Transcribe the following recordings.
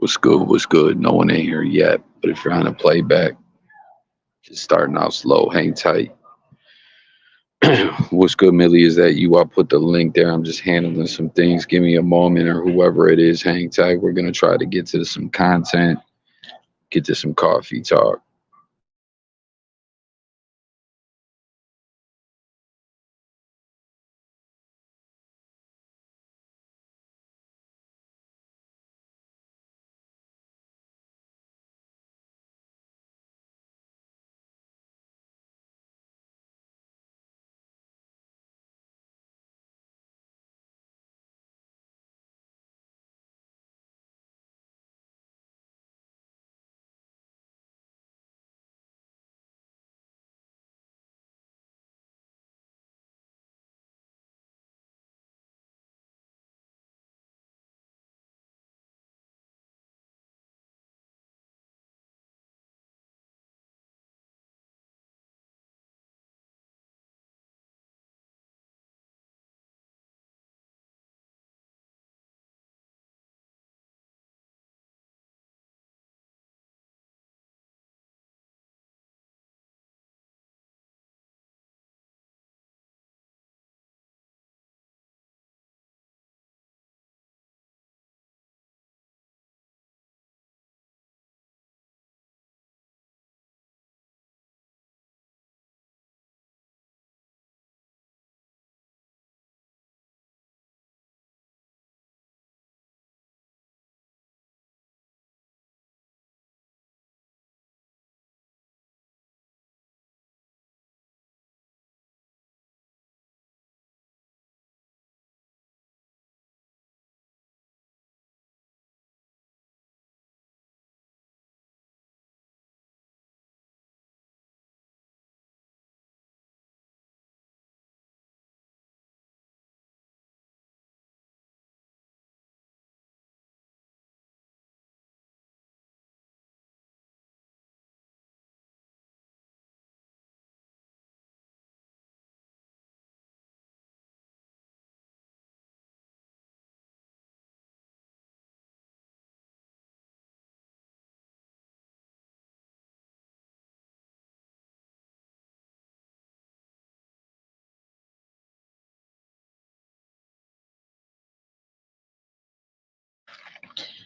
What's good? What's good? No one in here yet, but if you're on a playback, just starting out slow, hang tight. What's good, Millie? Is that you? I put the link there. I'm just handling some things. Give me a moment, or whoever it is, hang tight. We're gonna try to get to some content, get to some coffee talk.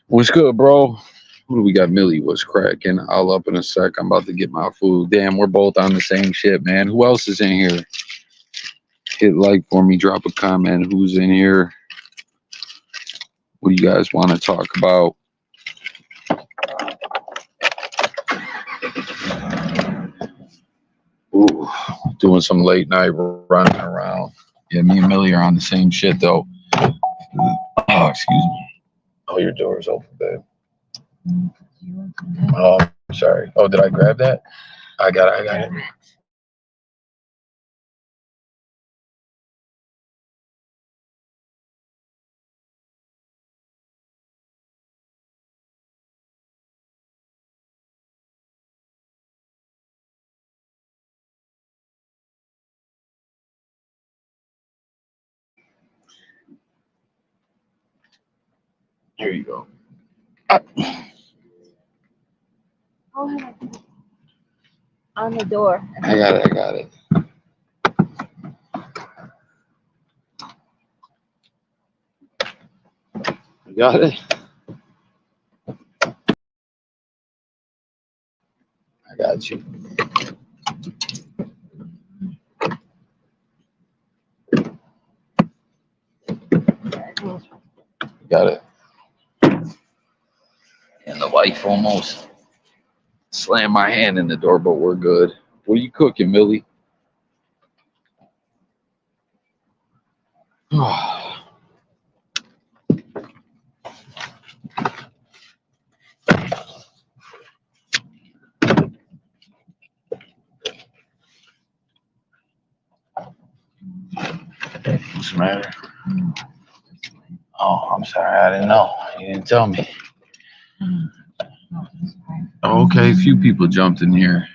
What's good, bro? Who do we got? Millie, what's cracking? I'll up in a sec. I'm about to get my food. Damn, we're both on the same shit, man. Who else is in here? Hit like for me. Drop a comment. Who's in here? What do you guys want to talk about? Ooh, doing some late night running around. Yeah, me and Millie are on the same shit though. Oh, excuse me. Oh, your door is open, babe. Oh, I'm sorry. Oh, did I grab that? I got it. I got it. Here you go. I, On the door. I got it. I got it. You got it. I got you. Got it. And the wife almost slammed my hand in the door, but we're good. What are you cooking, Millie? What's the matter? Oh, I'm sorry. I didn't know. You didn't tell me. Okay, a few people jumped in here.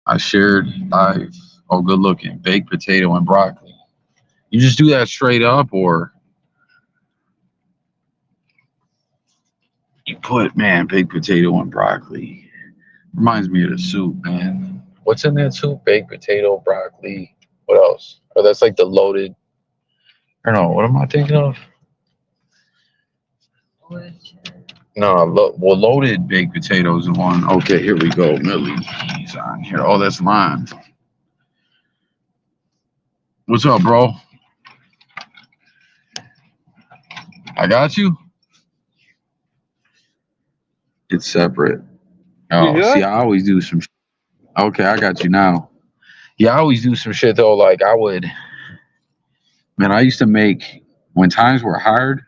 I shared live. Oh, good looking. Baked potato and broccoli. You just do that straight up, or You put, man, baked potato and broccoli. Reminds me of the soup, man. What's in that soup? Baked potato, broccoli. What else? Oh, that's like the loaded. Or no, what am I thinking of? No, well, loaded baked potatoes is one. Okay, here we go. Millie's on here. Oh, that's mine. What's up, bro? I got you. It's separate. You Oh, see, good? I always do some. Okay, I got you now. Yeah, I always do some shit though. Like I would, man. I used to make when times were hard.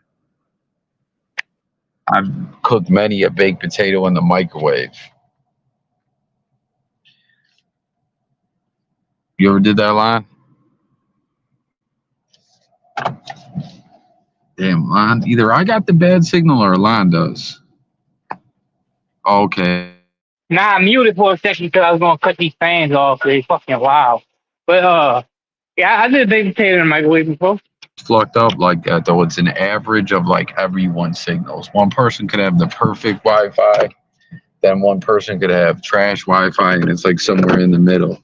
I've cooked many a baked potato in the microwave. You ever did that line? Damn, line. Either I got the bad signal or line does. Okay. Nah, I muted for a second because I was gonna cut these fans off. They fucking loud. But yeah, I did baked potato in the microwave before. Fucked up like that though. It's an average of like everyone's signals. One person could have the perfect Wi-Fi, then one person could have trash Wi-Fi, and it's like somewhere in the middle.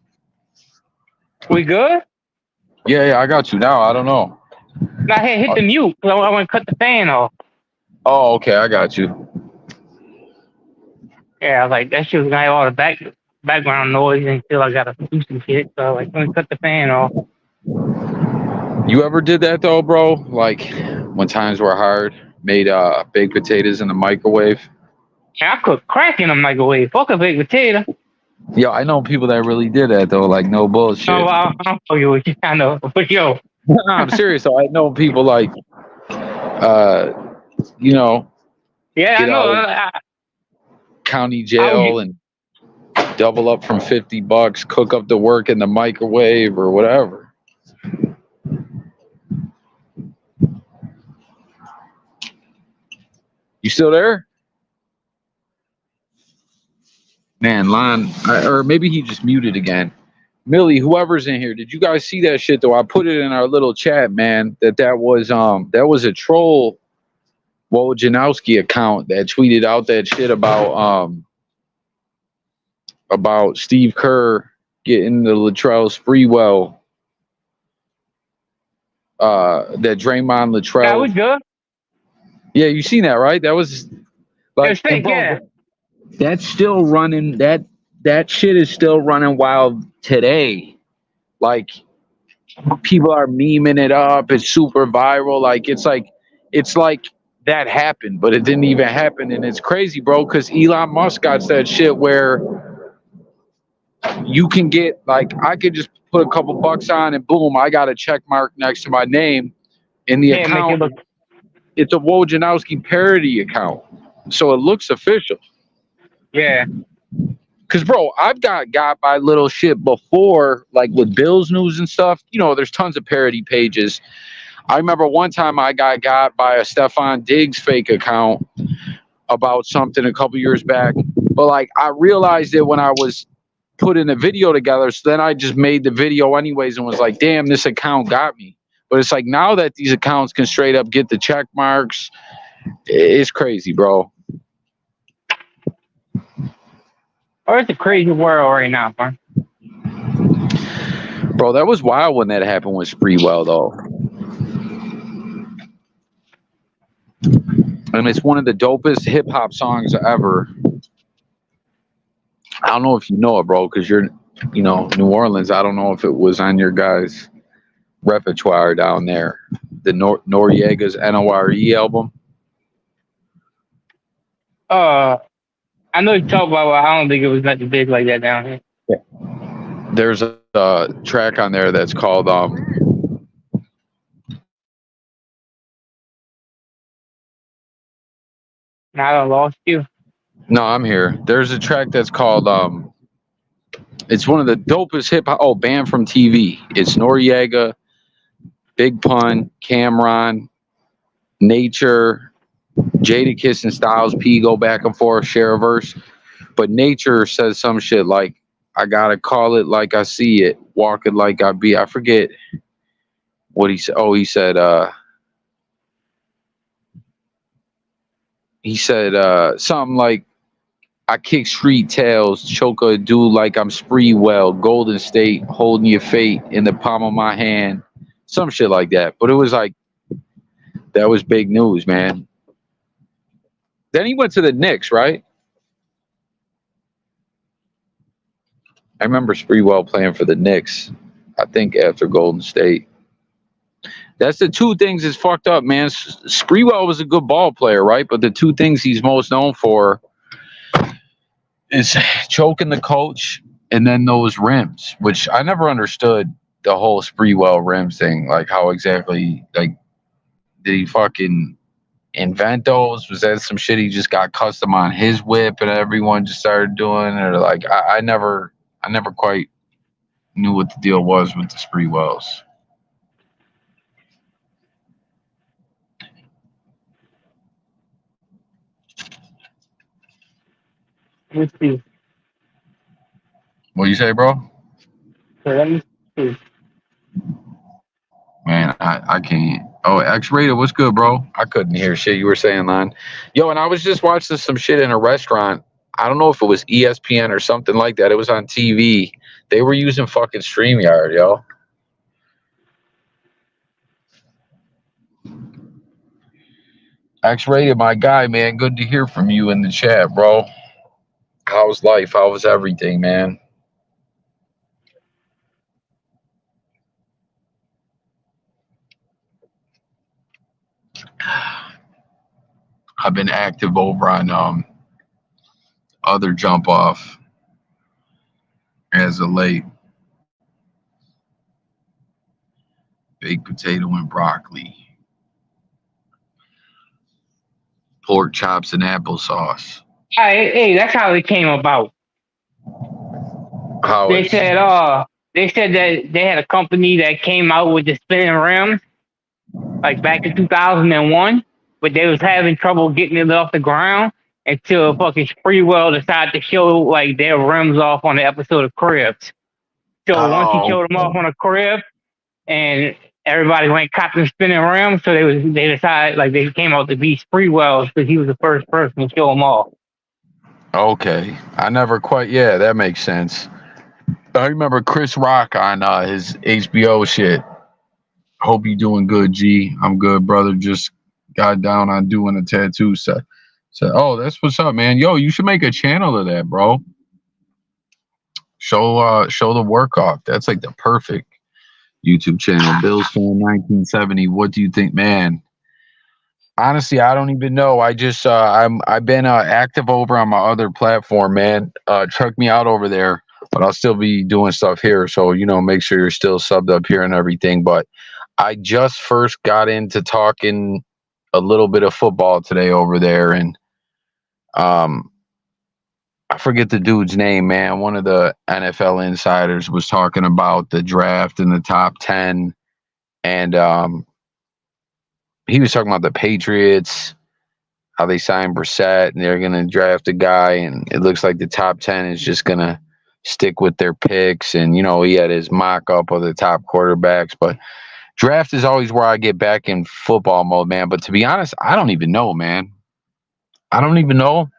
We good? Yeah, I got you now. I don't know. Nah, hey, hit the mute. I want to cut the fan off. Oh, okay, I got you. Yeah, I was like that shit was gonna have all the background noise until I gotta do some shit. So like, let me cut the fan off. You ever did that though, bro? Like when times were hard, made baked potatoes in the microwave. And I cook crack in the microwave. Fuck a baked potato. Yo, I know people that really did that though. Like no bullshit. Oh, I don't know you. I know, but yo, I'm serious. So I know people like, you know, yeah, I get out know. of county I would jail and double up from $50, cook up the work in the microwave or whatever. You still there? Man, Lon, or maybe he just muted again. Millie, whoever's in here, did you guys see that shit though? I put it in our little chat, man. That was a troll Wojnarowski account that tweeted out that shit about Steve Kerr getting the Latrell Sprewell, that Draymond that was Latrell. good. Yeah, you seen that, right? That was like, It's fake, bro, yeah. that's still running. That shit is still running wild today. Like people are memeing it up. It's super viral. It's like that happened, but it didn't even happen, and it's crazy, bro. Because Elon Musk got that shit where you can get like I could just put a couple bucks on, and boom, I got a check mark next to my name in the Yeah, make it account. look. It's a Wojnarowski parody account, so it looks official. Yeah. Cause bro, I've got by little shit before, like with Bills news and stuff. You know, there's tons of parody pages. I remember one time I got by a Stefan Diggs fake account about something a couple years back. But like I realized it when I was putting a video together. So then I just made the video anyways and was like, damn, this account got me. But it's like now that these accounts can straight up get the check marks, it's crazy, bro. Oh, it's a crazy world right now, bro. Bro, that was wild when that happened with Sprewell, though. And it's one of the dopest hip hop songs ever. I don't know if you know it, bro, because you're, New Orleans. I don't know if it was on your guys' repertoire down there. The Noriega's NORE album. I know you talk about, but I don't think it was nothing big like that down here. Yeah. There's a track on there that's called Now I lost you. No, I'm here. There's a track that's called it's one of the dopest hip hop. Oh, Banned from TV. It's Noriega, Big Pun, Cameron, Nature, Jadakiss and Styles P go back and forth, share a verse. But Nature says some shit like, I gotta call it like I see it, walk it like I be. I forget what he said. Oh, he said, he said something like, I kick street tails, choke a dude like I'm Spreewell, Golden State, holding your fate in the palm of my hand, some shit like that. But it was like, that was big news, man. Then he went to the Knicks, right? I remember Spreewell playing for the Knicks, I think after Golden State. That's the two things that's fucked up, man. Spreewell was a good ball player, right? But the two things he's most known for is choking the coach and then those rims, which I never understood the whole Spreewell rims thing. Like, how exactly, like, did he fucking invent those? Was that some shit he just got custom on his whip and everyone just started doing? Or like, I never quite knew what the deal was with the Spreewells. Let's see. What do you say, bro? So let me see. Man, I can't. Oh, X-Rated, what's good, bro? I couldn't hear shit you were saying, Lon. Yo, and I was just watching some shit in a restaurant. I don't know if it was ESPN or something like that. It was on TV. They were using fucking StreamYard, yo. X-Rated, my guy, man. Good to hear from you in the chat, bro. How's life? How was everything, man? I've been active over on other jump off as of late. Baked potato and broccoli. Pork chops and applesauce. Hey, that's how it came about. How They said that they had a company that came out with the spinning rims, like back in 2001, but they was having trouble getting it off the ground until fucking Spreewell decided to show like their rims off on the episode of Cribs. So once he showed them off on a Crib, and everybody went cotton spinning rims, so they decided like they came out to be Spreewells because he was the first person to show them off. Okay, I never quite. Yeah, that makes sense. I remember Chris Rock on his HBO shit. Hope you doing good, G. I'm good, brother. Just got down on doing a tattoo set. So, oh, that's what's up, man. Yo, you should make a channel of that, bro. Show the work off. That's like the perfect YouTube channel. Bills fan 1970. What do you think, man? Honestly, I don't even know. I've been active over on my other platform, man. Check me out over there, but I'll still be doing stuff here. So, make sure you're still subbed up here and everything. But I just first got into talking a little bit of football today over there, and I forget the dude's name, man. One of the NFL insiders was talking about the draft in the top 10, and he was talking about the Patriots, how they signed Brissett, and they're going to draft a guy, and it looks like the top 10 is just going to stick with their picks. And, he had his mock-up of the top quarterbacks. But draft is always where I get back in football mode, man. But to be honest, I don't even know, man. I don't even know.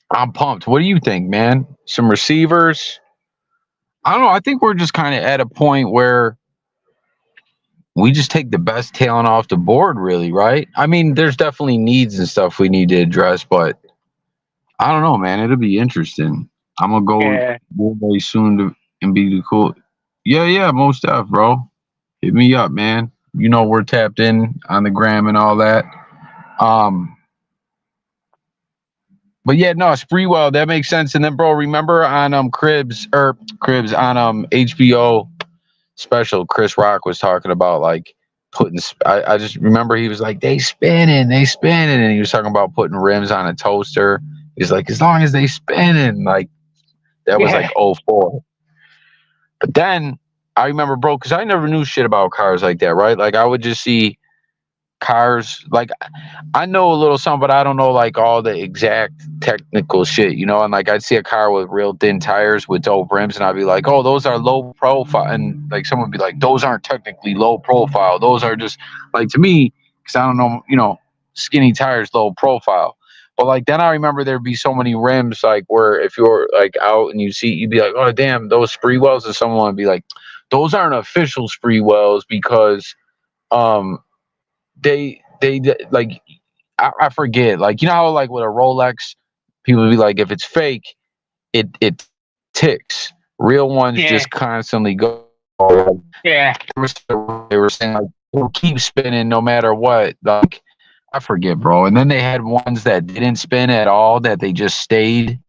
I'm pumped. What do you think, man? Some receivers? I don't know. I think we're just kind of at a point where we just take the best talent off the board, really, right? I mean, there's definitely needs and stuff we need to address, but I don't know, man. It'll be interesting. I'm going to go very soon and be the cool. Yeah, most stuff, bro. Hit me up, man. We're tapped in on the gram and all that. But yeah, no, Spreewell, that makes sense. And then, bro, remember on Cribs on HBO special, Chris Rock was talking about like putting. I just remember he was like, they spinning, and he was talking about putting rims on a toaster. He's like, as long as they spinning, like that was like 04. But then I remember, bro, because I never knew shit about cars like that, right? Like I would just see cars, like I know a little something, but I don't know like all the exact technical shit, and like I'd see a car with real thin tires with dope rims, and I'd be like, oh, those are low profile, and like someone would be like, those aren't technically low profile, those are just like, to me, because I don't know skinny tires, low profile. But like then I remember there'd be so many rims like where if you're like out and you'd be like, oh damn, those spree wells, and someone would be like, those aren't official spree wells because um they like I forget, like you know how like with a Rolex people be like if it's fake it ticks. Real ones Yeah, just constantly go. yeah. They were saying like we'll keep spinning no matter what. Like I forget, bro. And then they had ones that didn't spin at all, that they just stayed.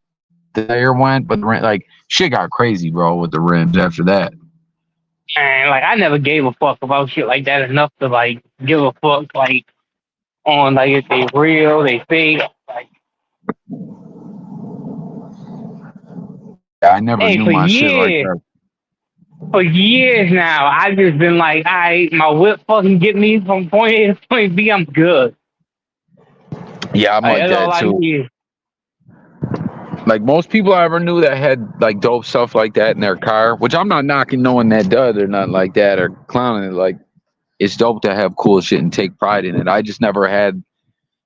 The air went, but like shit got crazy, bro, with the rims after that. And like I never gave a fuck about shit like that enough to like give a fuck like on like if they real, they fake. Like, I never hey, knew my shit like that. for years now, I've just been like, my whip fucking get me from point A to point B, I'm good. Yeah, I'm like That's all that I too. need. Like most people I ever knew that had like dope stuff like that in their car, which I'm not knocking no one that does or nothing like that or clowning it. Like it's dope to have cool shit and take pride in it. I just never had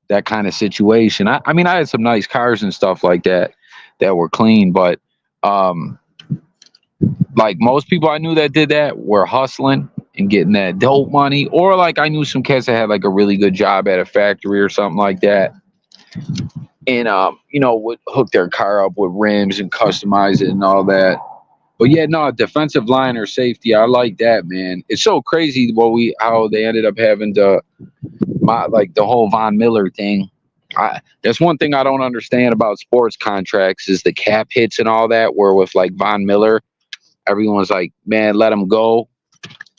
that kind of situation. I mean, I had some nice cars and stuff like that that were clean, but um, like most people I knew that did that were hustling and getting that dope money, or like I knew some cats that had like a really good job at a factory or something like that, and you know, would hook their car up with rims and customize it and all that. But yeah, no, defensive line or safety, I like that, man. It's so crazy how they ended up having like the whole Von Miller thing. That's one thing I don't understand about sports contracts is the cap hits and all that. Where with like Von Miller, everyone's like, man, let him go.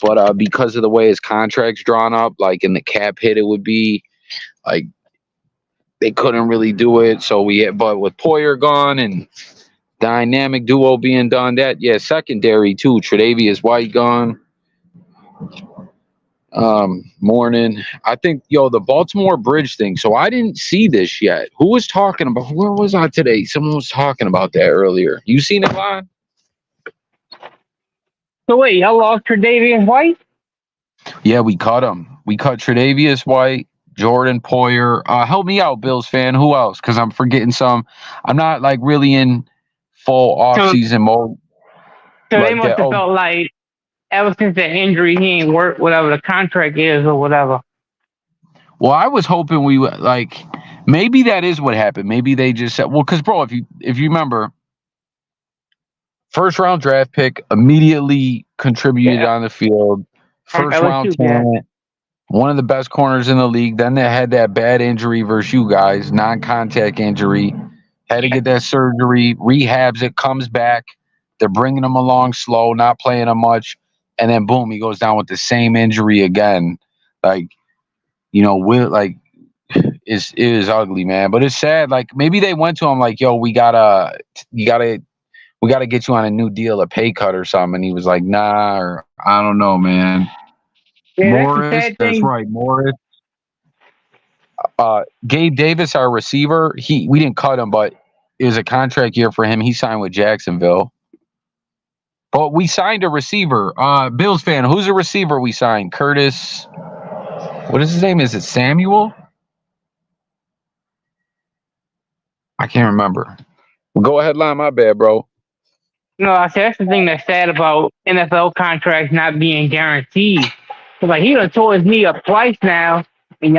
But because of the way his contract's drawn up, like in the cap hit, it would be like they couldn't really do it. But with Poyer gone and dynamic duo being done, that yeah, secondary too. Tre'Davious White gone. Morning. I think the Baltimore Bridge thing. So I didn't see this yet. Who was talking about? Where was I today? Someone was talking about that earlier. You seen it live? So wait, y'all lost Tre'Davious White? Yeah, we cut him. We cut Tre'Davious White, Jordan Poyer. Help me out, Bills fan. Who else? Because I'm forgetting some. I'm not like really in full off season mode. So like they must have felt like ever since that injury, he ain't worked whatever the contract is or whatever. Well, I was hoping we would like maybe that is what happened. Maybe they just said, well, because bro, if you remember, first round draft pick immediately contributed on the field. First round talent, one of the best corners in the league. Then they had that bad injury versus you guys, non-contact injury. Had to get that surgery, rehabs it, comes back. They're bringing him along slow, not playing him much, and then boom, he goes down with the same injury again. Like, it is ugly, man. But it's sad. Like maybe they went to him like, "Yo, we gotta get you on a new deal, a pay cut or something." And he was like, "Nah," or I don't know, man. Yeah, Morris, that's right, Morris. Gabe Davis, our receiver, we didn't cut him, but it was a contract year for him. He signed with Jacksonville. But we signed a receiver. Bills fan, who's a receiver we signed? Curtis. What is his name? Is it Samuel? I can't remember. Well, go ahead, line. My bad, bro. No, I said that's the thing that's sad about NFL contracts not being guaranteed. So like he done tore his knee up twice now, and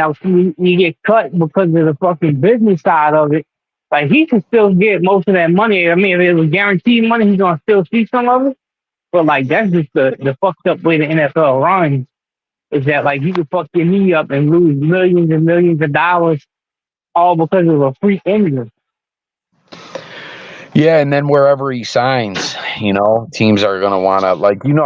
you get cut because of the fucking business side of it. Like he can still get most of that money. I mean, if it was guaranteed money, he's gonna still see some of it. But like that's just the fucked up way the NFL runs. Is that like you can fuck your knee up and lose millions and millions of dollars all because of a freak injury. Yeah, and then wherever he signs, teams are gonna wanna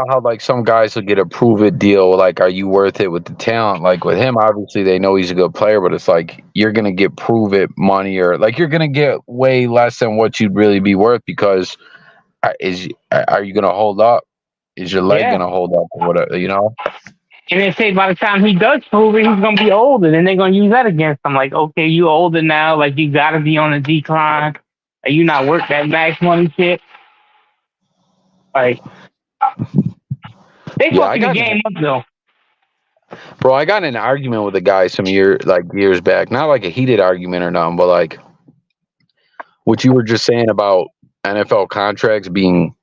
how like some guys will get a prove it deal. Like, are you worth it with the talent? Like with him, obviously they know he's a good player, but it's like you're gonna get prove it money, or like you're gonna get way less than what you'd really be worth because are you gonna hold up? Is your leg gonna hold up or whatever? And they say by the time he does prove it, he's gonna be older. Then they're gonna use that against him. Like, okay, you older now. Like you gotta be on a decline. Are you not worth that max money shit? Like, they fucking the game up though. Bro, I got in an argument with a guy some years back. Not like a heated argument or nothing, but like what you were just saying about NFL contracts being,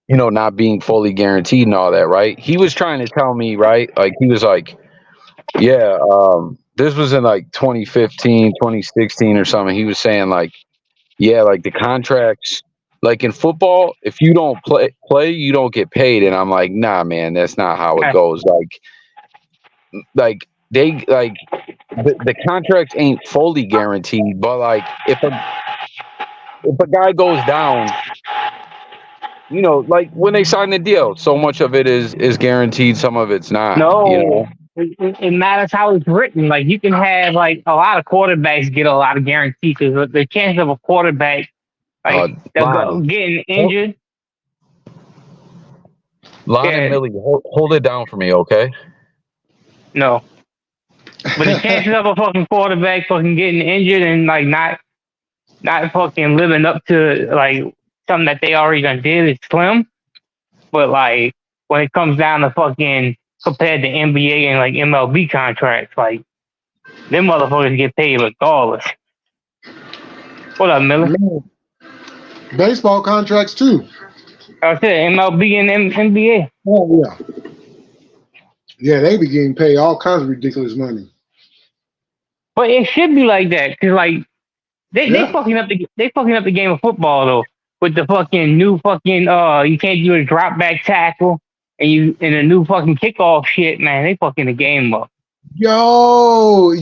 not being fully guaranteed and all that, right? He was trying to tell me, right? Like he was like, yeah, this was in like 2015, 2016 or something. He was saying like, yeah, like the contracts, like in football, if you don't play, you don't get paid. And I'm like, nah, man, that's not how it goes. Like they like the contracts ain't fully guaranteed, but like if a guy goes down, like when they sign the deal, so much of it is guaranteed, some of it's not. No, it matters how it's written. Like you can have like a lot of quarterbacks get a lot of guarantees because the chance of a quarterback getting injured. Lon and Millie, hold it down for me, okay? No, but the chances of a fucking quarterback fucking getting injured and like not fucking living up to like something that they already done did is slim. But like when it comes down to fucking compared to NBA and like MLB contracts, like them motherfuckers get paid regardless. What up, Miller? Baseball contracts too. I said MLB and NBA. Oh yeah. Yeah, they be getting paid all kinds of ridiculous money. But it should be like that because like they fucking up the game of football though with the fucking new fucking you can't do a drop back tackle and the new fucking kickoff shit, man. They fucking the game up. Yo,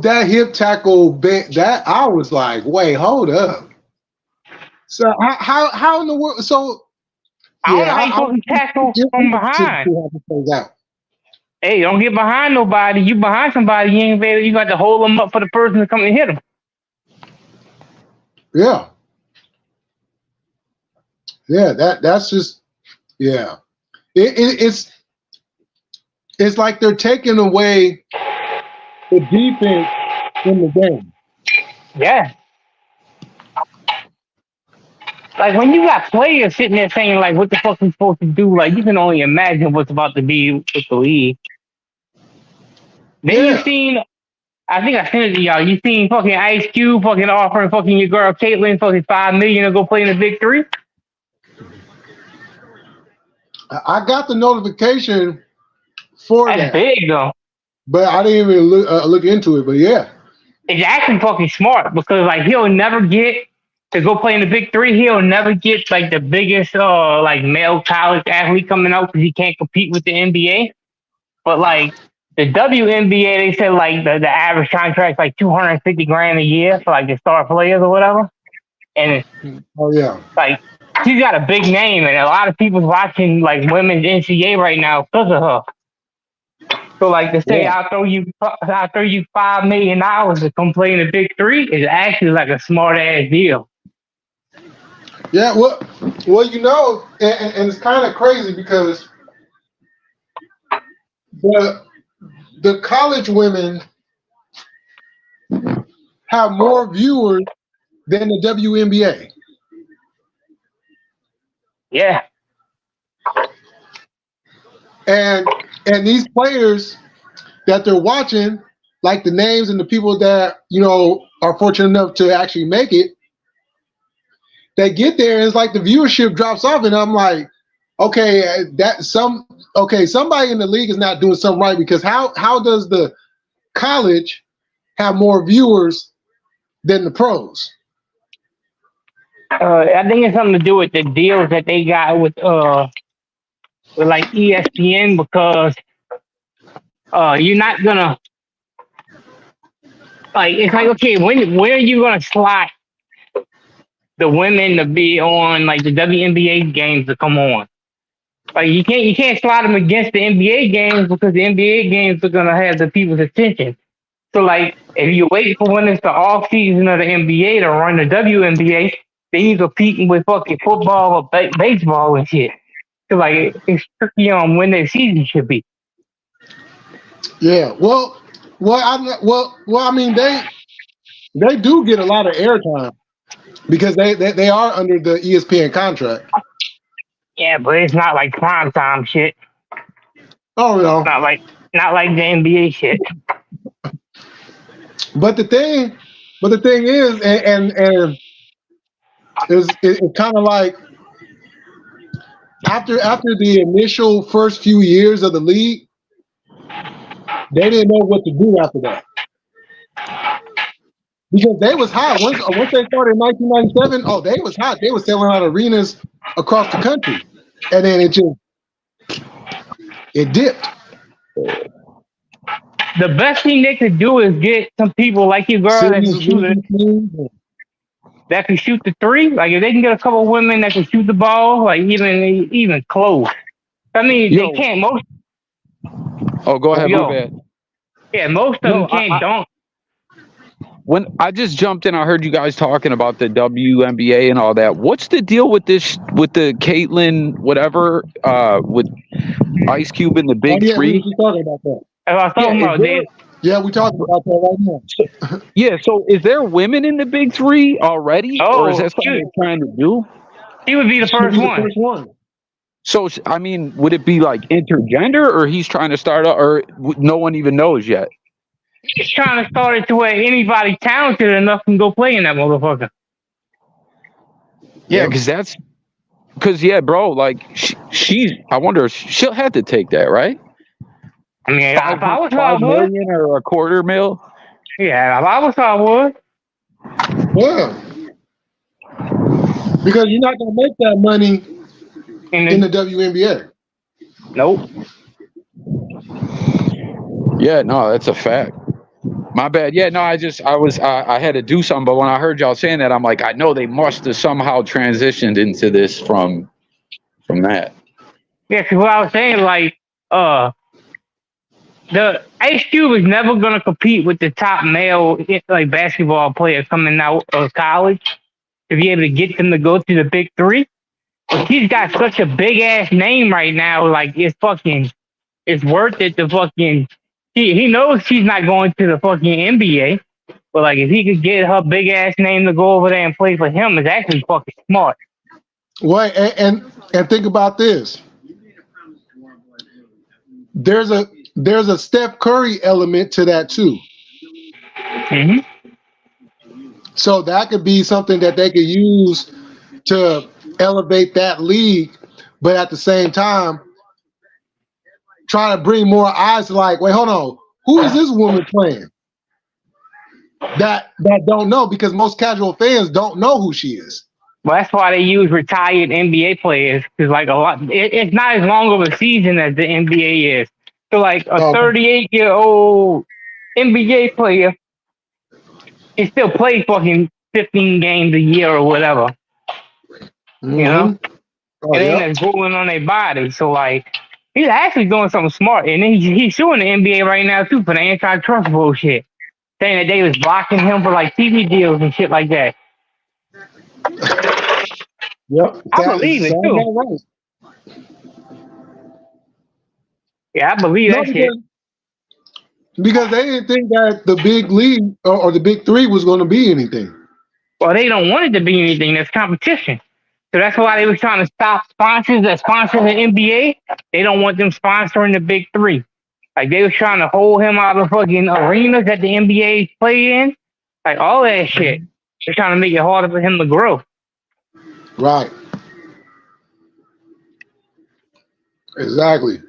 that hip tackle that I was like, wait, hold up. So how in the world? So I don't know how you fucking tackle from behind. Hey, don't get behind nobody. You behind somebody, you got to hold them up for the person to come and hit them. Yeah. Yeah, that's just it's like they're taking away the defense in the game. Yeah. Like when you got players sitting there saying like what the fuck we supposed to do, like you can only imagine what's about to be with the league. Then you seen, I think I sent it to y'all. You seen fucking Ice Cube fucking offering fucking your girl Caitlyn fucking $5 million to go play in the Big Three. I got the notification for that. That's big though. But I didn't even look into it. But yeah, it's actually fucking smart because like he'll never get to go play in the Big Three. He'll never get like the biggest like male college athlete coming out because he can't compete with the NBA. But like the WNBA, they said like the average contract's like $250,000 a year for like the star players or whatever. And like she's got a big name, and a lot of people's watching like women's NCAA right now because of her. So like to say I'll throw you $5 million to come play in the Big Three is actually like a smart ass deal. Yeah, well, and it's kind of crazy because the college women have more viewers than the WNBA. Yeah. And these players that they're watching, like the names and the people that, are fortunate enough to actually make it, they get there and it's like the viewership drops off, and I'm like, somebody in the league is not doing something right, because how does the college have more viewers than the pros? I think it's something to do with the deals that they got with like ESPN, because you're not gonna like, it's like, okay, when are you gonna slot the women to be on like the WNBA games to come on? Like you can't slot them against the NBA games because the NBA games are gonna have the people's attention. So like if you wait for when it's the off season of the NBA to run the WNBA, then you're competing with fucking football or baseball and shit. So like it's tricky on when their season should be. Yeah, well, I mean they do get a lot of airtime because they are under the ESPN contract. Yeah, but it's not like prime time shit. Oh no, Not like the NBA shit. But the thing is, and it's kind of like after the initial first few years of the league, they didn't know what to do after that. Because they was hot. Once they started in 1997, they was hot. They was selling out arenas across the country. And then it dipped. The best thing they could do is get some people like your girl that can shoot the three. Like if they can get a couple of women that can shoot the ball, like even close. I mean, they can't most. Oh, go ahead, my bad. Yeah, most of them can't dunk. When I just jumped in, I heard you guys talking about the WNBA and all that. What's the deal with this, with the Caitlyn, whatever, with Ice Cube and the Big Three? We talking about that. Yeah, we talking about that right now. Yeah, so is there women in the Big Three already? Or is that something they're trying to do? He would be the first one. So, I mean, would it be like intergender, or he's trying to start up, or no one even knows yet? He's trying to start it to where anybody talented enough can go play in that motherfucker. Yeah, because bro, like she's. I wonder if she'll have to take that, right? I mean, if I was her, I would. $5 million or $250,000. Yeah, if I was her, I would. Yeah, because you're not gonna make that money in the WNBA. Nope. Yeah, no, that's a fact. My bad. Yeah, no, I had to do something, but when I heard y'all saying that, I'm like, I know they must have somehow transitioned into this from that. Yeah, because what I was saying, like, the Ice Cube is never gonna compete with the top male like basketball player coming out of college to be able to get them to go to the Big Three. But he's got such a big ass name right now, like it's worth it to fucking. He knows she's not going to the fucking NBA, but like if he could get her big ass name to go over there and play for him, it's actually fucking smart. Well, and think about this. There's a Steph Curry element to that too. Mm-hmm. So that could be something that they could use to elevate that league, but at the same time, try to bring more eyes to like, wait, hold on, who is this woman playing? That don't know, because most casual fans don't know who she is. Well, that's why they use retired NBA players, because like a lot, it's not as long of a season as the NBA is. So like a 38-year-old NBA player, he still plays fucking 15 games a year or whatever. Mm-hmm. You know, it ain't as grueling on their body. So like, he's actually doing something smart, and he's suing the NBA right now too for the antitrust bullshit, saying that they was blocking him for like TV deals and shit like that. Yep, I believe it too. Right. Yeah, I believe that shit. Because they didn't think that the big league or the Big Three was going to be anything. Well, they don't want it to be anything. There's competition. So that's why they were trying to stop sponsors that sponsor the NBA. They don't want them sponsoring the Big Three. Like, they were trying to hold him out of fucking arenas that the NBA play in. Like, all that shit. They're trying to make it harder for him to grow. Right. Exactly.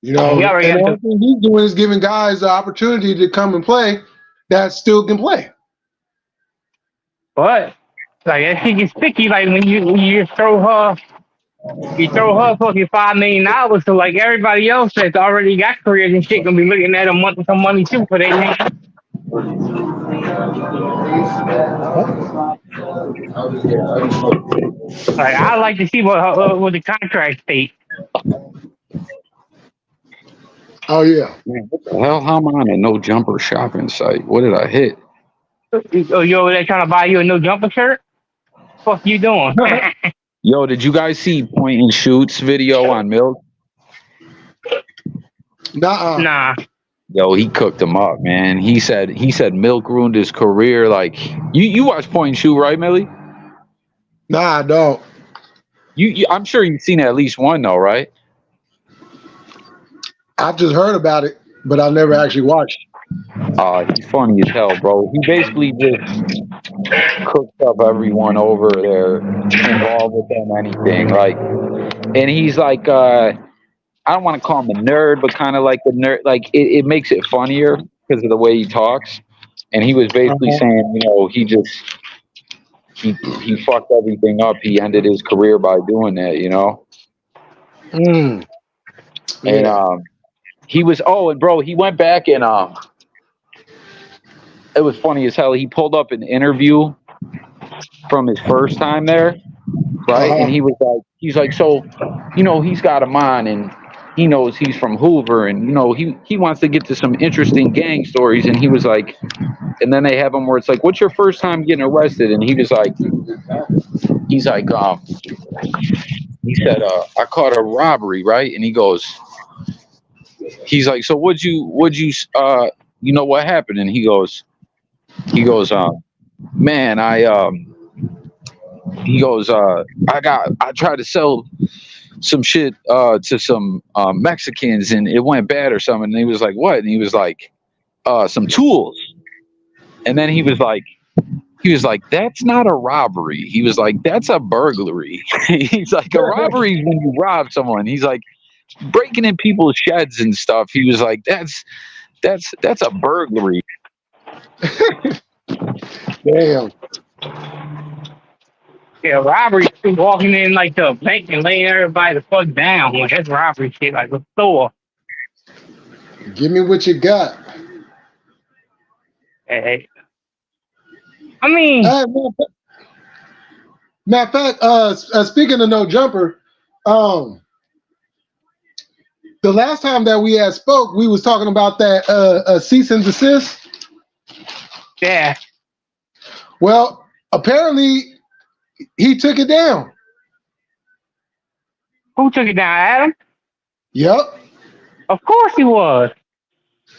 You know, and the only thing he's doing is giving guys the opportunity to come and play that still can play. But like, that shit gets sticky. Like when you throw her fucking $5 million. So like everybody else that's already got careers and shit gonna be looking at them wanting some money too for their name. Like, I like to see what the contract state. Oh yeah. Man, what the hell? How am I on a no jumper shopping site? What did I hit? Oh, you over there trying to buy you a no jumper shirt? Fuck you doing? Yo, did you guys see Point and Shoot's video on Milk? Nah. Yo, he cooked him up, man. He said Milk ruined his career. Like, you watch Point and Shoot, right, Millie? Nah, I don't. I'm sure you've seen at least one though, right? I've just heard about it, but I've never actually watched. He's funny as hell, bro. He basically just cooks up everyone over there involved with them, anything. Like, and he's like, I don't want to call him a nerd, but kind of like the nerd. Like, it makes it funnier because of the way he talks. And he was basically saying, you know, he fucked everything up. He ended his career by doing that, you know. Mm. And Yeah. he was and bro, he went back and it was funny as hell. He pulled up an interview from his first time there, right? And he's like, so, you know, he's got him on, and he knows he's from Hoover, and you know, he wants to get to some interesting gang stories. And he was like, and then they have him where it's like, what's your first time getting arrested? And he was like, he said, I caught a robbery, right? And he's like, so would you you know what happened? And he goes, man, I tried to sell some shit to some Mexicans, and it went bad or something. And he was like, what? And he was like, some tools. And then he was like, that's not a robbery. He was like, that's a burglary. He's like, a robbery is when you rob someone. He's like, breaking in people's sheds and stuff. He was like, that's a burglary. Damn. Yeah, robbery, walking in like the bank and laying everybody the fuck down. Like, that's robbery shit, like a store. Give me what you got. Hey. I mean, matter of fact, speaking of No Jumper, the last time that we had spoke, we was talking about that cease and desist. yeah. Well, apparently he took it down. Who took it down, Adam? Yep. Of course he was.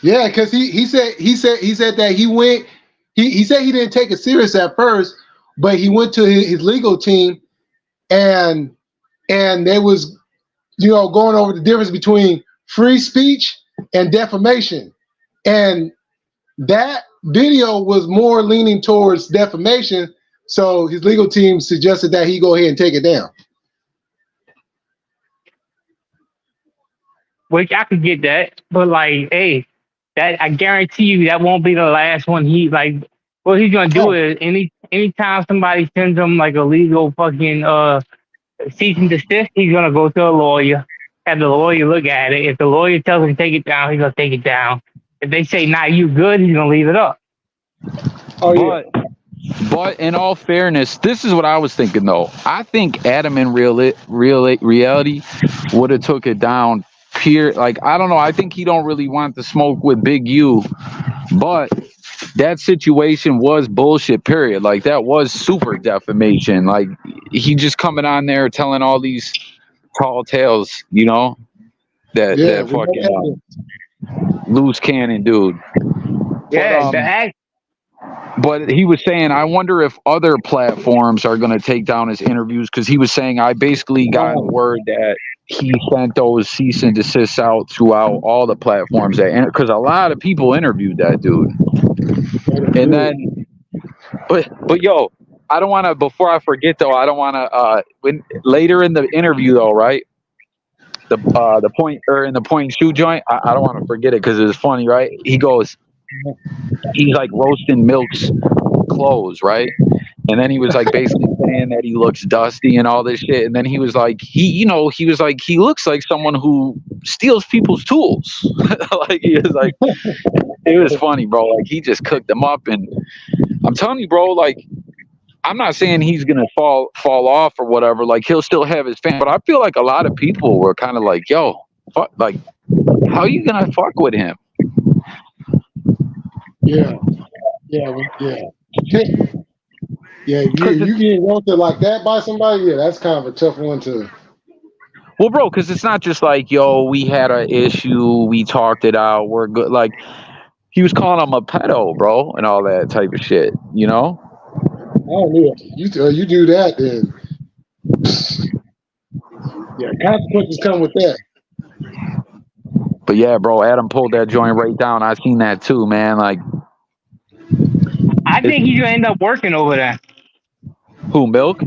Yeah, because he said that he went. He said he didn't take it serious at first, but he went to his legal team, and they was, you know, going over the difference between free speech and defamation, and that video was more leaning towards defamation. So his legal team suggested that he go ahead and take it down. Which I could get that, but like, hey, that I guarantee you that won't be the last one. He like, what he's gonna do is anytime somebody sends him like a legal fucking cease and desist, he's gonna go to a lawyer, have the lawyer look at it. If the lawyer tells him to take it down, he's gonna take it down. If they say, nah, you good, he's gonna leave it up. Oh yeah. But in all fairness, this is what I was thinking though. I think Adam in reality would have took it down. Like, I don't know. I think he don't really want to smoke with Big U, but that situation was bullshit. Period. Like, that was super defamation. Like, he just coming on there telling all these tall tales, you know, that fucking loose cannon dude. Yeah, but he was saying, I wonder if other platforms are going to take down his interviews, because he was saying, I basically got word that he sent those cease and desists out throughout all the platforms because a lot of people interviewed that dude. And then, but yo, I don't want to. Before I forget though, I don't want to. When later in the interview though, right? The point in the point and shoot joint, I don't want to forget it because it was funny, right? He's like roasting Milk's clothes, right? And then he was like basically saying that he looks dusty and all this shit. And then he was like, he looks like someone who steals people's tools. Like, he was like, it was funny, bro. Like, he just cooked them up. And I'm telling you, bro, like, I'm not saying he's gonna fall off or whatever. Like, he'll still have his fan, but I feel like a lot of people were kind of like, yo, fuck, like, how you gonna fuck with him? Yeah. Yeah, you getting roasted like that by somebody? Yeah, that's kind of a tough one to. Well, bro, because it's not just like, yo, we had an issue, we talked it out, we're good. Like, he was calling him a pedo, bro, and all that type of shit, you know? Oh yeah, you do that, then yeah, consequences come with that. But yeah, bro, Adam pulled that joint right down. I seen that too, man. Like, I think he's gonna end up working over there. who, Milk?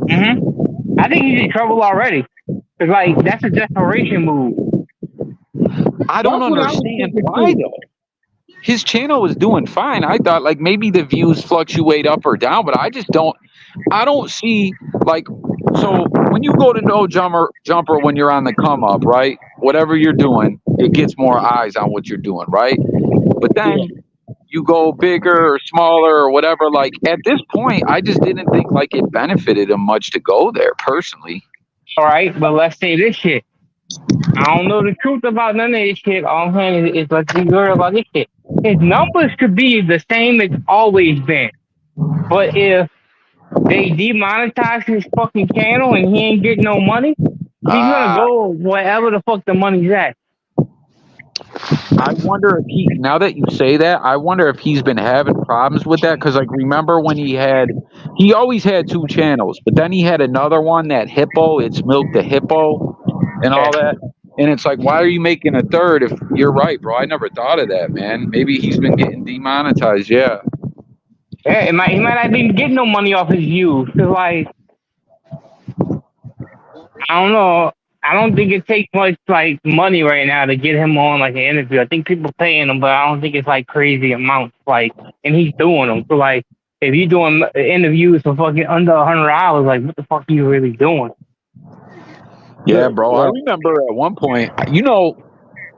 I think he's in trouble already. Cause like that's a desperation move. I don't That's what I was understand thinking, why too. though. His channel was doing fine. I thought like maybe the views fluctuate up or down, but I just don't. I don't see like. So when you go to No Jumper when you're on the come up, right? Whatever you're doing, it gets more eyes on what you're doing, right? But then you go bigger or smaller or whatever. Like at this point, I just didn't think like it benefited him much to go there personally. All right, but let's say this shit. I don't know the truth about none of this shit. All I'm saying is let's be real about this shit. His numbers could be the same it's always been. But if they demonetize his fucking channel and he ain't getting no money, he's gonna go wherever the fuck the money's at. I wonder if now that you say that, I wonder if he's been having problems with that. Cause like, remember when he always had 2 channels, but then he had another one, that Hippo, it's Milk the Hippo and all that. And it's like, why are you making a third if you're right, bro? I never thought of that, man. Maybe he's been getting demonetized. Yeah. Yeah, he might not be getting no money off his views. Cause like, I don't know. I don't think it takes much like money right now to get him on like an interview. I think people paying him, but I don't think it's like crazy amounts. Like, and he's doing them. So like, if you're doing interviews for fucking under $100, like, what the fuck are you really doing? Yeah, bro. I remember at one point, you know,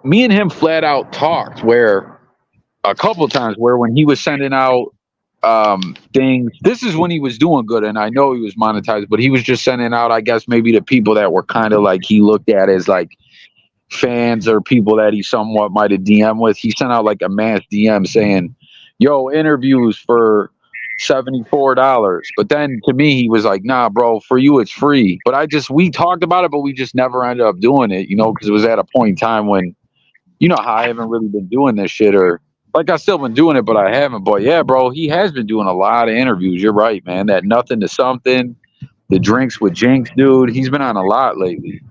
me and him flat out talked where a couple of times where when he was sending out things, this is when he was doing good, and I know he was monetized, but he was just sending out, I guess, maybe to people that were kind of like he looked at as like fans or people that he somewhat might have DM with. He sent out like a mass DM saying, yo, interviews for $74. But then to me, he was like, nah, bro, for you, it's free. But we talked about it, but we just never ended up doing it, you know, because it was at a point in time when, you know how I haven't really been doing this shit, or like I've still been doing it, but I haven't. But yeah, bro, he has been doing a lot of interviews. You're right, man. That Nothing to Something, the Drinks with Jinx, dude. He's been on a lot lately.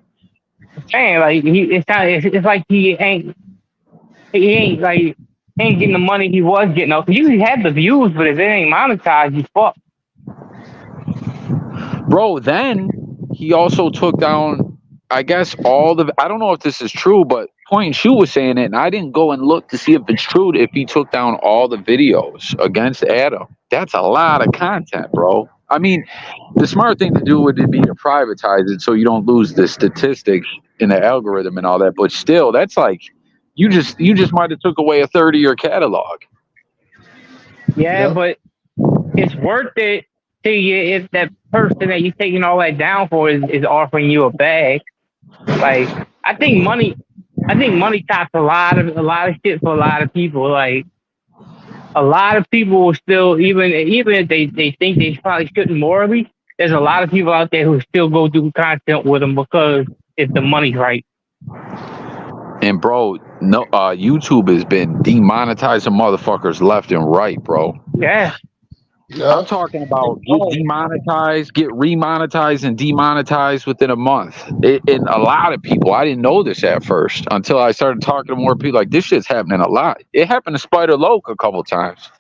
Man, like it's like he ain't getting the money he was getting. Cause he had the views, but if it ain't monetized, you fuck. Bro, then he also took down, I guess, I don't know if this is true, but Point and Shoot was saying it, and I didn't go and look to see if it's true, if he took down all the videos against Adam. That's a lot of content, bro. I mean, the smart thing to do would be to privatize it so you don't lose the statistics in the algorithm and all that. But still, that's like, you just might have took away a third of your catalog. Yeah, but it's worth it to you if that person that you're taking all that down for is offering you a bag. Like, I think money tops a lot of shit for a lot of people. Like, a lot of people will still, even if they think they probably shouldn't morally, there's a lot of people out there who still go do content with them because if the money's right. And bro, no, YouTube has been demonetizing motherfuckers left and right, bro. Yeah. I'm talking about get demonetized, get remonetized, and demonetized within a month. And a lot of people, I didn't know this at first until I started talking to more people. Like, this shit's happening a lot. It happened to Spider Loke a couple times.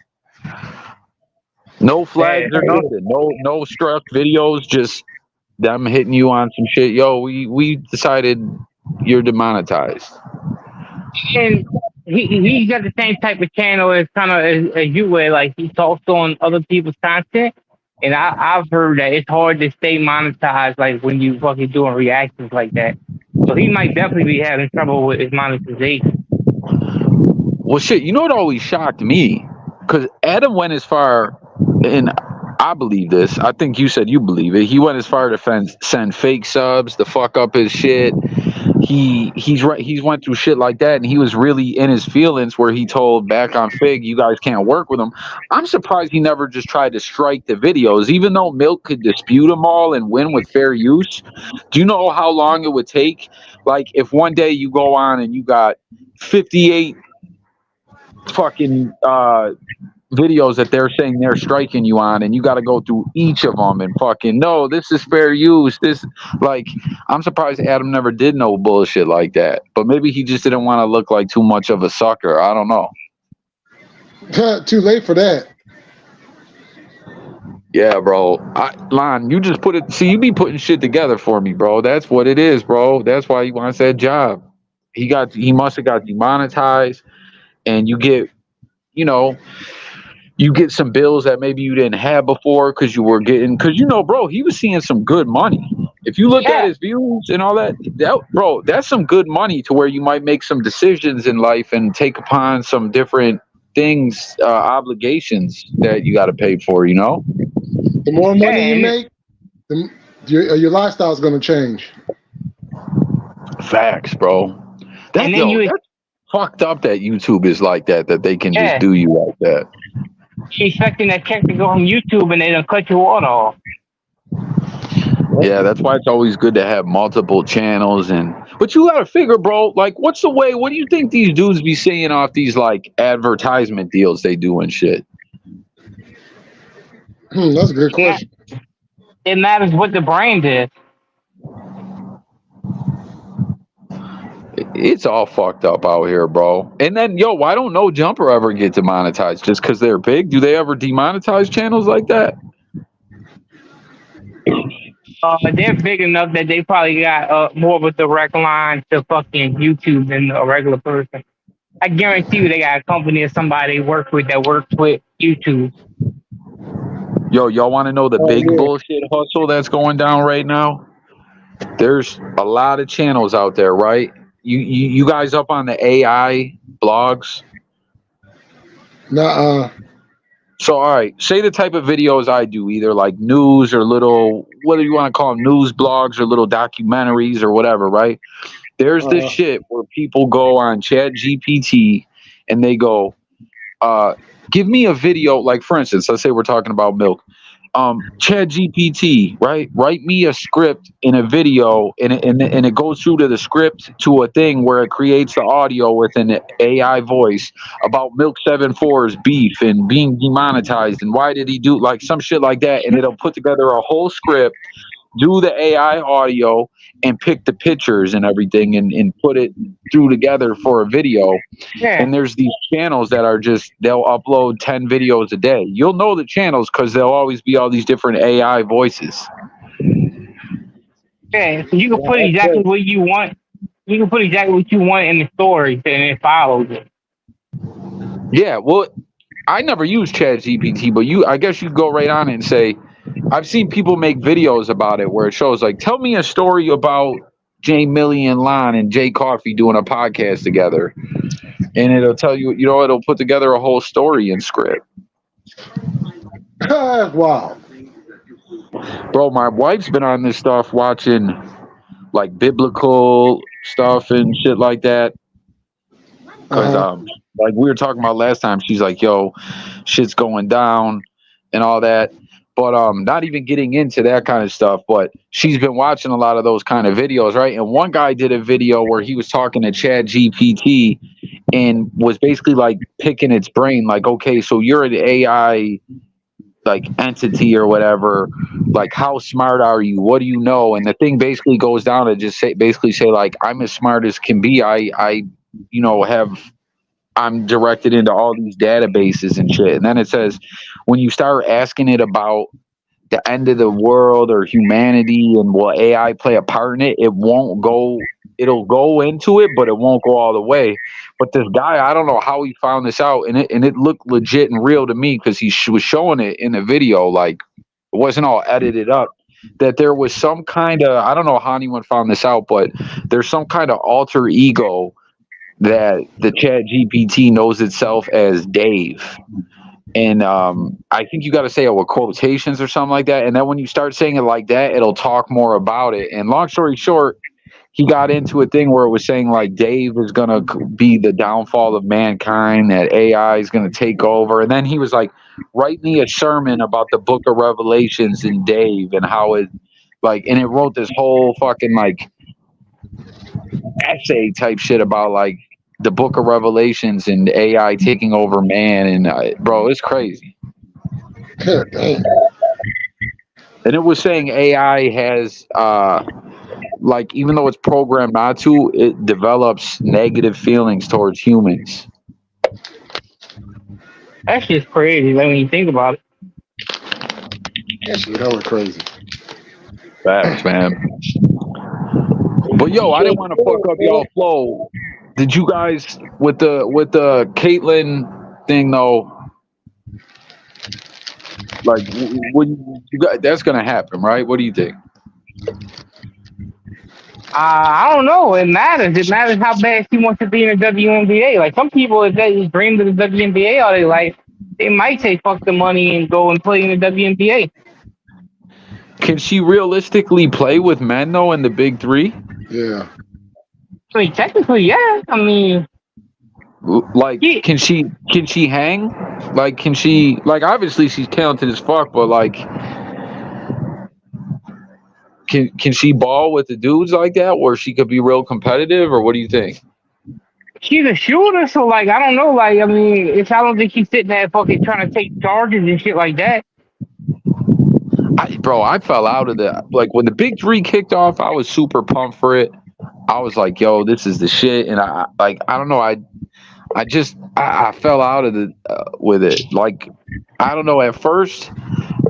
No flags or nothing. No struck videos. Just them hitting you on some shit. Yo, we decided you're demonetized. And he's got the same type of channel as kind of as you were. Like, he talks on other people's content, and I've heard that it's hard to stay monetized like when you fucking doing reactions like that. So he might definitely be having trouble with his monetization. Well, shit, you know what always shocked me? Because Adam went as far, and I believe this. I think you said you believe it. He went as far to send fake subs to fuck up his shit. He's right. He's went through shit like that, and he was really in his feelings where he told Back on Fig, you guys can't work with him. I'm surprised he never just tried to strike the videos, even though Milk could dispute them all and win with fair use. Do you know how long it would take? Like, if one day you go on and you got 58 fucking videos that they're saying they're striking you on, and you got to go through each of them and fucking no, this is fair use. This like, I'm surprised Adam never did no bullshit like that. But maybe he just didn't want to look like too much of a sucker. I don't know. Too late for that. Yeah, bro. Lon, you just put it. See, you be putting shit together for me, bro. That's what it is, bro. That's why he wants that job. He must have got demonetized, and you get, you know, you get some bills that maybe you didn't have before because bro, he was seeing some good money. If you look at his views and all that, bro, that's some good money to where you might make some decisions in life and take upon some different things, obligations that you got to pay for, you know? The more money you make, your lifestyle is going to change. Facts, bro. That's fucked up that YouTube is like that they can just do you like that. She's expecting that check to go on YouTube and they don't cut your water off. Yeah, that's why it's always good to have multiple channels. But you gotta figure, bro, like, what do you think these dudes be seeing off these like advertisement deals they do and shit? That's a good question. It matters what the brand is. It's all fucked up out here, bro. And then, why don't No Jumper ever get demonetized? Just because they're big? Do they ever demonetize channels like that? They're big enough that they probably got more of a direct line to fucking YouTube than a regular person. I guarantee you they got a company or somebody they work with that works with YouTube. Y'all want to know the big bullshit hustle that's going down right now? There's a lot of channels out there, right? You guys up on the AI blogs? Nuh-uh. So, all right, say the type of videos I do, either like news or little, whether you want to call them news blogs or little documentaries or whatever, right? There's this shit where people go on ChatGPT and they go, give me a video, like for instance, let's say we're talking about milk. ChatGPT, right? Write me a script in a video, and it goes through to the script to a thing where it creates the audio with an AI voice about Milk 7-4's beef and being demonetized and why did he do like some shit like that, and it'll put together a whole script, do the AI audio, and pick the pictures and everything and put it through together for a video. Yeah. And there's these channels that are they'll upload 10 videos a day. You'll know the channels because there'll always be all these different AI voices. Yeah, so you can put exactly what you want. You can put exactly what you want in the story and it follows it. Yeah, well, I never use ChatGPT, but I guess you go right on it and say, I've seen people make videos about it where it shows like, tell me a story about Jay Millie and Lon and Jay Coffee doing a podcast together. And it'll tell you, it'll put together a whole story in script. Wow. Bro, my wife's been on this stuff watching like biblical stuff and shit like that. Because like we were talking about last time, she's like, yo, shit's going down and all that. But not even getting into that kind of stuff, but she's been watching a lot of those kind of videos, right? And one guy did a video where he was talking to ChatGPT and was basically like picking its brain, like, okay, so you're an AI like entity or whatever, like how smart are you? What do you know? And the thing basically goes down to just say like, I'm as smart as can be. I'm directed into all these databases and shit. And then it says, when you start asking it about the end of the world or humanity and will AI play a part in it, it'll go into it, but it won't go all the way. But this guy, I don't know how he found this out, and it looked legit and real to me because he was showing it in the video, like it wasn't all edited up, that there was some kind of, I don't know how anyone found this out, but there's some kind of alter ego that the ChatGPT knows itself as Dave. And I think you got to say it with quotations or something like that. And then when you start saying it like that, it'll talk more about it. And long story short, he got into a thing where it was saying like Dave is going to be the downfall of mankind, that AI is going to take over. And then he was like, write me a sermon about the book of Revelations and Dave and how it like, and it wrote this whole fucking like essay type shit about like the Book of Revelations and AI taking over man, and bro, it's crazy. Dang. And it was saying AI has like, even though it's programmed not to, it develops negative feelings towards humans. That's just crazy. Like when you think about it. That shit hella crazy. Facts, man. But yo, I didn't want to fuck up y'all flow. Did you guys with the Caitlyn thing though? Like, what you got? That's gonna happen, right? What do you think? I don't know. It matters. It matters how bad she wants to be in the WNBA. Like some people, if they dream of the WNBA all their life, they might say fuck the money and go and play in the WNBA. Can she realistically play with men though in the big three? Yeah. I mean, technically, yeah. I mean, like, yeah. can she hang? Like, can she, like, obviously she's talented as fuck, but like, can she ball with the dudes like that, where she could be real competitive, or what do you think? She's a shooter, so like I don't know. Like I mean, I don't think she's sitting there fucking trying to take charges and shit like that. Bro, I fell out of the, like, when the big three kicked off, I was super pumped for it. I was like, yo, this is the shit, and I don't know, I fell out of the with it. Like, I don't know, at first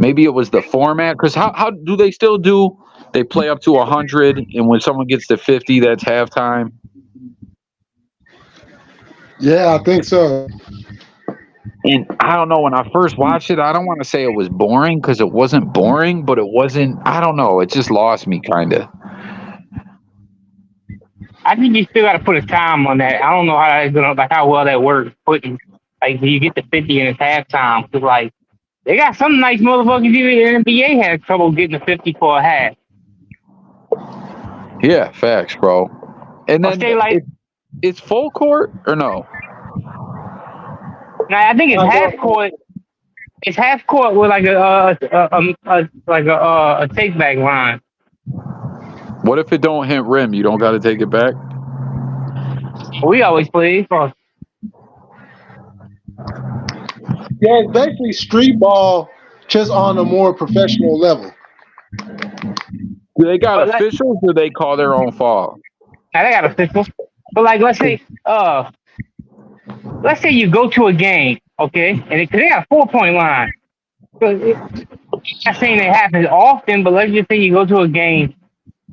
maybe it was the format, because how do they still do, they play up to 100, and when someone gets to 50, that's halftime? Yeah, I think so. And I don't know, when I first watched it, I don't want to say it was boring, because it wasn't boring, but it wasn't, I don't know, it just lost me kind of. I think you still got to put a time on that. I don't know how that's gonna, like, how well that works. Putting, like, you get to 50 and it's halftime, because like they got some nice motherfuckers. Even the NBA had trouble getting to 50 for a half. Yeah, facts, bro. And then like, it's full court or no? No, I think it's half court. It's half court with like a take back line. What if it don't hit rim? You don't got to take it back? We always play for. Yeah, it's basically street ball, just on a more professional level. Do they got officials, or they call their own foul? Now they got officials. But like, let's say you go to a game, okay, and they got a 4-point line. So I'm not saying it happens often, but let's just say you go to a game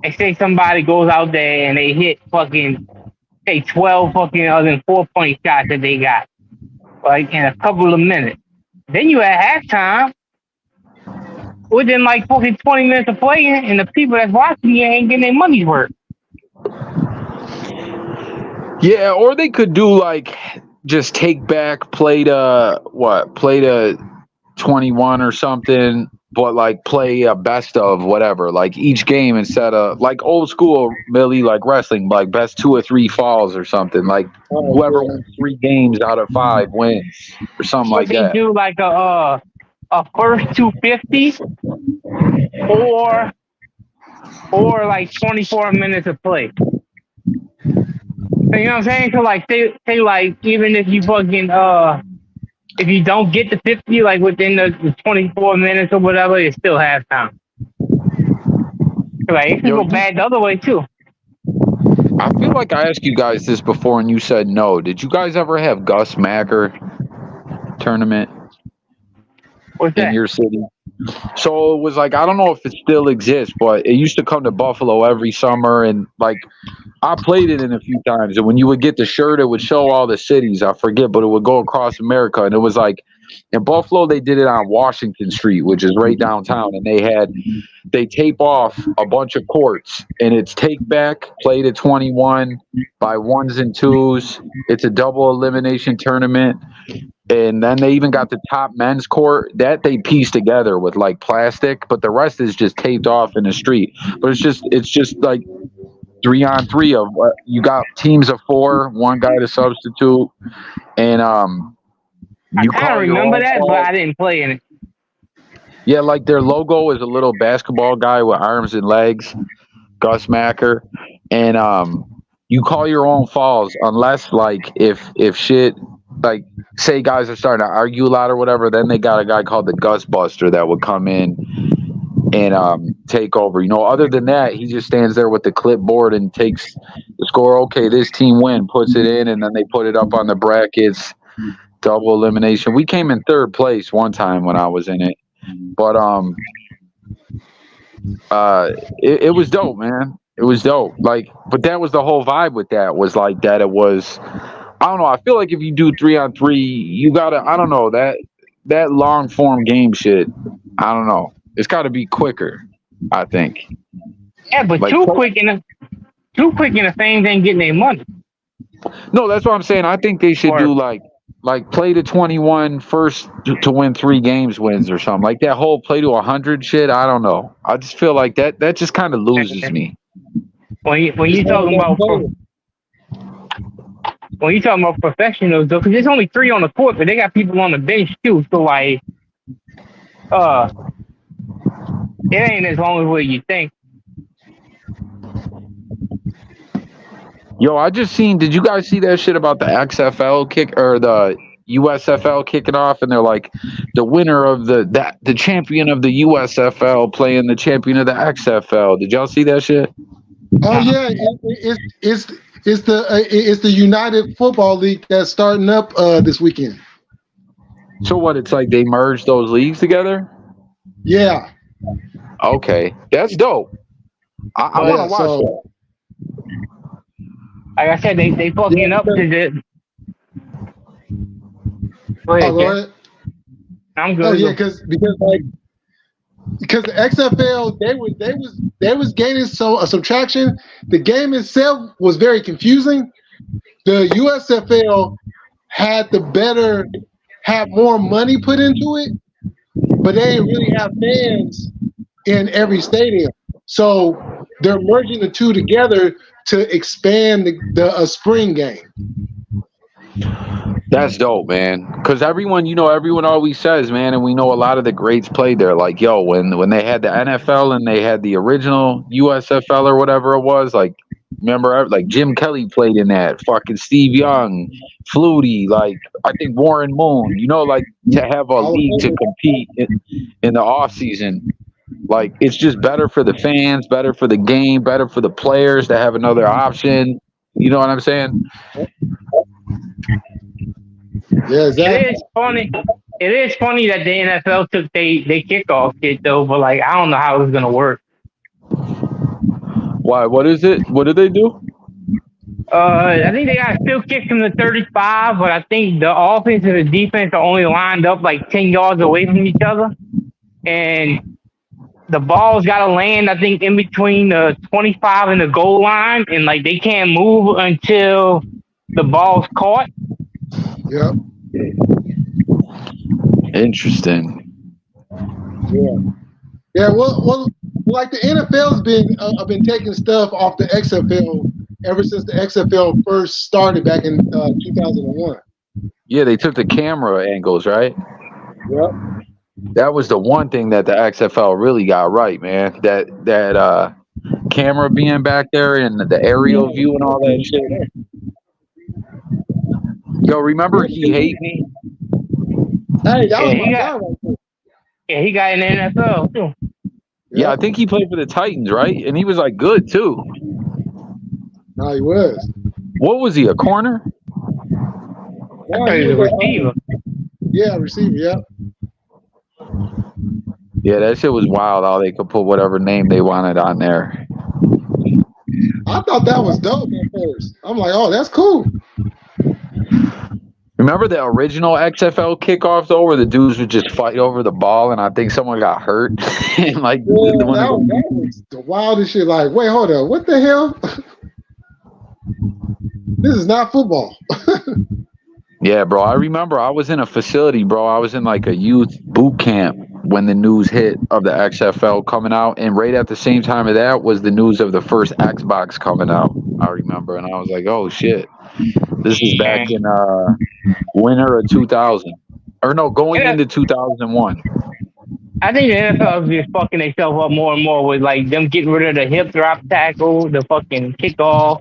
and say somebody goes out there and they hit fucking, say 12 fucking other than 4-point shots that they got, like, in a couple of minutes. Then you at halftime, within like fucking 20 minutes of playing, and the people that's watching you ain't getting their money's worth. Yeah, or they could do like, just take back, play to 21 or something, but like play a best of whatever, like each game, instead of like old school Millie, like wrestling, like best 2 or 3 falls or something, like whoever wins 3 games out of 5 wins or something like that. They do like a first 250 or like 24 minutes of play. You know what I'm saying? So like say like, even if you fucking if you don't get to 50 like within the 24 minutes or whatever, it's still halftime. Like it can go bad the other way too. I feel like I asked you guys this before and you said no. Did you guys ever have Gus Macker tournament? What's that? In your city? So it was like, I don't know if it still exists, but it used to come to Buffalo every summer, and like I played it in a few times, and when you would get the shirt, it would show all the cities. I forget, but it would go across America, and it was like in Buffalo they did it on Washington Street, which is right downtown, and they tape off a bunch of courts, and it's take back, play to 21 by 1s and 2s. It's a double elimination tournament. And then they even got the top men's court that they pieced together with like plastic, but the rest is just taped off in the street. But it's just like 3-on-3 of you got teams of 4, one guy to substitute, and I kind of remember that, but I didn't play in it. Yeah, like their logo is a little basketball guy with arms and legs, Gus Macker, and you call your own fouls unless like if shit like say guys are starting to argue a lot or whatever, then they got a guy called the Gus Buster that would come in and take over. You know, other than that, he just stands there with the clipboard and takes the score. Okay, this team win, puts it in, and then they put it up on the brackets. Double elimination. We came in third place one time when I was in it, but it was dope, man. It was dope. Like, but that was the whole vibe with that was like that. It was. I don't know. I feel like if you do 3-on-3, you gotta. I don't know that long form game shit. I don't know. It's got to be quicker. I think. Yeah, but Like, too quick in the fans ain't getting their money. No, that's what I'm saying. I think they should do like play to 21 first to win 3 games wins or something like that. Whole play to 100 shit. I don't know. I just feel like that just kind of loses me. When you talking about professionals though, because there's only 3 on the court, but they got people on the bench too. So like, it ain't as long as what you think. Yo, I just seen. Did you guys see that shit about the XFL kick or the USFL kicking off? And they're like, the winner of the champion of the USFL playing the champion of the XFL. Did y'all see that shit? Oh yeah, it's the United Football League that's starting up this weekend. So what? It's like they merged those leagues together. Yeah. Okay, that's dope. I want to watch that. Like I said, they fucking up to the. Go ahead. I'm good. Oh yeah, because the XFL they was gaining some traction. The game itself was very confusing. The USFL had more money put into it, but they didn't really have fans in every stadium. So they're merging the two together to expand the spring game. That's dope, man. Because everyone always says, man, and we know a lot of the greats played there. Like, yo, when they had the NFL and they had the original USFL or whatever it was, like, remember, like Jim Kelly played in that. Fucking Steve Young, Flutie, like I think Warren Moon. You know, like to have a league to compete in the off season. Like it's just better for the fans, better for the game, better for the players to have another option. You know what I'm saying? Yeah, exactly. It is funny that the NFL took they kickoff shit though, but like I don't know how it's gonna work. Why? What is it? What did they do? I think they got still kick from the 35, but I think the offense and the defense are only lined up like 10 yards away from each other, and the ball's got to land, I think, in between the 25 and the goal line, and like they can't move until the ball's caught. Yeah. Interesting. Yeah. Yeah. Well, like the NFL's been taking stuff off the XFL ever since the XFL first started back in 2001. Yeah, they took the camera angles, right? Yep. That was the one thing that the XFL really got right, man. That camera being back there and the aerial view and all that shit. Yo, remember He Hate Me? Hey, that was my guy right there. Yeah, he got in the NFL too. Yeah, I think he played for the Titans, right? And he was like good too. No, he was. What was he? A corner? No, He was a receiver. Yeah, receiver. Yeah. Yeah, that shit was wild. How they could put whatever name they wanted on there. I thought that was dope at first. I'm like, oh, that's cool. Remember the original XFL kickoff though, where the dudes would just fight over the ball, and I think someone got hurt. And like, Yeah, that was the wildest shit. Like, wait, hold up, what the hell? This is not football. Yeah, bro. I remember I was in a facility, bro. I was in like a youth boot camp when the news hit of the XFL coming out, and right at the same time of that was the news of the first Xbox coming out. I remember, and I was like, "Oh shit, this is back in winter of 2000, or no, going into 2001." I think the NFL is just fucking themselves up more and more with like them getting rid of the hip drop tackle, the fucking kickoff,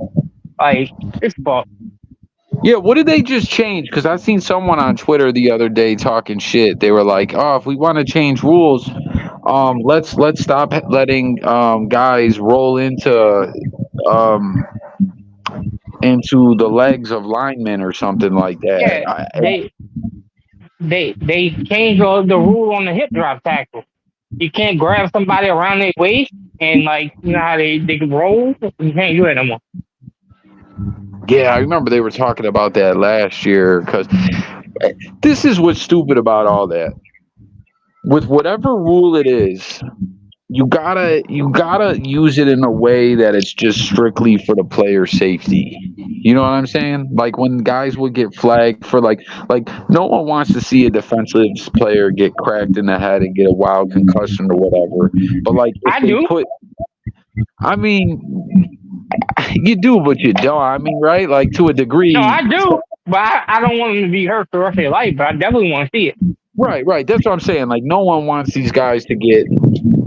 Like, it's fucked. Yeah, what did they just change? Because I seen someone on Twitter the other day talking shit. They were like, "Oh, if we want to change rules, let's stop letting guys roll um into the legs of linemen or something like that." Yeah, they changed the rule on the hip drop tackle. You can't grab somebody around their waist and, like, you know how they can roll. You can't do it no more. Yeah, I remember they were talking about that last year. Because this is what's stupid about all that. With whatever rule it is, you gotta use it in a way that it's just strictly for the player safety. You know what I'm saying? Like when guys would get flagged for like no one wants to see a defensive player get cracked in the head and get a wild concussion or whatever. But like if I they do. I mean, you do, but you don't. I mean, right? Like to a degree. No, I do. But I don't want them to be hurt for the rest of their life, but I definitely want to see it. Right. That's what I'm saying. Like, no one wants these guys to get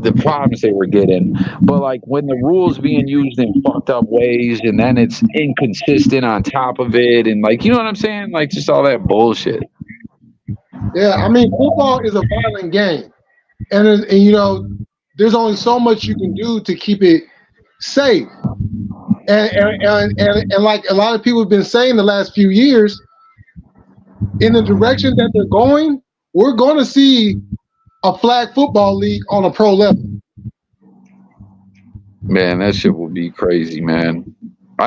the problems they were getting. But, like, when the rules being used in fucked up ways and then it's inconsistent on top of it and, like, you know what I'm saying? Like, just all that bullshit. Yeah, I mean, football is a violent game. And you know, there's only so much you can do to keep it safe. And like a lot of people have been saying the last few years, in the direction that they're going, we're going to see a flag football league on a pro level. Man, that shit will be crazy, man.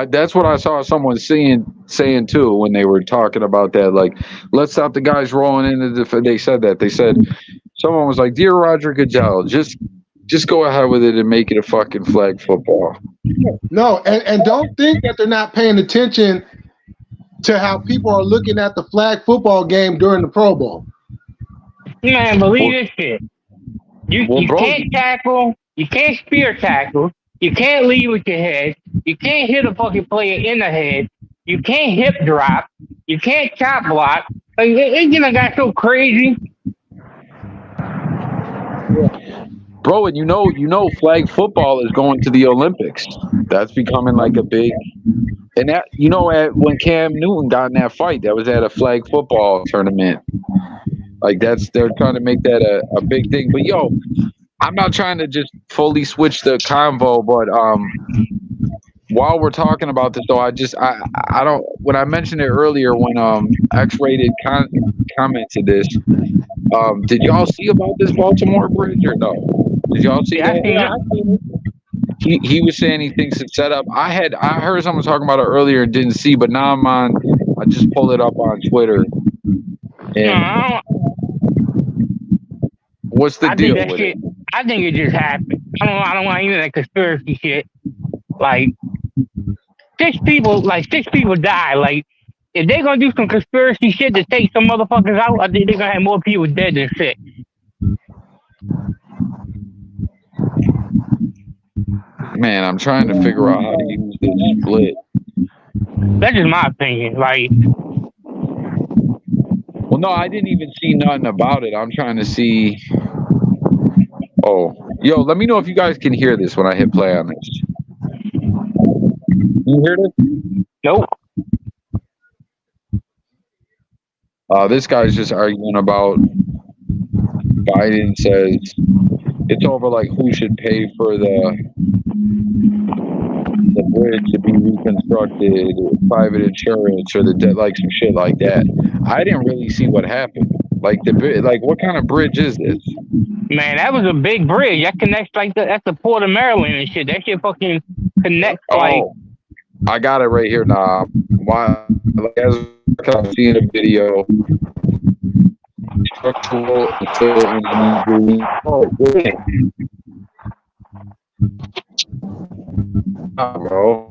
That's what I saw someone saying too when they were talking about that. Like, let's stop the guys rolling into the. They said that. They said someone was like, "Dear Roger Goodell, just go ahead with it and make it a fucking flag football." No, and don't think that they're not paying attention to how people are looking at the flag football game during the Pro Bowl. Man, believe this shit. You can't tackle. You can't spear tackle. You can't lead with your head. You can't hit a fucking player in the head. You can't hip drop. You can't chop block. Like, it got so crazy. Bro, and you know, flag football is going to the Olympics. That's becoming like a big, and that when Cam Newton got in that fight, that was at a flag football tournament. Like they're trying to make that a big thing. But yo, I'm not trying to just fully switch the convo, but while we're talking about this, though, I don't. When I mentioned it earlier, when X-Rated commented this, did y'all see about this Baltimore bridge or no? Did y'all see that? Yeah. He was saying he thinks it's set up. I heard someone talking about it earlier and didn't see, but now I just pulled it up on Twitter. And what's the deal with it? I think it just happened. I don't want any of that conspiracy shit. Like six people die. Like if they're gonna do some conspiracy shit to take some motherfuckers out, I think they're gonna have more people dead than sick. Man, I'm trying to figure out how to use this split. That's just my opinion. Like, well, no, I didn't even see nothing about it. I'm trying to see. Oh, yo, let me know if you guys can hear this when I hit play on this. You hear this? nope. This guy's just arguing about Biden says it's over like who should pay for the bridge to be reconstructed, private insurance, or the debt, like some shit like that. I didn't really see what happened. Like what kind of bridge is this? Man, that was a big bridge. That connects that's the Port of Maryland and shit. That shit fucking connects like. I got it right here now. Why? As I'm seeing a video. Structural engineering. Oh, good. Bro.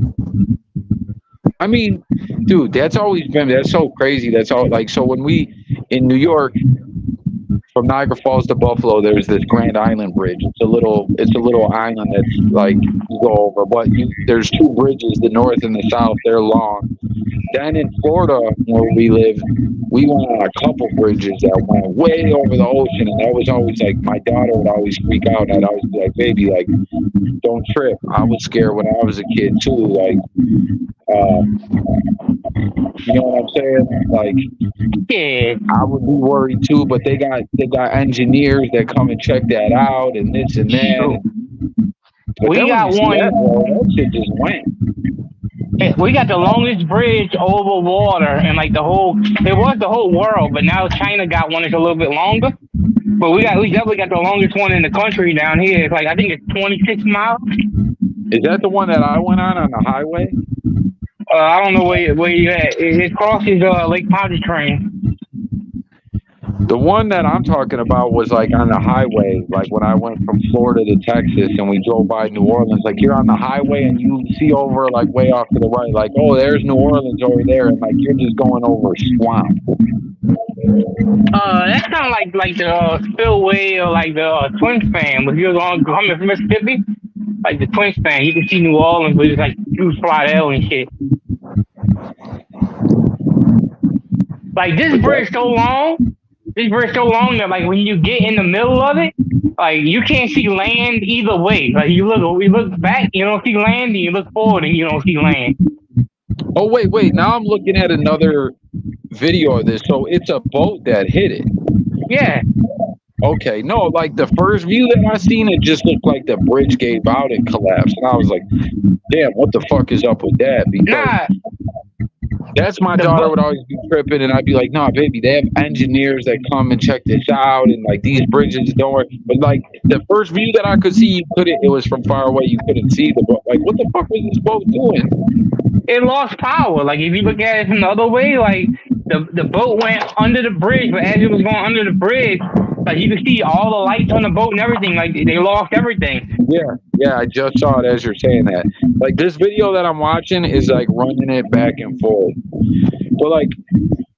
I mean, dude, that's so crazy. That's all so when we in New York from Niagara Falls to Buffalo, there's this Grand Island Bridge. It's a little island that's like you go over, but there's two bridges, the north and the south. They're long. Then in Florida, where we live, we went on a couple bridges that went way over the ocean, and that was always like my daughter would always freak out, and I'd always be like, "Baby, like, don't trip." I was scared when I was a kid too. Like, You know what I'm saying? Like, Yeah. I would be worried too, but they got engineers that come and check that out and this and that. But We then when got you see one. that, bro, that shit just went. We got the longest bridge over water in like the whole. It was the whole world, but now China got one that's a little bit longer. But we definitely got the longest one in the country down here. It's like I think it's 26 miles. Is that the one that I went on the highway? I don't know where you at. It crosses Lake Pontchartrain. The one that I'm talking about was like on the highway, like when I went from Florida to Texas and we drove by New Orleans. Like you're on the highway and you see over like way off to the right, like, oh, there's New Orleans over there, and like you're just going over swamp. That's kind of like the spillway or like the Twin Span. If you're coming from Mississippi, like the Twin Span, you can see New Orleans, but it's like through Slidell and shit. Like this bridge so long that like when you get in the middle of it, like you can't see land either way. Like you look back, you don't see land, and you look forward and you don't see land. Oh wait! Now I'm looking at another video of this. So it's a boat that hit it. Yeah. Okay, no, like the first view that I seen, it just looked like the bridge gave out and collapsed, and I was like, "Damn, what the fuck is up with that?" Because that's my daughter would always be tripping, and I'd be like, "Nah, baby, they have engineers that come and check this out, and like these bridges don't work." But like the first view that I could see, it was from far away, you couldn't see the boat. Like, what the fuck was this boat doing? It lost power. Like if you look at it from the other way, like the boat went under the bridge, but as it was going under the bridge, like you could see all the lights on the boat and everything. Like they lost everything. Yeah, I just saw it as you're saying that. Like this video that I'm watching is like running it back and forth. But like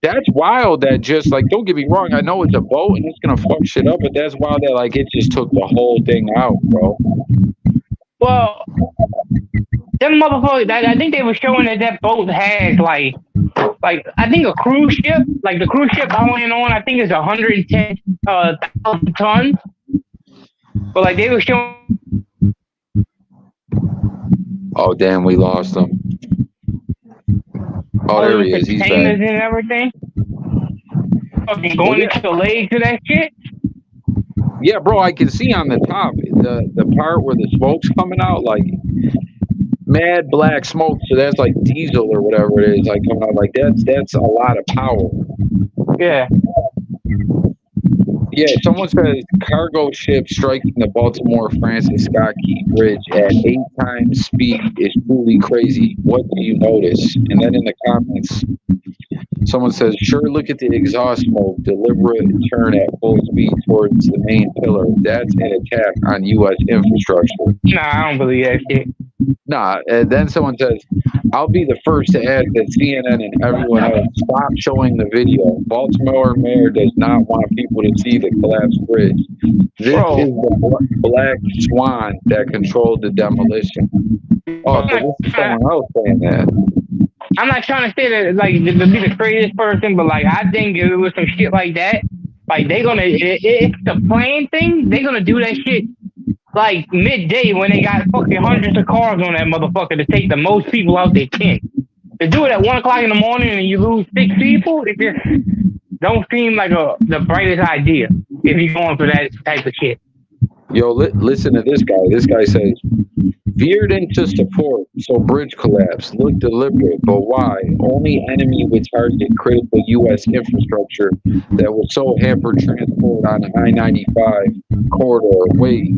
that's wild that just like, don't get me wrong, I know it's a boat and it's gonna fuck shit up, but that's wild that like it just took the whole thing out, bro. Well, them motherfuckers, I think they were showing that boat has like I think a cruise ship, like the cruise ship I went on, I think it's 110,000 tons. But like they were showing. Oh damn, we lost him. Oh, there he is. He's back. And everything. Fucking going into the legs of that shit. Yeah, bro, I can see on the top the part where the smoke's coming out, like mad black smoke. So that's like diesel or whatever it is, like coming out. Like that's a lot of power. Yeah. Yeah, someone says cargo ship striking the Baltimore Francis Scott Key Bridge at 8 times speed is truly crazy. What do you notice? And then in the comments, someone says, sure, look at the exhaust smoke, deliberate turn at full speed towards the main pillar. That's an attack on U.S. infrastructure. Nah, I don't believe that shit. Nah, and then someone says, I'll be the first to add that CNN and everyone else stop showing the video. Baltimore mayor does not want people to see the collapsed bridge. This is the black swan that controlled the demolition. Oh, so this is someone else saying that. I'm not trying to say that like to be the craziest person, but like I think if it was some shit like that, like they gonna it's the plane thing, they gonna do that shit like midday when they got fucking hundreds of cars on that motherfucker to take the most people out they can. To do it at 1 o'clock in the morning and you lose 6 people, it just don't seem like the brightest idea if you're going for that type of shit. Yo, listen to this guy. This guy says, veered into support, so bridge collapse. Look deliberate, but why? Only enemy would target critical U.S. infrastructure that was so hampered transport on the I-95 corridor. Wait,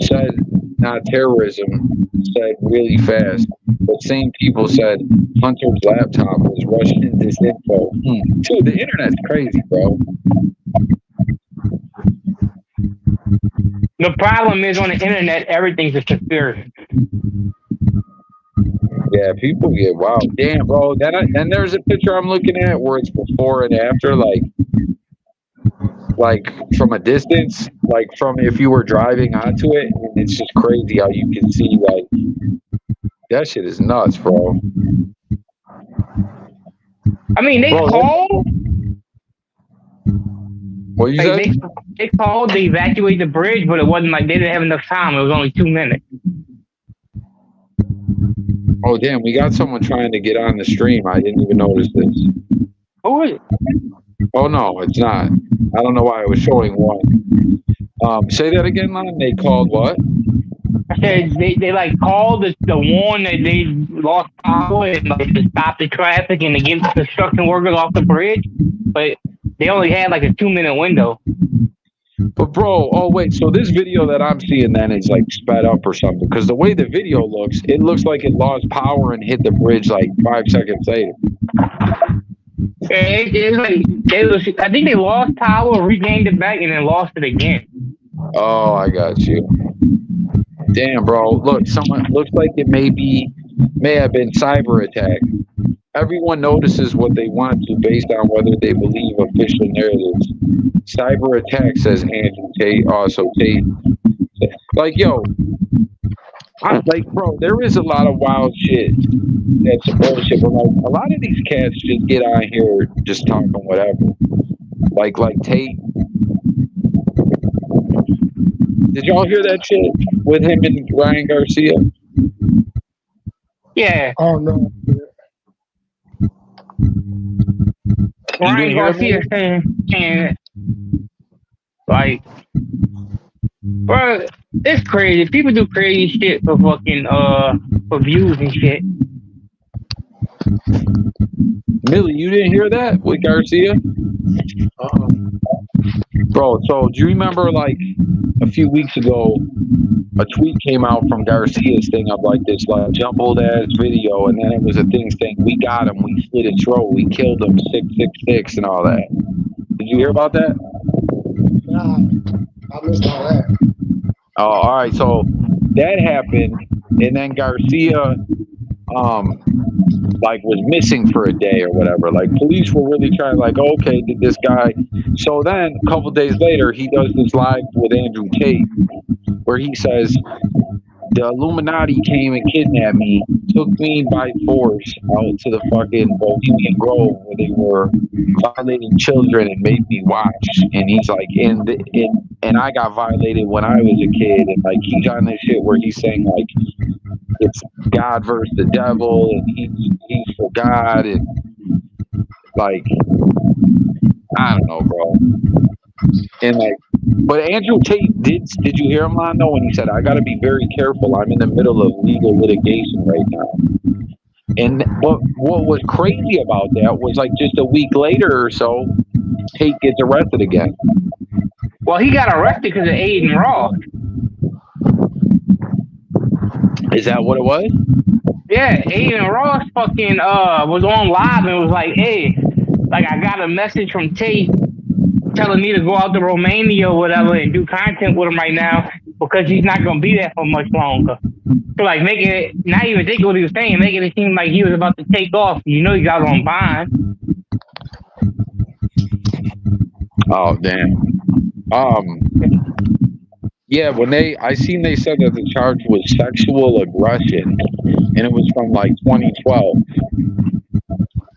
said not terrorism, said really fast. But same people said Hunter's laptop was Russian disinfo. Dude, the internet's crazy, bro. The problem is on the internet, everything's a conspiracy. Yeah, people get wild. Damn, bro. And there's a picture I'm looking at where it's before and after, like from a distance, like from if you were driving onto it. And it's just crazy how you can see, like, that shit is nuts, bro. I mean, they called. What you like they called to evacuate the bridge, but it wasn't like they didn't have enough time. It was only 2 minutes. Oh damn, we got someone trying to get on the stream. I didn't even notice this. Who is it? Oh no, it's not. I don't know why it was showing one. Say that again, Lon. They called what? I said they like called the one that they lost power and like to stop the traffic and to get construction workers off the bridge, but they only had like a 2-minute window. But bro, oh wait, so this video that I'm seeing then is like sped up or something? Because the way the video looks, it looks like it lost power and hit the bridge like 5 seconds later. It's like I think they lost power, regained it back, and then lost it again. Oh, I got you. Damn, bro. Look, someone looks like it may have been cyber attack. Everyone notices what they want to based on whether they believe official narratives. Cyber attack, says Andrew Tate. Also, Tate. Like, yo, bro, there is a lot of wild shit that's bullshit. But like, a lot of these cats just get on here just talking whatever. Like Tate. Did y'all hear that shit with him and Ryan Garcia? Yeah. Oh no. Ryan Garcia saying like, bro, it's crazy. People do crazy shit for fucking for views and shit. Millie, you didn't hear that with Garcia? Bro, so do you remember like a few weeks ago a tweet came out from Garcia's thing of like this like jumbled ass video, and then it was a thing saying we got him, we slit his throat, we killed him, 666 and all that. Did you hear about that? Nah, I missed all that. Oh, all right, so that happened, and then Garcia like was missing for a day or whatever. Like police were really trying like, okay, did this guy? So then a couple days later, he does this live with Andrew Tate where he says the Illuminati came and kidnapped me, took me by force out to the fucking Bohemian Grove where they were violating children and made me watch. And he's like, and I got violated when I was a kid. And like he's on this shit where he's saying like it's God versus the devil, and he's for God, and like I don't know, bro. And like, but Andrew Tate did you hear him, Londo, when he said, I got to be very careful. I'm in the middle of legal litigation right now. And what was crazy about that was like just a week later or so, Tate gets arrested again. Well, he got arrested because of Aiden Ross. Is that what it was? Yeah, Aiden Ross fucking was on live and was like, hey, like I got a message from Tate telling me to go out to Romania or whatever and do content with him right now because he's not gonna be there for much longer. So like making it not even think what he was saying, making it seem like he was about to take off. You know, he's out on bond. Oh damn. Yeah, when I seen they said that the charge was sexual aggression, and it was from like 2012.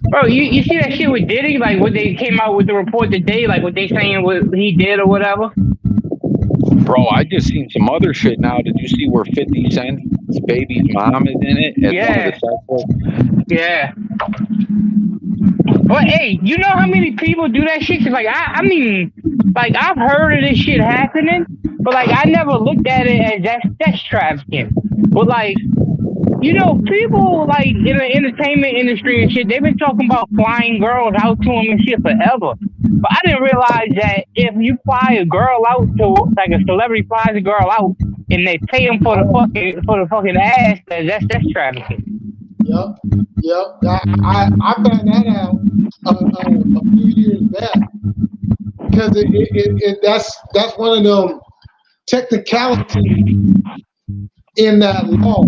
Bro, you see that shit with Diddy? Like what they came out with the report today, like what they saying what he did or whatever? Bro, I just seen some other shit now. Did you see where 50 Cent's baby's mom is in it? Yeah. Yeah. But hey, you know how many people do that shit? Cause like I mean, like I've heard of this shit happening, but like I never looked at it as that's sex trafficking. But like, you know, people like in the entertainment industry and shit, they've been talking about flying girls out to them and shit forever. But I didn't realize that if you fly a girl out to, like a celebrity flies a girl out and they pay them for the fucking ass, that's trafficking. Yep. I found that out a few years back because that's one of them technicalities in that law.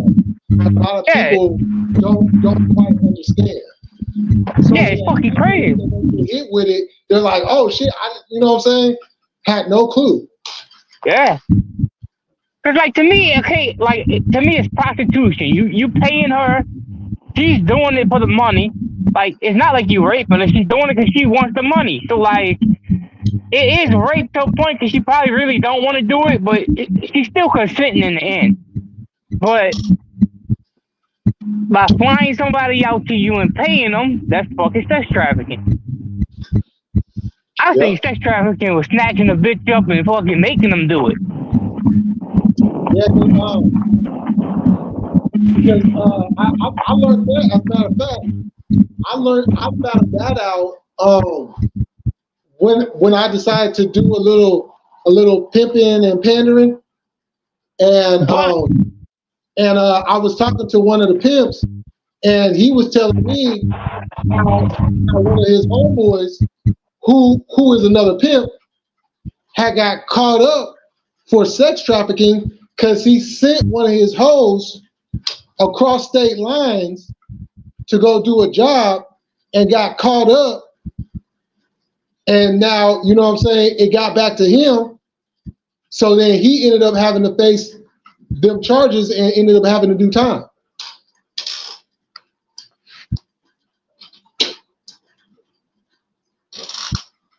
A lot of people don't quite understand. So yeah, it's fucking crazy. When they get hit with it, they're like, "Oh shit!" You know what I'm saying? Had no clue. Yeah. Cause like to me, okay, like to me it's prostitution. You paying her, she's doing it for the money. Like it's not like you rape her, she's doing it because she wants the money. So like it is rape to a point because she probably really don't want to do it, but she's still consenting in the end. But by flying somebody out to you and paying them, that's fucking sex trafficking. I think sex trafficking was snatching a bitch up and fucking making them do it. Yeah, because I learned that. As a matter of fact, I found that out when I decided to do a little pimping and pandering, and I was talking to one of the pimps, and he was telling me how one of his homeboys, who is another pimp, had got caught up for sex trafficking because he sent one of his hoes across state lines to go do a job and got caught up. And now, you know what I'm saying, it got back to him. So then he ended up having to face them charges and ended up having to do time.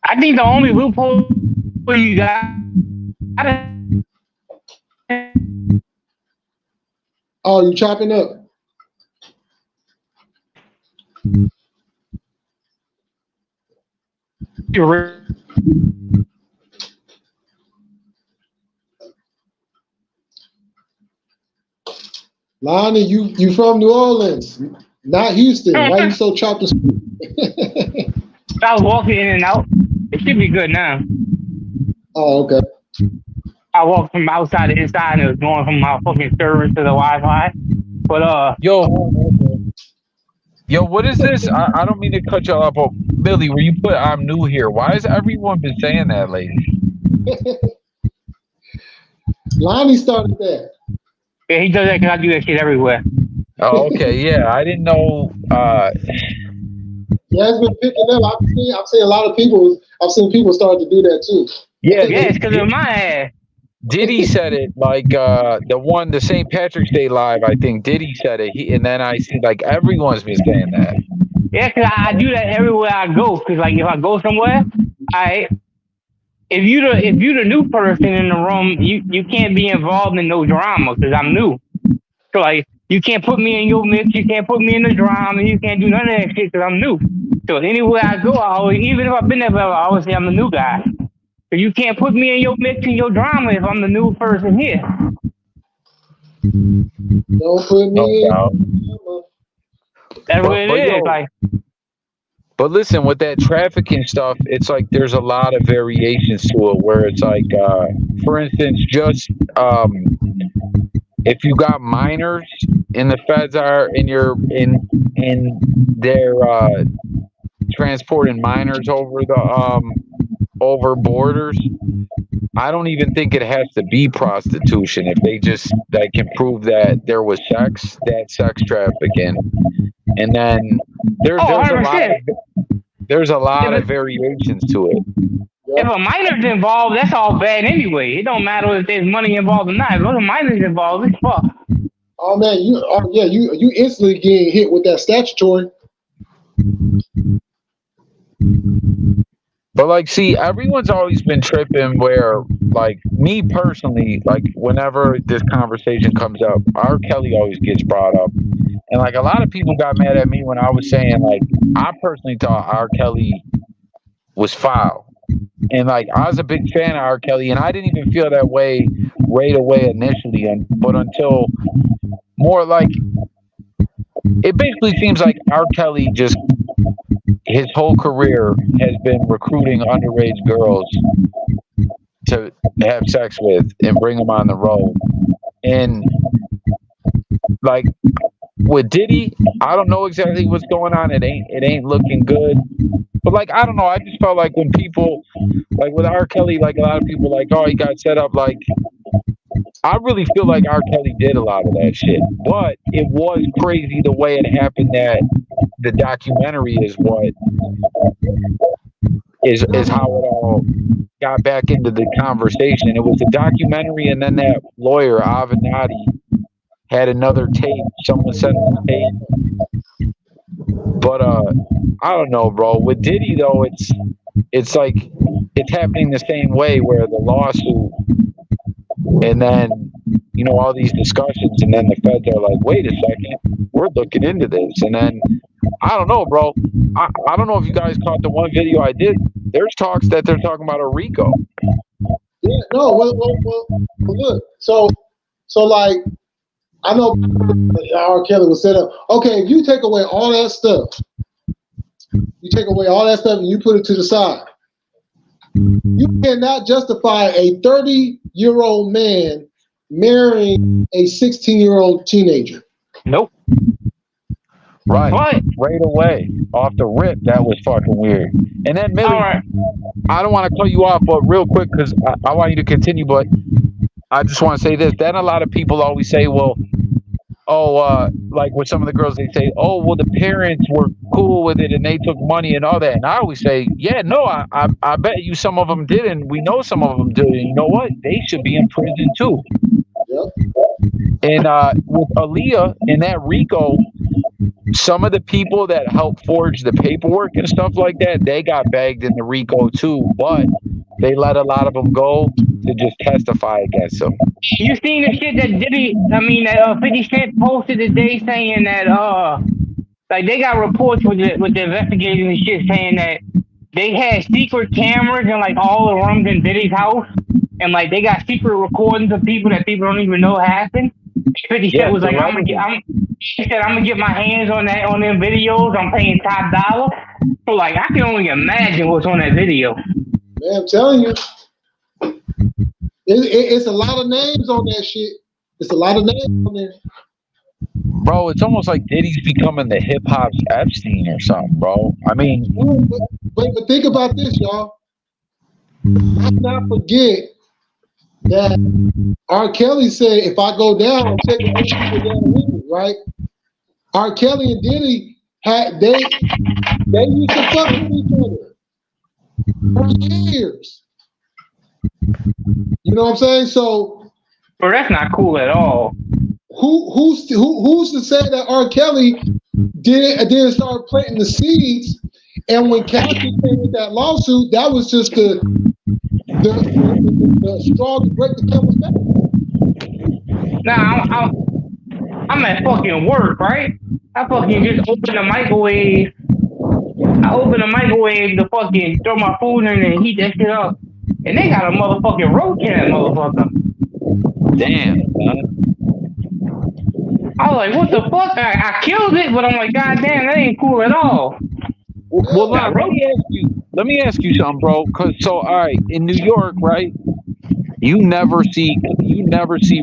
I think the only loophole you got. Oh, you chopping up? Lonnie, you from New Orleans, not Houston. Why you so chopped? I was walking in and out. It should be good now. Oh, okay. I walked from outside to inside and it was going from my fucking server to the Wi-Fi. But yo, what is this? I don't mean to cut y'all up, but Billy, where you put "I'm new here"? Why has everyone been saying that lately? Lonnie started that. Yeah, he does that because I do that shit everywhere. Oh, okay, yeah, I didn't know. Yeah, it's been picking up. I've seen a lot of people. I've seen people start to do that too. Yeah, it's because of my ass. Diddy said it like the St. Patrick's Day live. I think Diddy said it, and then I see like everyone's been saying that. Yeah, because I do that everywhere I go. Because like if I go somewhere, if you the new person in the room, you can't be involved in no drama because I'm new. So like you can't put me in your mix, you can't put me in the drama, you can't do none of that shit because I'm new. So anywhere I go, even if I've been there forever, I always say I'm the new guy. So you can't put me in your mix and your drama if I'm the new person here. Don't put me in. That's what it is. Like, but listen, with that trafficking stuff, it's like there's a lot of variations to it. Where it's like, for instance, just if you got minors and the feds are in their transporting minors over borders, I don't even think it has to be prostitution. If they just can prove that there was sex, that's sex trafficking. And then there's a lot of variations to it. If a minor's involved, that's all bad anyway. It don't matter if there's money involved or not. If there's a minor's involved, it's fuck. Oh man, you instantly getting hit with that statutory. But like, see, everyone's always been tripping where, like, me personally, like, whenever this conversation comes up, R. Kelly always gets brought up. And like, a lot of people got mad at me when I was saying, like, I personally thought R. Kelly was foul. And like, I was a big fan of R. Kelly, and I didn't even feel that way right away initially, but until more like, it basically seems like R. Kelly just, his whole career has been recruiting underage girls to have sex with and bring them on the road. And like with Diddy, I don't know exactly what's going on. It ain't looking good. But like, I don't know. I just felt like when people, like with R. Kelly, like a lot of people like, oh, he got set up. Like, I really feel like R. Kelly did a lot of that shit. But it was crazy the way it happened, that the documentary is what is how it all got back into the conversation. It was the documentary, and then that lawyer, Avenatti, had another tape. Someone sent him a tape. But I don't know, bro. With Diddy though, it's like it's happening the same way, where the lawsuit, and then all these discussions, and then the feds are like, wait a second, we're looking into this. And then I don't know, bro. I don't know if you guys caught the one video I did. There's talks that they're talking about a RICO. Yeah, no, well, look. So like, I know R. Kelly was set up. Okay, if you take away all that stuff, and you put it to the side, you cannot justify a 30-year-old man marrying a 16-year-old teenager. Nope. Right. What? Right away. Off the rip, that was fucking weird. And then, Millie, All right. I don't want to cut you off, but real quick, because I want you to continue, but I just want to say this. Then a lot of people always say, well, like with some of the girls, they say, oh, well, the parents were cool with it and they took money and all that. And I always say, yeah, no, I bet you some of them didn't. We know some of them did. And you know what? They should be in prison too. Yep. And with Aaliyah and that RICO, some of the people that helped forge the paperwork and stuff like that, they got bagged in the RICO too. But they let a lot of them go to just testify against them. You seen the shit that that 50 Cent posted today saying that like they got reports with the investigators and shit saying that they had secret cameras in like all the rooms in Diddy's house, and like they got secret recordings of people that people don't even know happened. 50 Cent was like, he said, I'm gonna get my hands on them videos. I'm paying top dollar. So like, I can only imagine what's on that video. Man, I'm telling you, it's a lot of names on that shit. It's a lot of names on there. Bro, it's almost like Diddy's becoming the hip hop's Epstein or something, bro. I mean, but think about this, y'all. Let's not forget that R. Kelly said, if I go down, I'm taking my people down with me, right? R. Kelly and Diddy they used to fuck with each other for years. You know what I'm saying? So, Bro, that's not cool at all. Who's to say that R. Kelly didn't start planting the seeds, and when Cassie came with that lawsuit, that was just the straw to break the camel's back. Nah, I'm at fucking work, right? I fucking just open the microwave. I open the microwave to fucking throw my food in and heat that shit up. And they got a motherfucking roach in that motherfucker. damn, man. I was like, what the fuck? I killed it, but I'm like, god damn, that ain't cool at all. Well, let me ask you something, bro. All right, in New York, right? You never see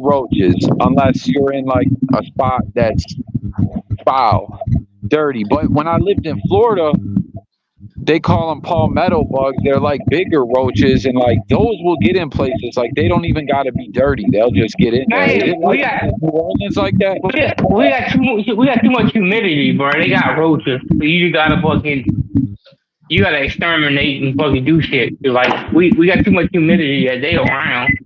roaches unless you're in like a spot that's foul, dirty. But when I lived in Florida, they call them palmetto bugs. They're like bigger roaches, and like those will get in places. Like they don't even got to be dirty; they'll just get in there. Hey, New Orleans like that. We got too much humidity, bro. They got roaches. So you gotta exterminate and fucking do shit. Like we got too much humidity that they around.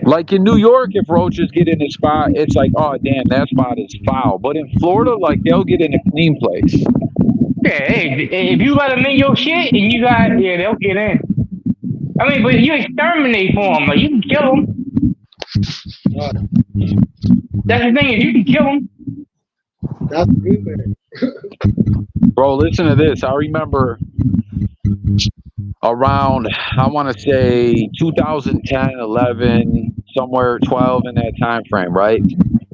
Like in New York, if roaches get in a spot, it's like, oh damn, that spot is foul. But in Florida, like they'll get in a clean place. Yeah, hey, if you let them in your shit and they'll get in. I mean, but you exterminate for them. Like you can kill them. That's the thing, is you can kill them. That's a good thing. Bro, listen to this. I remember around, I want to say 2010, 11, somewhere 12 in that time frame, right?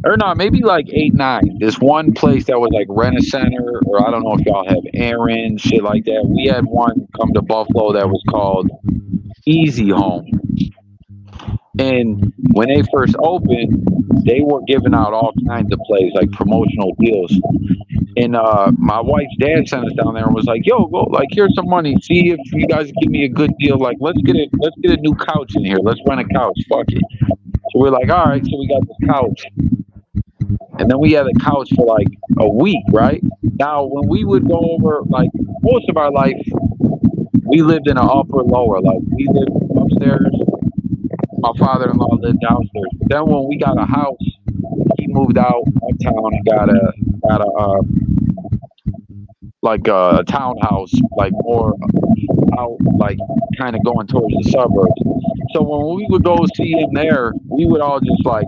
Or no, maybe like 8, 9. This one place that was like Rent-A-Center, or I don't know if y'all have Aaron, shit like that. We had one come to Buffalo that was called Easy Home. And when they first opened, they were giving out all kinds of plays, like promotional deals. And my wife's dad sent us down there and was like, "Yo, go! Like, here's some money. See if you guys give me a good deal. Like, let's get a new couch in here. Let's rent a couch. Fuck it." So we're like, "All right." So we got this couch, and then we had a couch for like a week, right? Now, when we would go over, like most of our life, we lived in an upper lower. Like we lived upstairs. My father-in-law lived downstairs. But then when we got a house, he moved out uptown and got a like a townhouse, like more out, like kind of going towards the suburbs. So when we would go see him there, we would all just like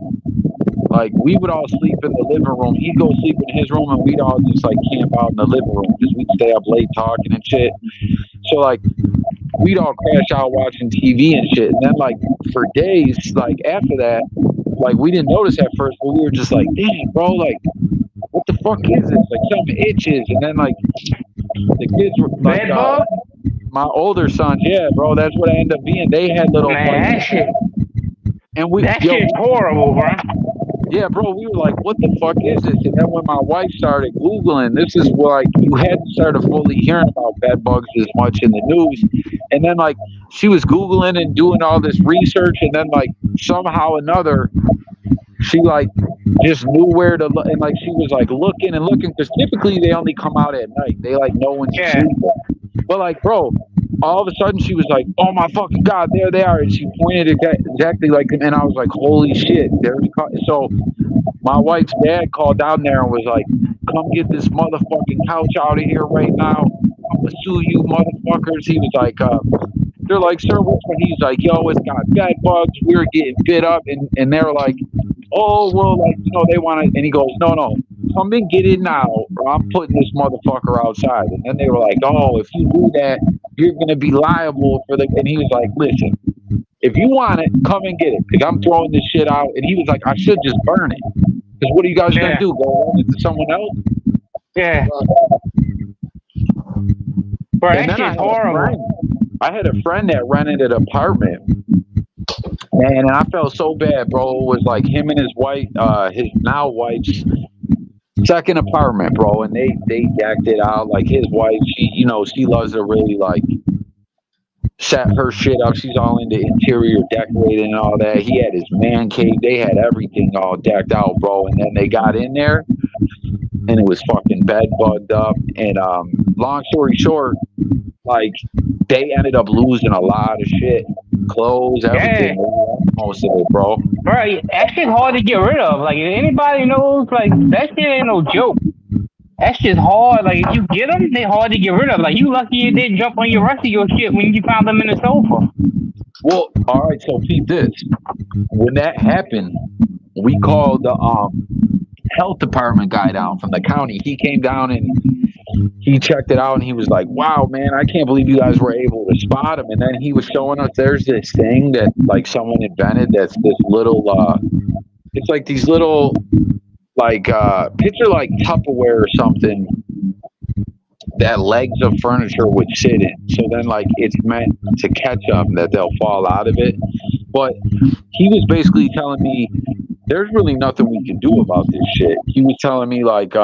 we would all sleep in the living room. He'd go sleep in his room, and we'd all just like camp out in the living room because we'd stay up late talking and shit. So like we'd all crash out watching TV and shit. And then like for days, like after that, like we didn't notice at first, but we were just like, damn, bro, like what the fuck is this? Like something itches. And then like the kids were like, Bed bug? my older sons, yeah, bro, that's what it ended up being. They had little Man, that shit, and we that shit's horrible, bro. yeah, bro, we were like, what the fuck is this? And then when my wife started Googling, this is like, you hadn't started fully hearing about bed bugs as much in the news. And then, like, she was Googling and doing all this research. And then, like, somehow or another, she, like, just knew where to look. And, like, she was, like, looking and looking. Because typically they only come out at night. They, like, know when you're sleeping. But, like, bro, all of a sudden she was like, oh my fucking God, there they are. And she pointed exactly like them. And I was like, holy shit. There we go. So my wife's dad called down there and was like, come get this motherfucking couch out of here right now. I'm going to sue you motherfuckers. He was like, they're like, sir, which one? He's like, yo, it's got bed bugs. We were getting bit up. And they're like, oh, well, like, you know, they want to. And he goes, no, come and get it now, or I'm putting this motherfucker outside. And then they were like, oh, if you do that, you're going to be liable for the. And he was like, listen, if you want it, come and get it, because I'm throwing this shit out. And he was like, I should just burn it. Because what are you guys going to do? Go run it to someone else? Yeah. Bro, And that then shit's horrible. I had a friend that rented an apartment. Man, and I felt so bad, bro. It was like him and his wife, his now wife's second apartment, bro. And they decked it out. Like his wife, she loves to really like set her shit up. She's all into interior decorating and all that. He had his man cave. They had everything all decked out, bro. And then they got in there and it was fucking bed bugged up. And long story short, like they ended up losing a lot of shit, clothes, everything, most of it, bro. Bro, that shit's hard to get rid of. Like, if anybody knows, like, that shit ain't no joke. That shit's hard. Like, if you get them, they're hard to get rid of. Like, you lucky you didn't jump on your rest of your shit when you found them in the sofa. Well, all right, so peep this. When that happened, we called the health department guy down from the county. He came down and he checked it out and he was like, wow, man, I can't believe you guys were able to spot him. And then he was showing us there's this thing that like someone invented that's this little it's like these little like picture like Tupperware or something that legs of furniture would sit in. So then like it's meant to catch them that they'll fall out of it. But he was basically telling me there's really nothing we can do about this shit. He was telling me like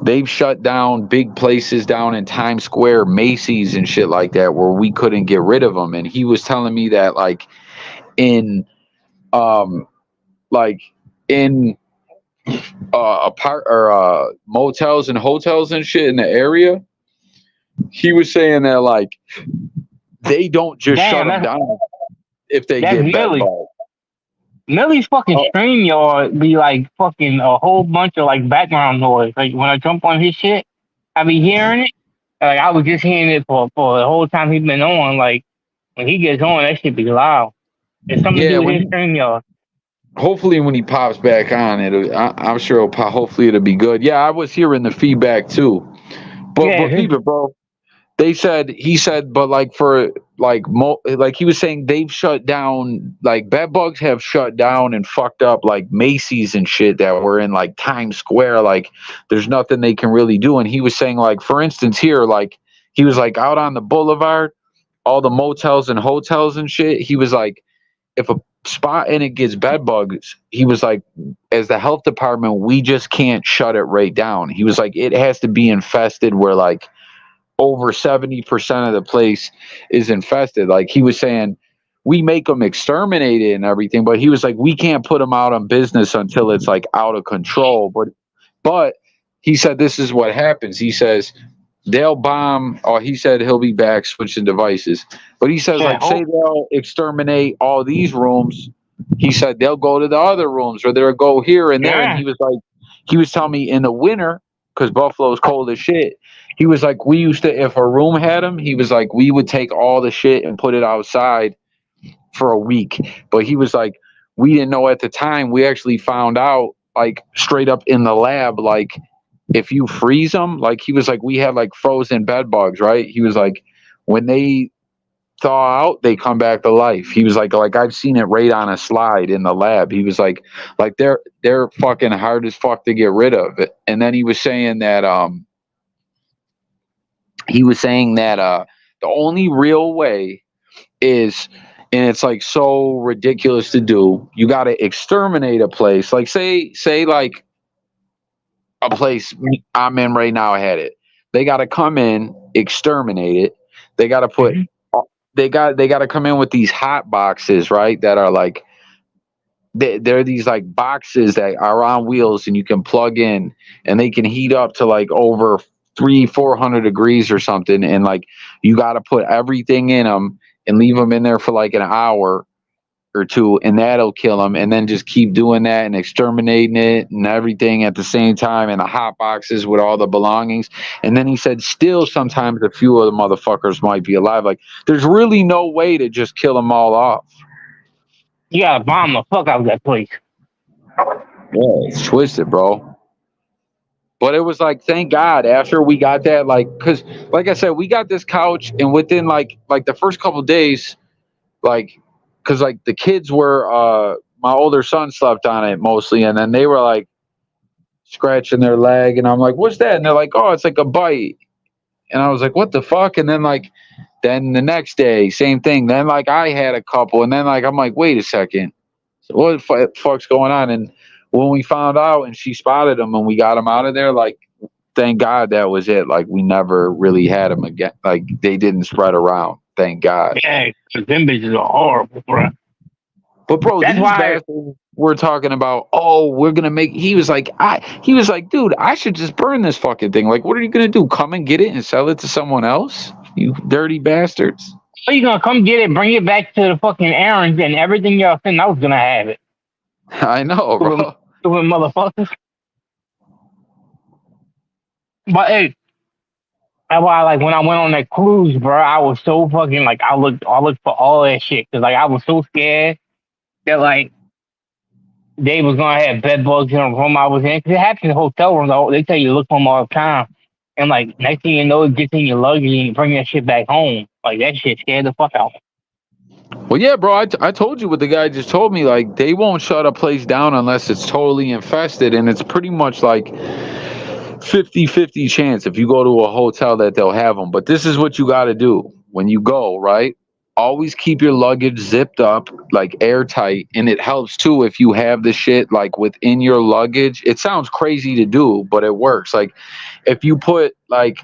they've shut down big places down in Times Square, Macy's and shit like that where we couldn't get rid of them. And he was telling me that like in motels and hotels and shit in the area, he was saying that like they don't just shut them down if they get bed bugs. Millie's fucking StreamYard be like fucking a whole bunch of like background noise. Like when I jump on his shit, I be hearing it. Like I was just hearing it for the whole time he's been on. Like when he gets on, that shit be loud. It's something to do with his StreamYard. Hopefully when he pops back on, I'm sure hopefully it'll be good. Yeah, I was hearing the feedback too. But people, bro, he said, but like for like he was saying they've shut down, like bed bugs have shut down and fucked up like Macy's and shit that were in like Times Square. Like there's nothing they can really do. And he was saying like, for instance, here, like he was like out on the boulevard, all the motels and hotels and shit. He was like, if a spot in it gets bed bugs, he was like, as the health department, we just can't shut it right down. He was like, it has to be infested where like over 70% of the place is infested. Like he was saying, we make them exterminated and everything, but he was like, we can't put them out on business until it's like out of control. But he said, this is what happens. He says, they'll bomb, or he said he'll be back switching devices. But he says, like, say they'll exterminate all these rooms. He said they'll go to the other rooms or they'll go here and there. And he was like, he was telling me in the winter, because Buffalo's cold as shit. He was like, we used to, if a room had him, he was like, we would take all the shit and put it outside for a week. But he was like, we didn't know at the time. We actually found out, like, straight up in the lab, like, if you freeze them, like, he was like, we had like frozen bed bugs, right? He was like, when they thaw out, they come back to life. He was like I've seen it right on a slide in the lab. He was like they're fucking hard as fuck to get rid of. And then he was saying that the only real way is, and it's like so ridiculous to do, you got to exterminate a place. Like say like a place I'm in right now had it. They got to come in, exterminate it. They got to put they got to come in with these hot boxes, right? That are like they're these like boxes that are on wheels and you can plug in and they can heat up to like over 300-400 degrees or something. And like you got to put everything in them and leave them in there for like an hour or two, and that'll kill them. And then just keep doing that and exterminating it and everything at the same time in the hot boxes with all the belongings. And then he said, still sometimes a few of the motherfuckers might be alive. Like there's really no way to just kill them all off. You gotta bomb the fuck out of that place. Yeah, it's twisted, bro. But it was like, thank God, after we got that, like, because like I said, we got this couch, and within like the first couple of days, like, because like the kids were my older son slept on it mostly, and then they were like scratching their leg, and I'm like, what's that? And they're like, oh, it's like a bite. And I was like, what the fuck? And then like then the next day, same thing. Then like I had a couple, and then like I'm like, wait a second, so what the fuck's going on? And when we found out and she spotted them and we got them out of there, like thank God that was it. Like we never really had them again. Like they didn't spread around. Thank God. Yeah, because them bitches are horrible, bro. But bro, That's these why bastards were talking about, oh, we're gonna make. He was like, dude, I should just burn this fucking thing. Like, what are you gonna do? Come and get it and sell it to someone else? You dirty bastards. so you gonna come get it, bring it back to the fucking errands, and everything y'all sent out was gonna have it. I know, bro. Stupid motherfuckers. But hey, that's why like when I went on that cruise, bro, I was so fucking like I looked for all that shit because like I was so scared that like they was gonna have bed bugs in the room I was in. Cause it happens in hotel rooms. They tell you to look for them all the time, and like next thing you know, it gets in your luggage and you bring that shit back home. Like that shit scared the fuck out. Well, yeah, bro. I told you what the guy just told me. Like they won't shut a place down unless it's totally infested, and it's pretty much like 50-50 chance if you go to a hotel that they'll have them. But this is what you got to do when you go, right? Always keep your luggage zipped up, like airtight. And it helps too if you have the shit like within your luggage. It sounds crazy to do, but it works. Like if you put like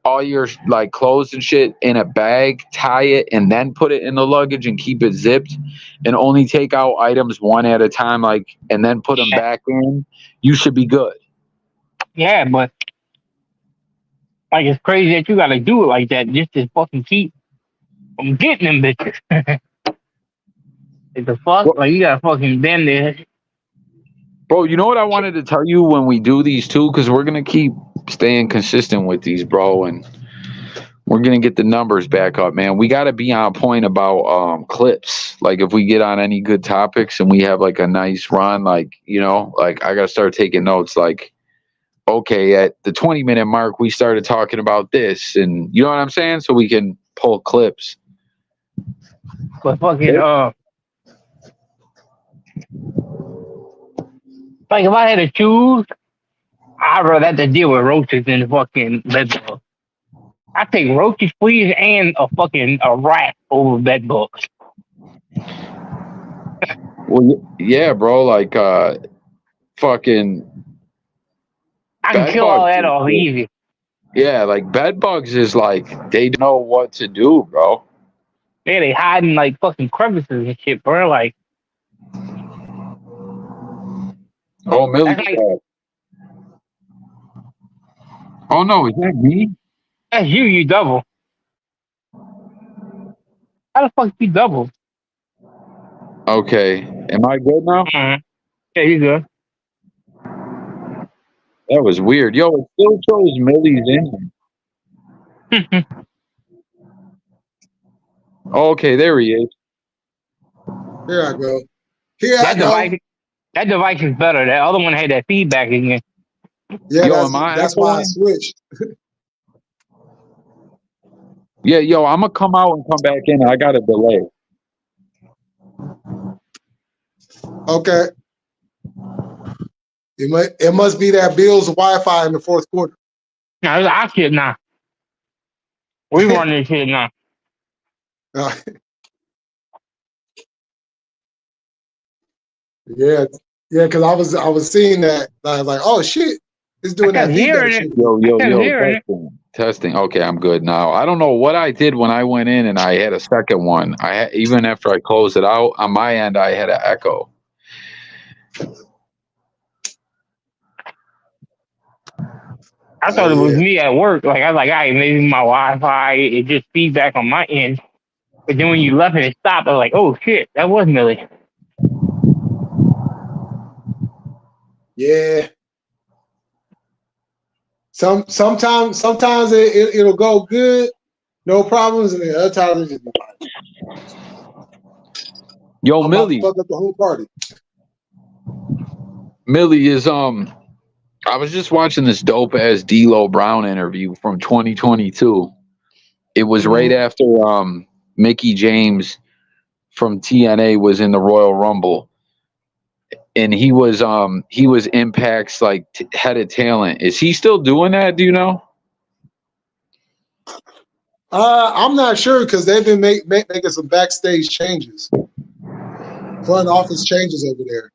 all your like clothes and shit in a bag, tie it, and then put it in the luggage and keep it zipped, and only take out items one at a time, like, and then put them back in, you should be good. Yeah, but like it's crazy that you gotta do it like that just to fucking keep from getting them bitches. It's the fuck? Like you gotta fucking bend this. Bro, you know what I wanted to tell you when we do these too? Because we're going to keep staying consistent with these, bro. And we're going to get the numbers back up, man. We got to be on point about clips. Like if we get on any good topics and we have like a nice run, like, you know, like I got to start taking notes. Like, okay, at the 20-minute mark, we started talking about this. And you know what I'm saying? So we can pull clips. But fucking, like if I had to choose, I'd rather have to deal with roaches than fucking bed bugs. I take roaches, fleas, and a rat over bed bugs. Well, yeah, bro. Like, fucking. I can kill all that off easy. Yeah, like bed bugs is like they don't know what to do, bro. Yeah, they hide in like fucking crevices and shit, bro. Like, oh, Millie. Like, oh no, is that me? That's you. You double. How the fuck you double? Okay, am I good now? Yeah, you good. That was weird. Yo, it still shows Millie's in here. Okay, there he is. Here I go. Here I That go. device is better. That other one had that feedback again. Yeah, Yo, am I that's why I echoing? switched. Yeah, yo, I'm gonna come out and come back in. I got a delay. Okay. It must be that Bills Wi-Fi in the fourth quarter. No, it's our shit now. We run this shit now. Yeah, because I was seeing that. I was like, oh shit, it's doing I that kept feedback hearing shit. it. Yo, testing. Okay, I'm good now. I don't know what I did when I went in and I had a second one. Even after I closed it out on my end, I had an echo. I thought it was me at work. Like I was like, all right, maybe my Wi-Fi it just feedback on my end. But then when you left it stopped, I was like, oh shit, that was Millie. Yeah. Sometimes it'll go good, no problems, and then other times it just be like, Yo, I'm Millie. about to fuck up the whole party. Millie is I was just watching this dope ass D'Lo Brown interview from 2022. It was right after Mickey James from TNA was in the Royal Rumble, and he was Impact's like head of talent. Is he still doing that? Do you know? I'm not sure because they've been making some backstage changes, front office changes over there.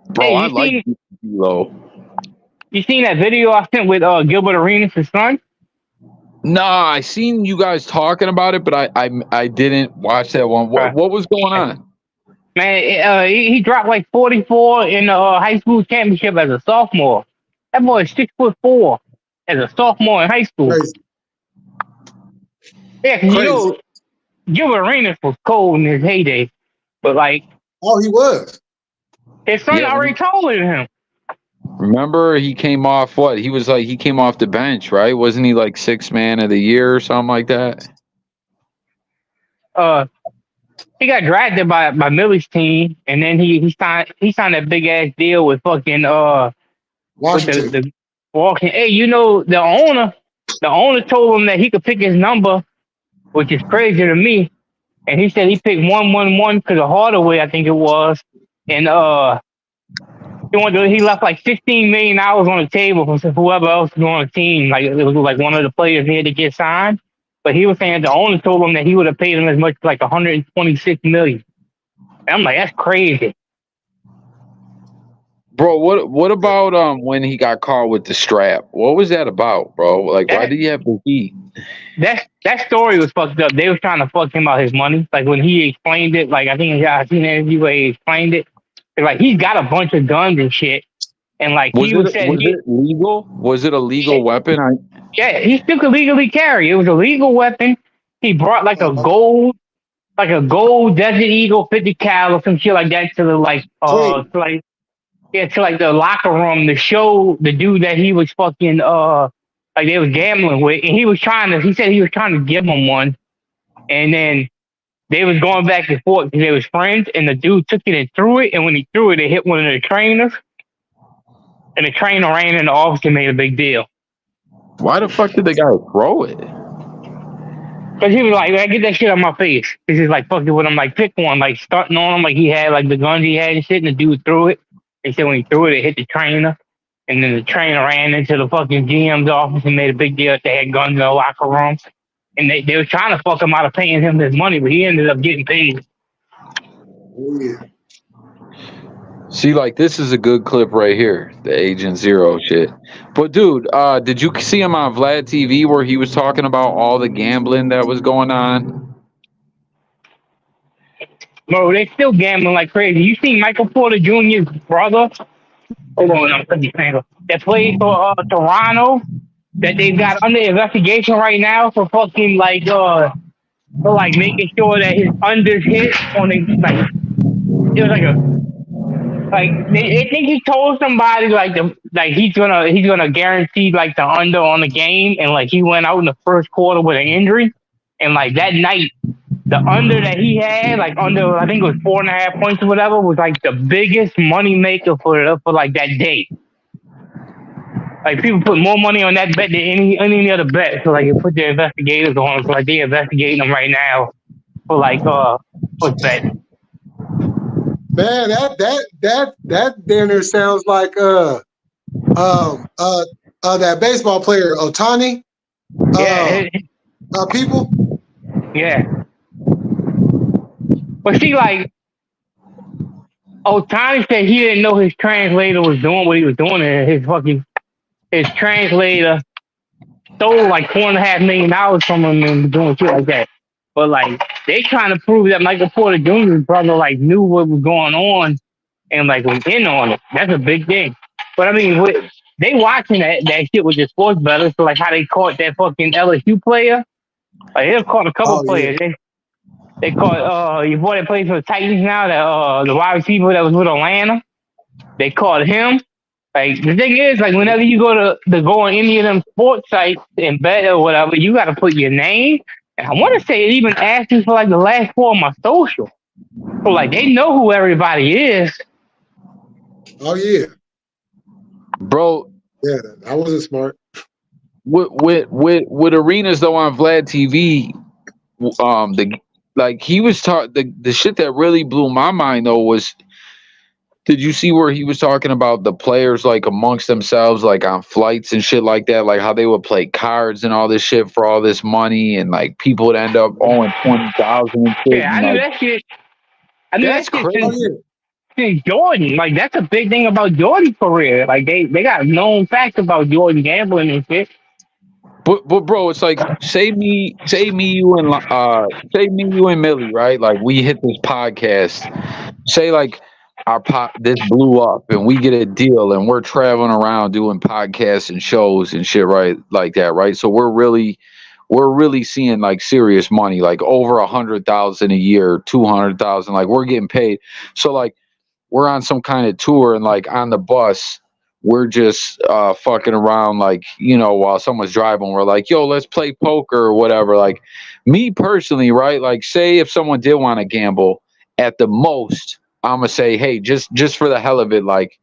Bro, Hey, I like D'Lo. You seen that video I sent with Gilbert Arenas' son? Nah, I seen you guys talking about it, but I didn't watch that one. What was going on? Man, he dropped like 44 in the high school championship as a sophomore. That boy is 6'4" as a sophomore in high school. Crazy. Yeah, cause you know, Gilbert Arenas was cold in his heyday, but like, oh, he was. His son already taller than him. Remember, he came off what? He came off the bench, right? Wasn't he like 6th man of the year or something like that? He got drafted by Millie's team, and then he signed that big ass deal with fucking Washington. With the walking. Hey, you know the owner told him that he could pick his number, which is crazy to me. And he said he picked 111 because of Hardaway, I think it was, and he left like $16 million on the table for whoever else was on the team. Like it was like one of the players he had to get signed. But he was saying the owner told him that he would have paid him as much as like $126 million. And I'm like, that's crazy. Bro, what about when he got caught with the strap? What was that about, bro? Like, why did he have to eat? That story was fucked up. They was trying to fuck him out his money. Like when he explained it, like I think I seen an interview where he explained it. Like he's got a bunch of guns and shit. And like was it legal? Was it a legal weapon? Yeah, he still could legally carry. It was a legal weapon. He brought like a gold Desert Eagle 50 cal or some shit like that to the to the locker room to show the dude that he was fucking like they was gambling with, and he said he was trying to give him one, and then they was going back and forth because they was friends, and the dude took it and threw it, and when he threw it, it hit one of the trainers, and the trainer ran in the office and made a big deal. Why the fuck did the guy throw it? Because he was like, I get that shit on my face. He's just like, fuck it with him, like pick one, like starting on him, like he had like the guns he had and shit, and the dude threw it. They said when he threw it, it hit the trainer, and then the trainer ran into the fucking GM's office and made a big deal that they had guns in the locker room. And they were trying to fuck him out of paying him his money, but he ended up getting paid. Oh, yeah. See, like, this is a good clip right here, the Agent Zero shit. But, dude, did you see him on Vlad TV where he was talking about all the gambling that was going on? Bro, they still gambling like crazy. You seen Michael Porter Jr.'s brother? Hold on, I'm putting your finger. That played for Toronto, that they've got under investigation right now for fucking like making sure that his unders hit on it was like Like they think he told somebody like he's gonna guarantee like the under on the game, and like he went out in the first quarter with an injury, and like that night the under that he had, like under I think it was 4.5 points or whatever, was like the biggest money maker for like that day. Like people put more money on that bet than any other bet. So like you put their investigators on, so like they investigating them right now for like push bet. Man, that dinner sounds like that baseball player Otani. Yeah, people. yeah. But see, like Otani said, he didn't know his translator was doing what he was doing, and his translator stole like $4.5 million from him and doing shit like that. But like they trying to prove that Michael Porter Jr.'s brother like knew what was going on and like was in on it. That's a big thing. But I mean, they watching that shit with the sports bettors. So like how they caught that fucking LSU player. Like they caught a couple players. Yeah. They caught your boy that plays for the Titans now, that the wide receiver that was with Atlanta. They caught him. Like the thing is, like whenever you go go on any of them sports sites and bet or whatever, you got to put your name. And I want to say it even asked me for like the last 4 of my social. So like they know who everybody is. Oh yeah, bro. Yeah, I wasn't smart. With arenas though on Vlad TV, he was the shit that really blew my mind though was. Did you see where he was talking about the players like amongst themselves, like on flights and shit like that, like how they would play cards and all this shit for all this money, and like people would end up owing 20,000 and shit. Yeah, I knew that shit. I knew that's that shit crazy. Since Jordan, like that's a big thing about Jordan's career. Like they got known facts about Jordan gambling and shit. But bro, it's like say me, you and Millie, right? Like we hit this podcast. Say like this blew up and we get a deal and we're traveling around doing podcasts and shows and shit, right? Like that, right? So we're really seeing like serious money, like over 100,000 a year, 200,000. Like we're getting paid. So like we're on some kind of tour and like on the bus, we're just fucking around, like, you know, while someone's driving, we're like, yo, let's play poker or whatever. Like me personally, right? Like say if someone did want to gamble, at the most, I'm gonna say, hey, just for the hell of it, like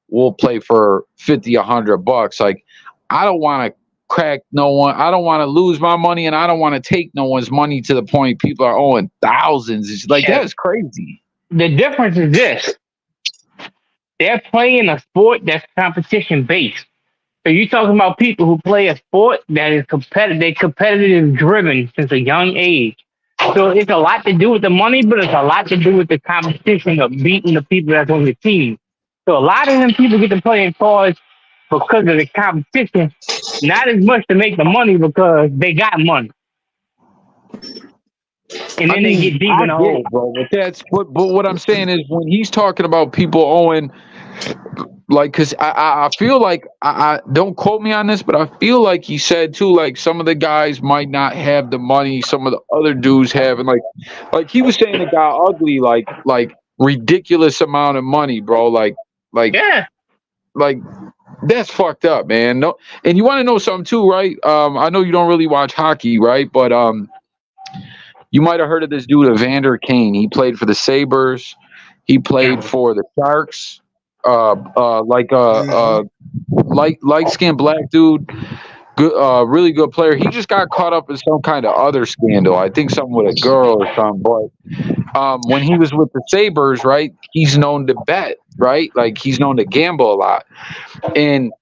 we'll play for $50, $100. Like I don't want to crack no one. I don't want to lose my money, and I don't want to take no one's money to the point people are owing thousands. It's like that's crazy. The difference is this: they're playing a sport that's competition based. So you're talking about people who play a sport that is competitive driven since a young age. So it's a lot to do with the money, but it's a lot to do with the competition of beating the people that's on the team. So a lot of them people get to play in cards because of the competition, not as much to make the money because they got money. And then they get deep in the hole. Bro, but what I'm saying is when he's talking about people owing, like, because I feel like, I don't quote me on this, but I feel like he said too, like some of the guys might not have the money some of the other dudes have, and like he was saying it got ugly, like ridiculous amount of money, bro, like yeah, like that's fucked up, man. No, and you want to know something too, right? I know you don't really watch hockey, right? But you might have heard of this dude, Evander Kane. He played for the Sabres. He played for the Sharks. Light-skinned black dude, good, really good player. He just got caught up in some kind of other scandal. I think something with a girl or something. But when he was with the Sabres, right, he's known to bet, right? Like he's known to gamble a lot. And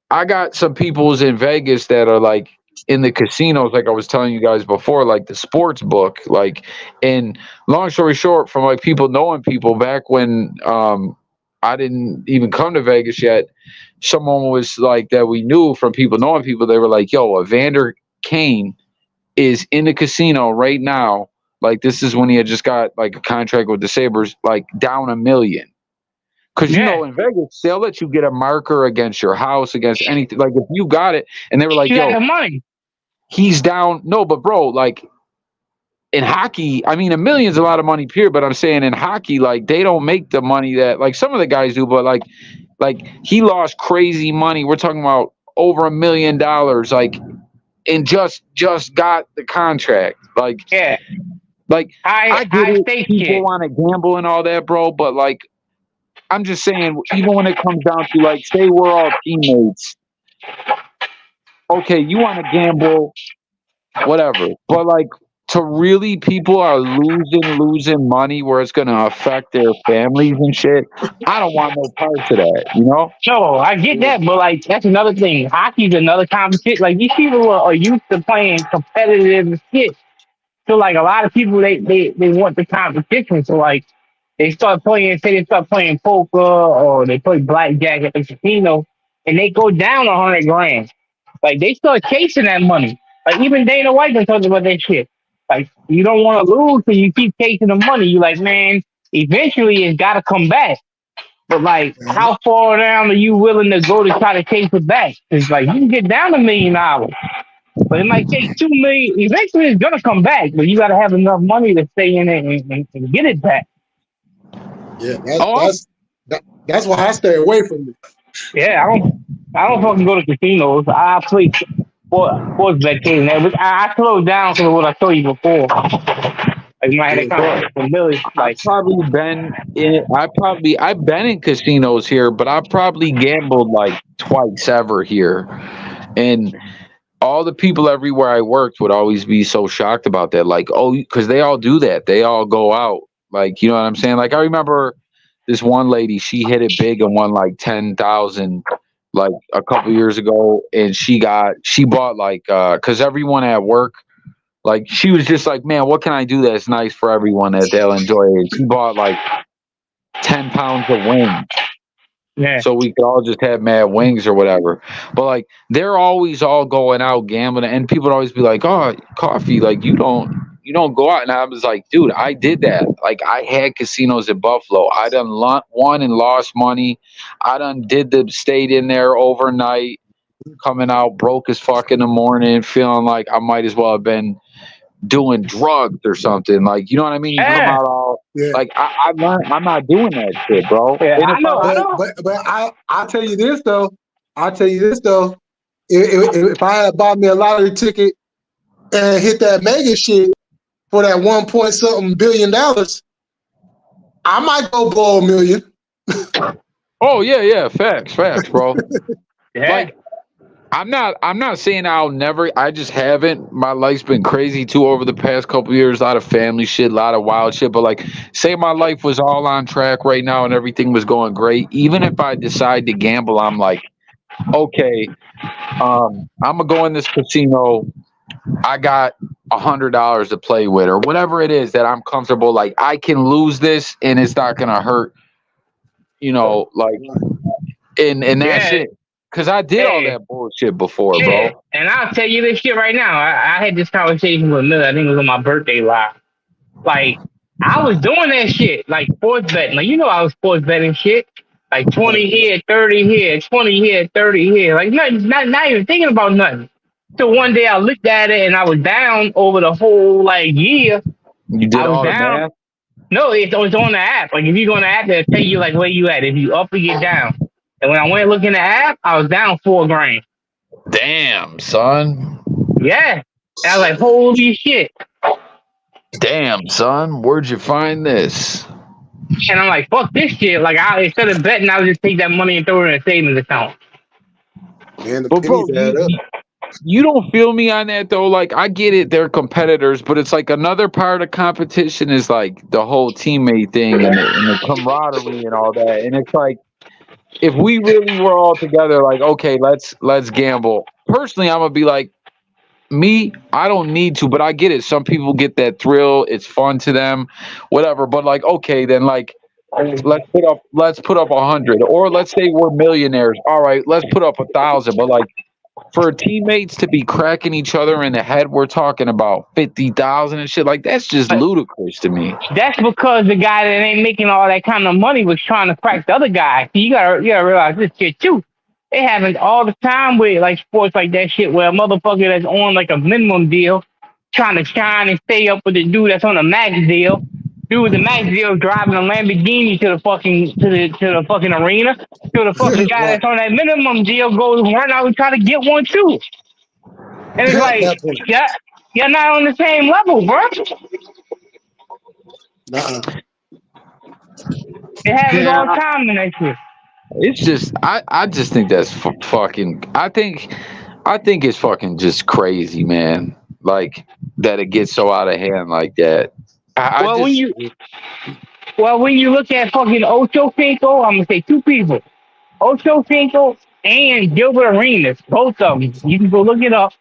I got some peoples in Vegas that are like in the casinos, like I was telling you guys before, like the sports book, like, and long story short, from like people knowing people back when I didn't even come to Vegas yet, someone was like that we knew from people knowing people, they were like, yo, Evander Kane is in the casino right now. Like this is when he had just got like a contract with the Sabres, like down $1 million. Because, you know, in Vegas, they'll let you get a marker against your house, against anything. Like, if you got it, and they were like, yo, money. He's down. No, but, bro, like, in hockey, I mean, $1 million's a lot of money, period. But I'm saying in hockey, like they don't make the money that like some of the guys do. But like he lost crazy money. We're talking about over $1 million, like, and just got the contract. Like, Yeah. like I get it. stake People shit. want to gamble and all that, bro. But like, I'm just saying, even when it comes down to like, say we're all teammates. Okay, you want to gamble, whatever. But like, to really, people are losing money where it's gonna affect their families and shit. I don't want no parts of that, you know. No, I get that, but like that's another thing. Hockey's another competition. Like these people are used to playing competitive shit. So like a lot of people they want the competition. So like they start playing, say they start playing poker or they play blackjack at the casino and they go down 100 grand. Like they start chasing that money. Like even Dana White been talking about that shit. Like you don't want to lose, so you keep chasing the money. You like, man, eventually it's got to come back. But like, how far down are you willing to go to try to chase it back? It's like you can get down $1 million, but it might take 2 million. Eventually, it's gonna come back, but you got to have enough money to stay in it and get it back. Yeah, that's why I stay away from it. Yeah, I don't fucking go to casinos. I play sports bet occasionally. I slowed down because of what I told you before. Like when I had a contract with Millie, like Probably been in. I've been in casinos here, but I probably gambled like twice ever here, and all the people everywhere I worked would always be so shocked about that. Like, oh, because they all do that. They all go out. Like, you know what I'm saying? Like, I remember this one lady. She hit it big and won like 10,000, like a couple years ago, and she bought like because everyone at work. Like she was just like, man, what can I do that's nice for everyone that they'll enjoy it? She bought like 10 pounds of wings. yeah, So we could all just have mad wings or whatever. But like they're always all going out gambling and people would always be like, oh, coffee, like you don't go out. And I was like, dude, I did that. Like I had casinos in Buffalo. I done won and lost money. I done stayed in there overnight, coming out broke as fuck in the morning, feeling like I might as well have been doing drugs or something. Like, you know what I mean? You come yeah, out all Yeah. like I learned I'm not doing that shit, bro. yeah. And I if know. But I'll tell you this though. If I had bought me a lottery ticket and hit that mega shit for that 1 point something billion, I might go blow $1 million. Oh yeah, facts, bro. Yeah. Like I'm not saying I'll never. I just haven't. My life's been crazy too over the past couple years. A lot of family shit, a lot of wild shit. But like, say my life was all on track right now and everything was going great. Even if I decide to gamble, I'm like, okay, I'm gonna go in this casino. I got $100 to play with, or whatever it is that I'm comfortable. Like I can lose this and it's not gonna hurt. You know, like, and that's Yeah. it. Cause I did all that bullshit before, Yeah, bro. and I'll tell you this shit right now. I had this conversation with Miller. I think it was on my birthday live. Like, I was doing that shit, like sports betting. Like, you know, I was sports betting shit. Like 20 here, 30 here, 20 here, 30 here. Like, nothing, not even thinking about nothing. So one day I looked at it and I was down over the whole, like, year. You did I was all the down. math? No, it's on the app. Like, if you go on the app, they'll tell you, like, where you at. If you up or get down. And when I went looking at the app, I was down 4 grand. Damn, son. Yeah. And I was like, holy shit. Damn, son. Where'd you find this? And I'm like, fuck this shit. Like, instead of betting, I would just take that money and throw it in a savings account. Man, the But bro, pennies add up. you don't feel me on that though. Like I get it, they're competitors, but it's like another part of competition is like the whole teammate thing and the camaraderie and all that. And it's like if we really were all together, like, okay, let's gamble. Personally, I'm gonna be like, me, I don't need to, but I get it. Some people get that thrill. It's fun to them, whatever. But like, okay, then like, let's put up 100, or let's say we're millionaires. All right, let's put up 1,000. But like, for teammates to be cracking each other in the head, we're talking about 50,000 and shit. Like that's just ludicrous to me. That's because the guy that ain't making all that kind of money was trying to crack the other guy. You gotta realize this shit too. They happen all the time with like sports like that shit where a motherfucker that's on like a minimum deal trying to shine and stay up with the dude that's on the max deal. Dude with the max deal driving a Lamborghini to the fucking arena. So the fucking guy that's on that minimum deal goes run out and try to get one too. And it's like, yeah, you're not on the same level, bro. It happens all the time in that shit. It's just, I just think that's fucking. I think it's fucking just crazy, man. Like that it gets so out of hand like that. When you look at fucking Ocho Cinco, I'm gonna say two people, Ocho Cinco and Gilbert Arenas, both of them. You can go look it up.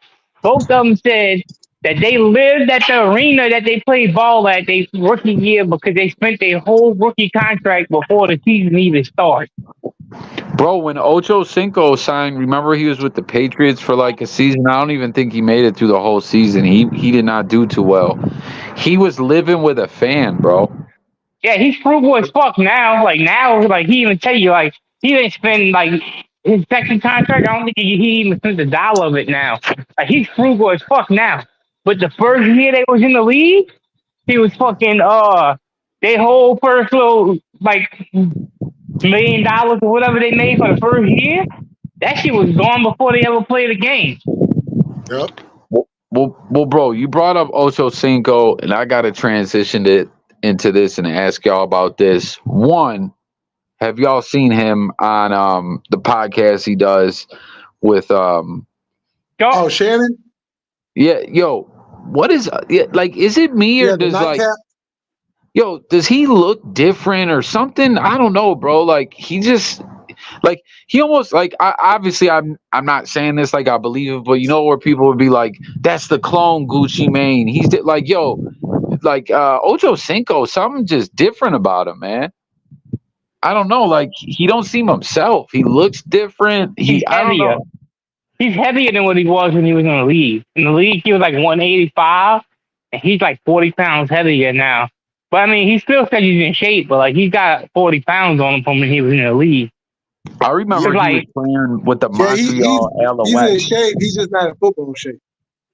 Both of them said that they lived at the arena that they played ball at their rookie year because they spent their whole rookie contract before the season even started. Bro, when Ocho Cinco signed, remember he was with the Patriots for like a season. I don't even think he made it through the whole season. He did not do too well. He was living with a fan, bro. Yeah, he's frugal as fuck now. Like he even tell you like he didn't spend like his second contract. I don't think he even spent $1 of it now. Like he's frugal as fuck now. But the first year they was in the league, he was fucking their whole first little like $1 million or whatever they made for the first year. That shit was gone before they ever played a game. Yep. Well, bro, you brought up Ocho Cinco, and I got to transition into this and ask y'all about this. One, have y'all seen him on the podcast he does with Shannon? Yeah, yo, what is like? Is it me or does like? Yo, does he look different or something? I don't know, bro. Like he just, like he almost like. I'm not saying this like I believe it, but you know where people would be like, "That's the clone Gucci Mane." He's like, yo, like Ocho Cinco, something just different about him, man. I don't know, like he don't seem himself. He looks different. I don't know. He's heavier than what he was when he was in the league. In the league, he was like 185, and he's like 40 pounds heavier now. But I mean, he still said he's in shape, but like he's got 40 pounds on him from when he was in the league. I remember he was playing with the Montreal Alouettes. He's in shape. He's just not in football shape.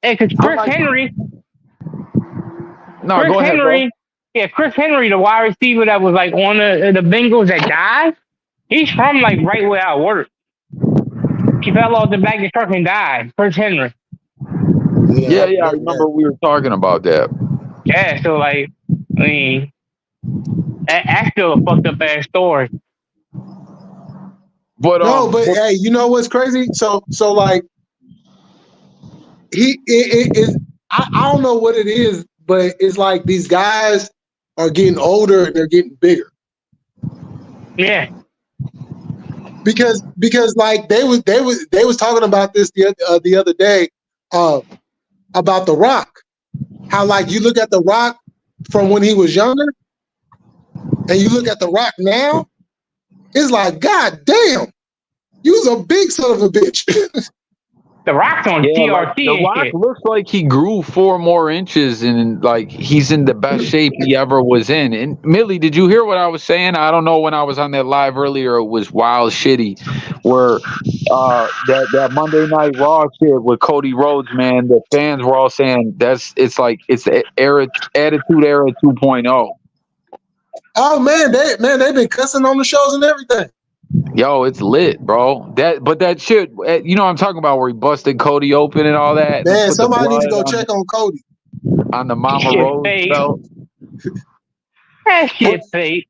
Hey, because Chris Henry. No, go ahead, bro. Yeah, Chris Henry, the wide receiver that was like on the Bengals that died. He's from like right where I work. He fell off the back of the truck and died. Chris Henry. Yeah, I remember we were talking about that. Yeah, so like, I mean, that's still a fucked up ass story. But hey, you know what's crazy? So like, it is. I don't know what it is, but it's like these guys are getting older and they're getting bigger. Yeah. Because like they was talking about this the other day about The Rock. How like you look at The Rock from when he was younger and you look at The Rock now, it's like, God damn, you was a big son of a bitch. The Rock's on TRT. Like, The Rock looks like he grew 4 more inches and like he's in the best shape he ever was in. And Millie, did you hear what I was saying? I don't know, when I was on that live earlier, it was wild shitty where that Monday Night Raw shit with Cody Rhodes, man, the fans were all saying it's the Attitude Era 2.0. Oh man, they've been cussing on the shows and everything. Yo, it's lit, bro. That shit, you know what I'm talking about, where he busted Cody open and all that. Man, somebody needs to go check on Cody. On the Mama Rose belt. That shit fake.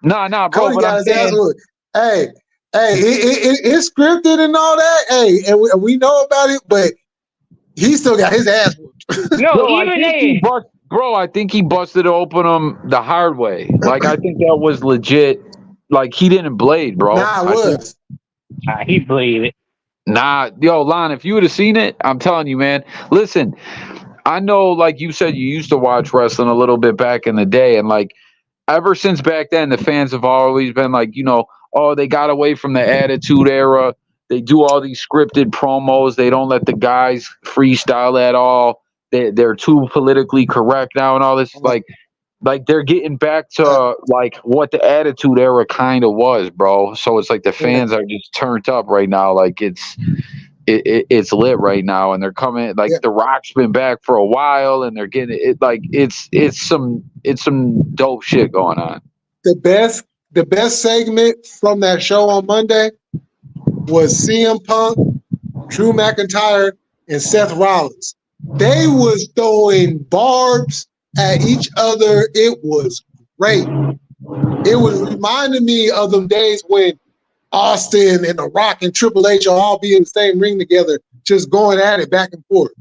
Nah, bro. Cody got his ass whooped. Hey, it's scripted and all that. Hey, and we know about it, but he still got his ass whooped. No, even they. Bro, I think he busted open him the hard way. Like, I think that was legit. Like, he didn't blade, bro. Nah, it was. He bladed. Nah, yo, Lon, if you would have seen it, I'm telling you, man. Listen, I know, like you said, you used to watch wrestling a little bit back in the day, and like ever since back then, the fans have always been like, you know, oh, they got away from the Attitude Era. They do all these scripted promos. They don't let the guys freestyle at all. They're too politically correct now and all this. Like they're getting back to like what the Attitude Era kind of was, bro. So it's like the fans are just turned up right now. Like it's it's lit right now, and they're coming like Yeah. The Rock's been back for a while, and they're getting it like it's some dope shit going on. The best segment from that show on Monday was CM Punk, Drew McIntyre, and Seth Rollins. They was throwing barbs at each other. It was great. It was reminding me of them days when Austin and The Rock and Triple H will all be in the same ring together, just going at it back and forth.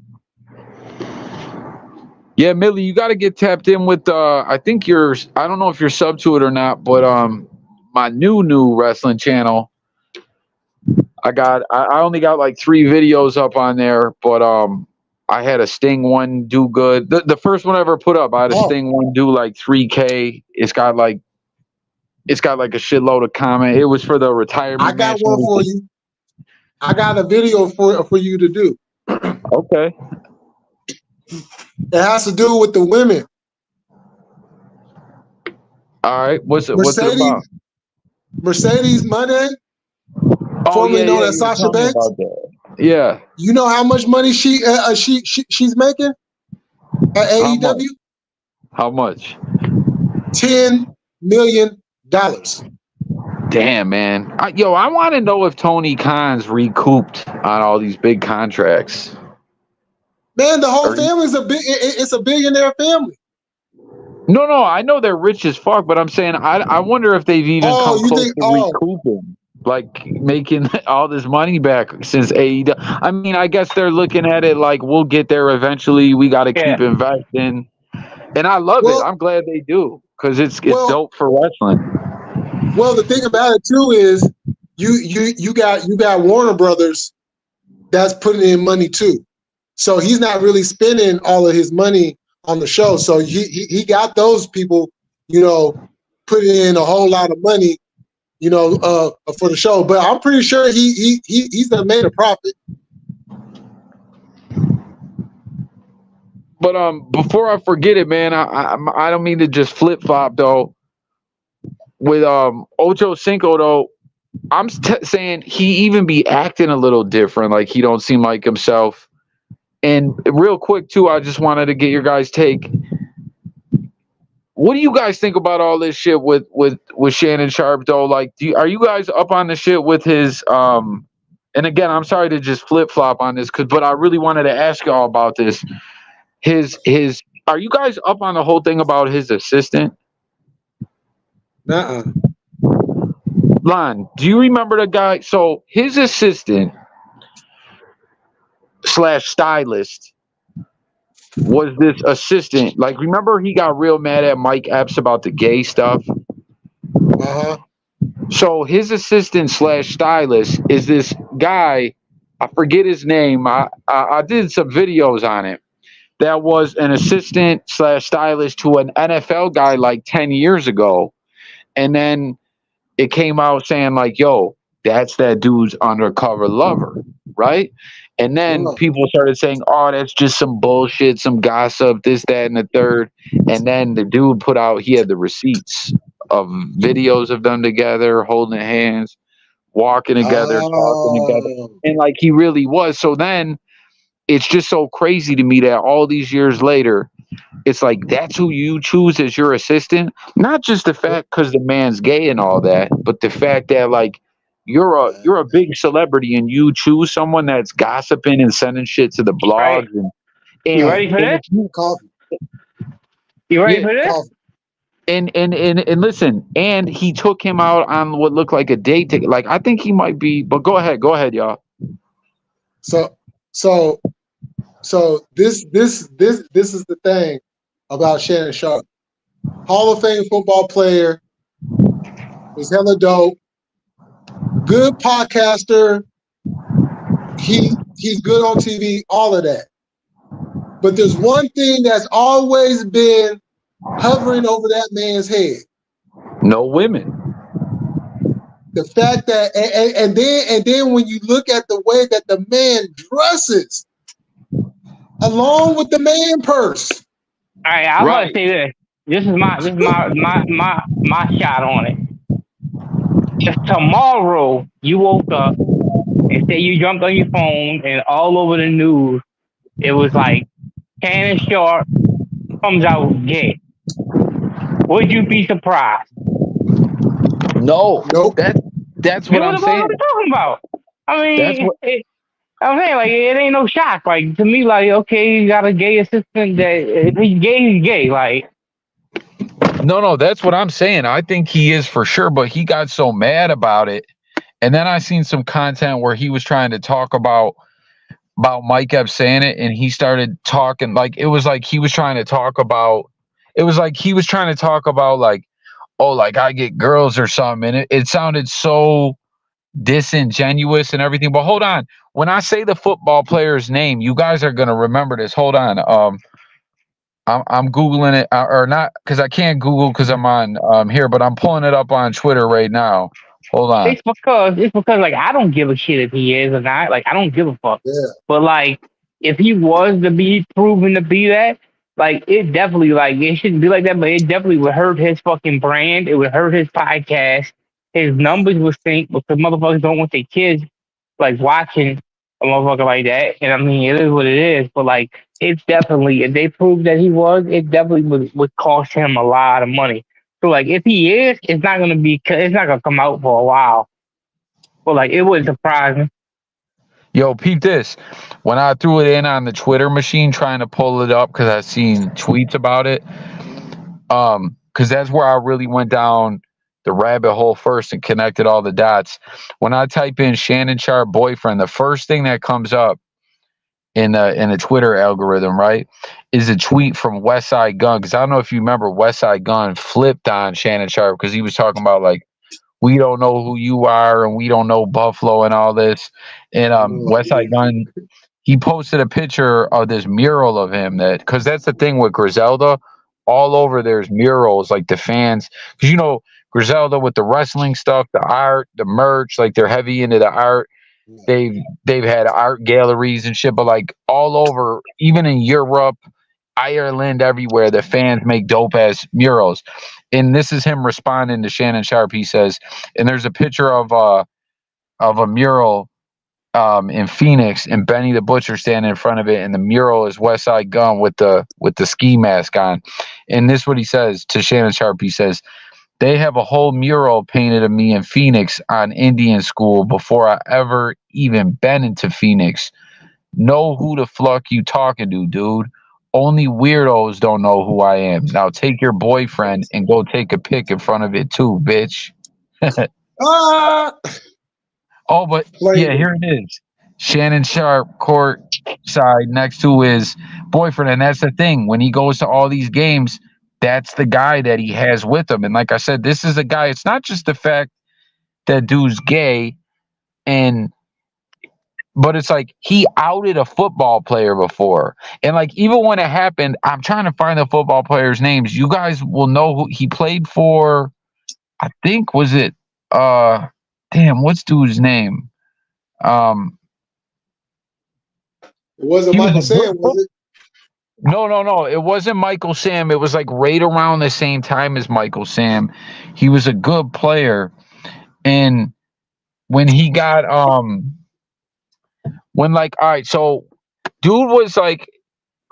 Yeah, Millie, you got to get tapped in with. I think I don't know if you're sub to it or not, but my new wrestling channel. I only got like 3 videos up on there, but I had a Sting one do good. The first one I ever put up, I had a Sting one do like 3K. It's got like a shitload of comment. It was for the retirement. I got one for you. I got a video for you to do. Okay. It has to do with the women. All right. What's it about? Mercedes Money, formerly known as Sasha Banks. Yeah. You know how much money she's making at AEW? How much? $10 million. Damn, man. I want to know if Tony Khan's recouped on all these big contracts. Man, the whole family's it's a billionaire family. No, I know they're rich as fuck, but I'm saying I wonder if they've even come close to recouping, like making all this money back since AEW. I mean, I guess they're looking at it like we'll get there eventually. We got to keep investing, and I love it. I'm glad they do because it's dope for wrestling. Well, the thing about it too is you got Warner Brothers that's putting in money too. So he's not really spending all of his money on the show. So he got those people, putting in a whole lot of money, for the show. But I'm pretty sure he's made a profit. But before I forget it, man, I don't mean to just flip flop though. With Ocho Cinco though, I'm saying he even be acting a little different, like he don't seem like himself. And real quick, too, I just wanted to get your guys' take. What do you guys think about all this shit with Shannon Sharpe, though? Like, are you guys up on the shit with his and again, I'm sorry to just flip-flop on this, but I really wanted to ask y'all about this. Are you guys up on the whole thing about his assistant? Nuh-uh. Lon, do you remember the guy? So his assistant / stylist was this assistant. Like, remember he got real mad at Mike Epps about the gay stuff? Uh-huh. So his assistant / stylist is this guy, I forget his name. I did some videos on it. That was an assistant / stylist to an NFL guy like 10 years ago. And then it came out saying like, yo, that's that dude's undercover lover, right? And then people started saying, oh, that's just some bullshit, some gossip, this, that, and the third. And then the dude put out, he had the receipts of videos of them together, holding hands, walking together, talking together. And like he really was. So then it's just so crazy to me that all these years later, it's like that's who you choose as your assistant. Not just the fact because the man's gay and all that, but the fact that like you're a big celebrity and you choose someone that's gossiping and sending shit to the blogs. Right. And you ready for this? You ready for this? And listen, and he took him out on what looked like a date ticket. Like I think he might be, but go ahead, y'all. So this is the thing about Shannon Sharpe. Hall of Fame football player, was hella dope. Good podcaster. He's good on TV, all of that. But there's one thing that's always been hovering over that man's head. No women. The fact that and then when you look at the way that the man dresses, along with the man purse. All right, I'm gonna say this. This is my shot on it. If tomorrow you woke up and say you jumped on your phone and all over the news, it was like Shannon Sharp comes out gay. Would you be surprised? No, Nope. that's You what know I'm what the fuck saying. I'm talking about? I That's mean, what. I'm saying like it ain't no shock. Like to me, like okay, you got a gay assistant that if he's gay, he's gay. Like No, that's what I'm saying. I think he is for sure, but he got so mad about it. And then I seen some content where he was trying to talk about Mike Epps saying it, and he started talking like it was like he was trying to talk about. It was like he was trying to talk about like, oh, like I get girls or something, and it sounded so disingenuous and everything. But hold on, when I say the football player's name, you guys are gonna remember this. Hold on, I'm googling it or not because I can't Google because I'm on here, but I'm pulling it up on Twitter right now. Hold on. it's because like I don't give a shit if he is or not. Like I don't give a fuck. Yeah. But like if he was to be proven to be that, like it definitely like it shouldn't be like that, but it definitely would hurt his fucking brand. It would hurt his podcast. His numbers would sink because motherfuckers don't want their kids like watching a motherfucker like that. And I mean it is what it is. But like it's definitely if they prove that he was, it definitely would cost him a lot of money. So like if he is, it's not gonna come out for a while. But like it wouldn't surprise me. Yo, peep this. When I threw it in on the Twitter machine trying to pull it up because I seen tweets about it, because that's where I really went down the rabbit hole first and connected all the dots. When I type in Shannon Sharp boyfriend, the first thing that comes up in the Twitter algorithm, right, is a tweet from Westside Gun. Because I don't know if you remember, Westside Gun flipped on Shannon Sharp because he was talking about like we don't know who you are and we don't know Buffalo and all this. And Westside Gun, he posted a picture of this mural of him that because that's the thing with Griselda, all over there's murals like the fans because Griselda with the wrestling stuff, the art, the merch, like they're heavy into the art. They've had art galleries and shit, but like all over, even in Europe, Ireland, everywhere, the fans make dope ass murals. And this is him responding to Shannon Sharp. He says, and there's a picture of a mural in Phoenix, and Benny the Butcher standing in front of it, and the mural is Westside Gun with the ski mask on. And this is what he says to Shannon Sharp. He says, they have a whole mural painted of me in Phoenix on Indian School before I ever even been into Phoenix. Know who the fuck you talking to, dude. Only weirdos don't know who I am. Now take your boyfriend and go take a pic in front of it too, bitch. Oh, but yeah, here it is. Shannon Sharp court side next to his boyfriend. And that's the thing. When he goes to all these games, that's the guy that he has with him. And like I said, this is a guy, it's not just the fact that dude's gay but it's like he outed a football player before. And like even when it happened, I'm trying to find the football players' names. You guys will know who he played for. I think was it what's dude's name? It wasn't Michael Sam, was it? No. It wasn't Michael Sam. It was like right around the same time as Michael Sam. He was a good player. And when he got all right, so dude was like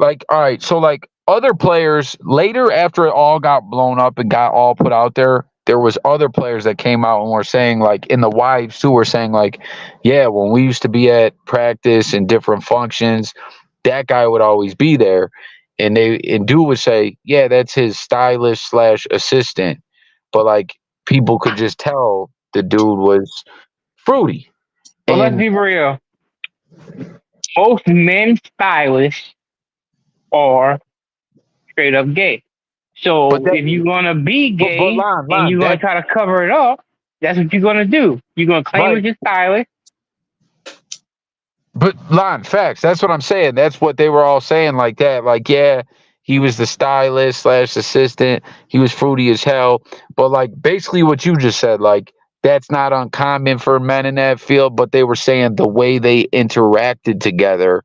all right, so like other players later after it all got blown up and got all put out there was other players that came out and were saying like in the wives too were saying like, yeah, when we used to be at practice and different functions, that guy would always be there. And dude would say, yeah, that's his stylist / assistant. But like people could just tell the dude was fruity. But let's be real. Most men stylists are straight up gay. So if you're gonna be gay and you're gonna try to cover it up, that's what you're gonna do. You're gonna claim as your stylist. But Lon, facts. That's what I'm saying. That's what they were all saying like that. Like, yeah, he was the stylist / assistant. He was fruity as hell. But like basically what you just said, like that's not uncommon for men in that field. But they were saying the way they interacted together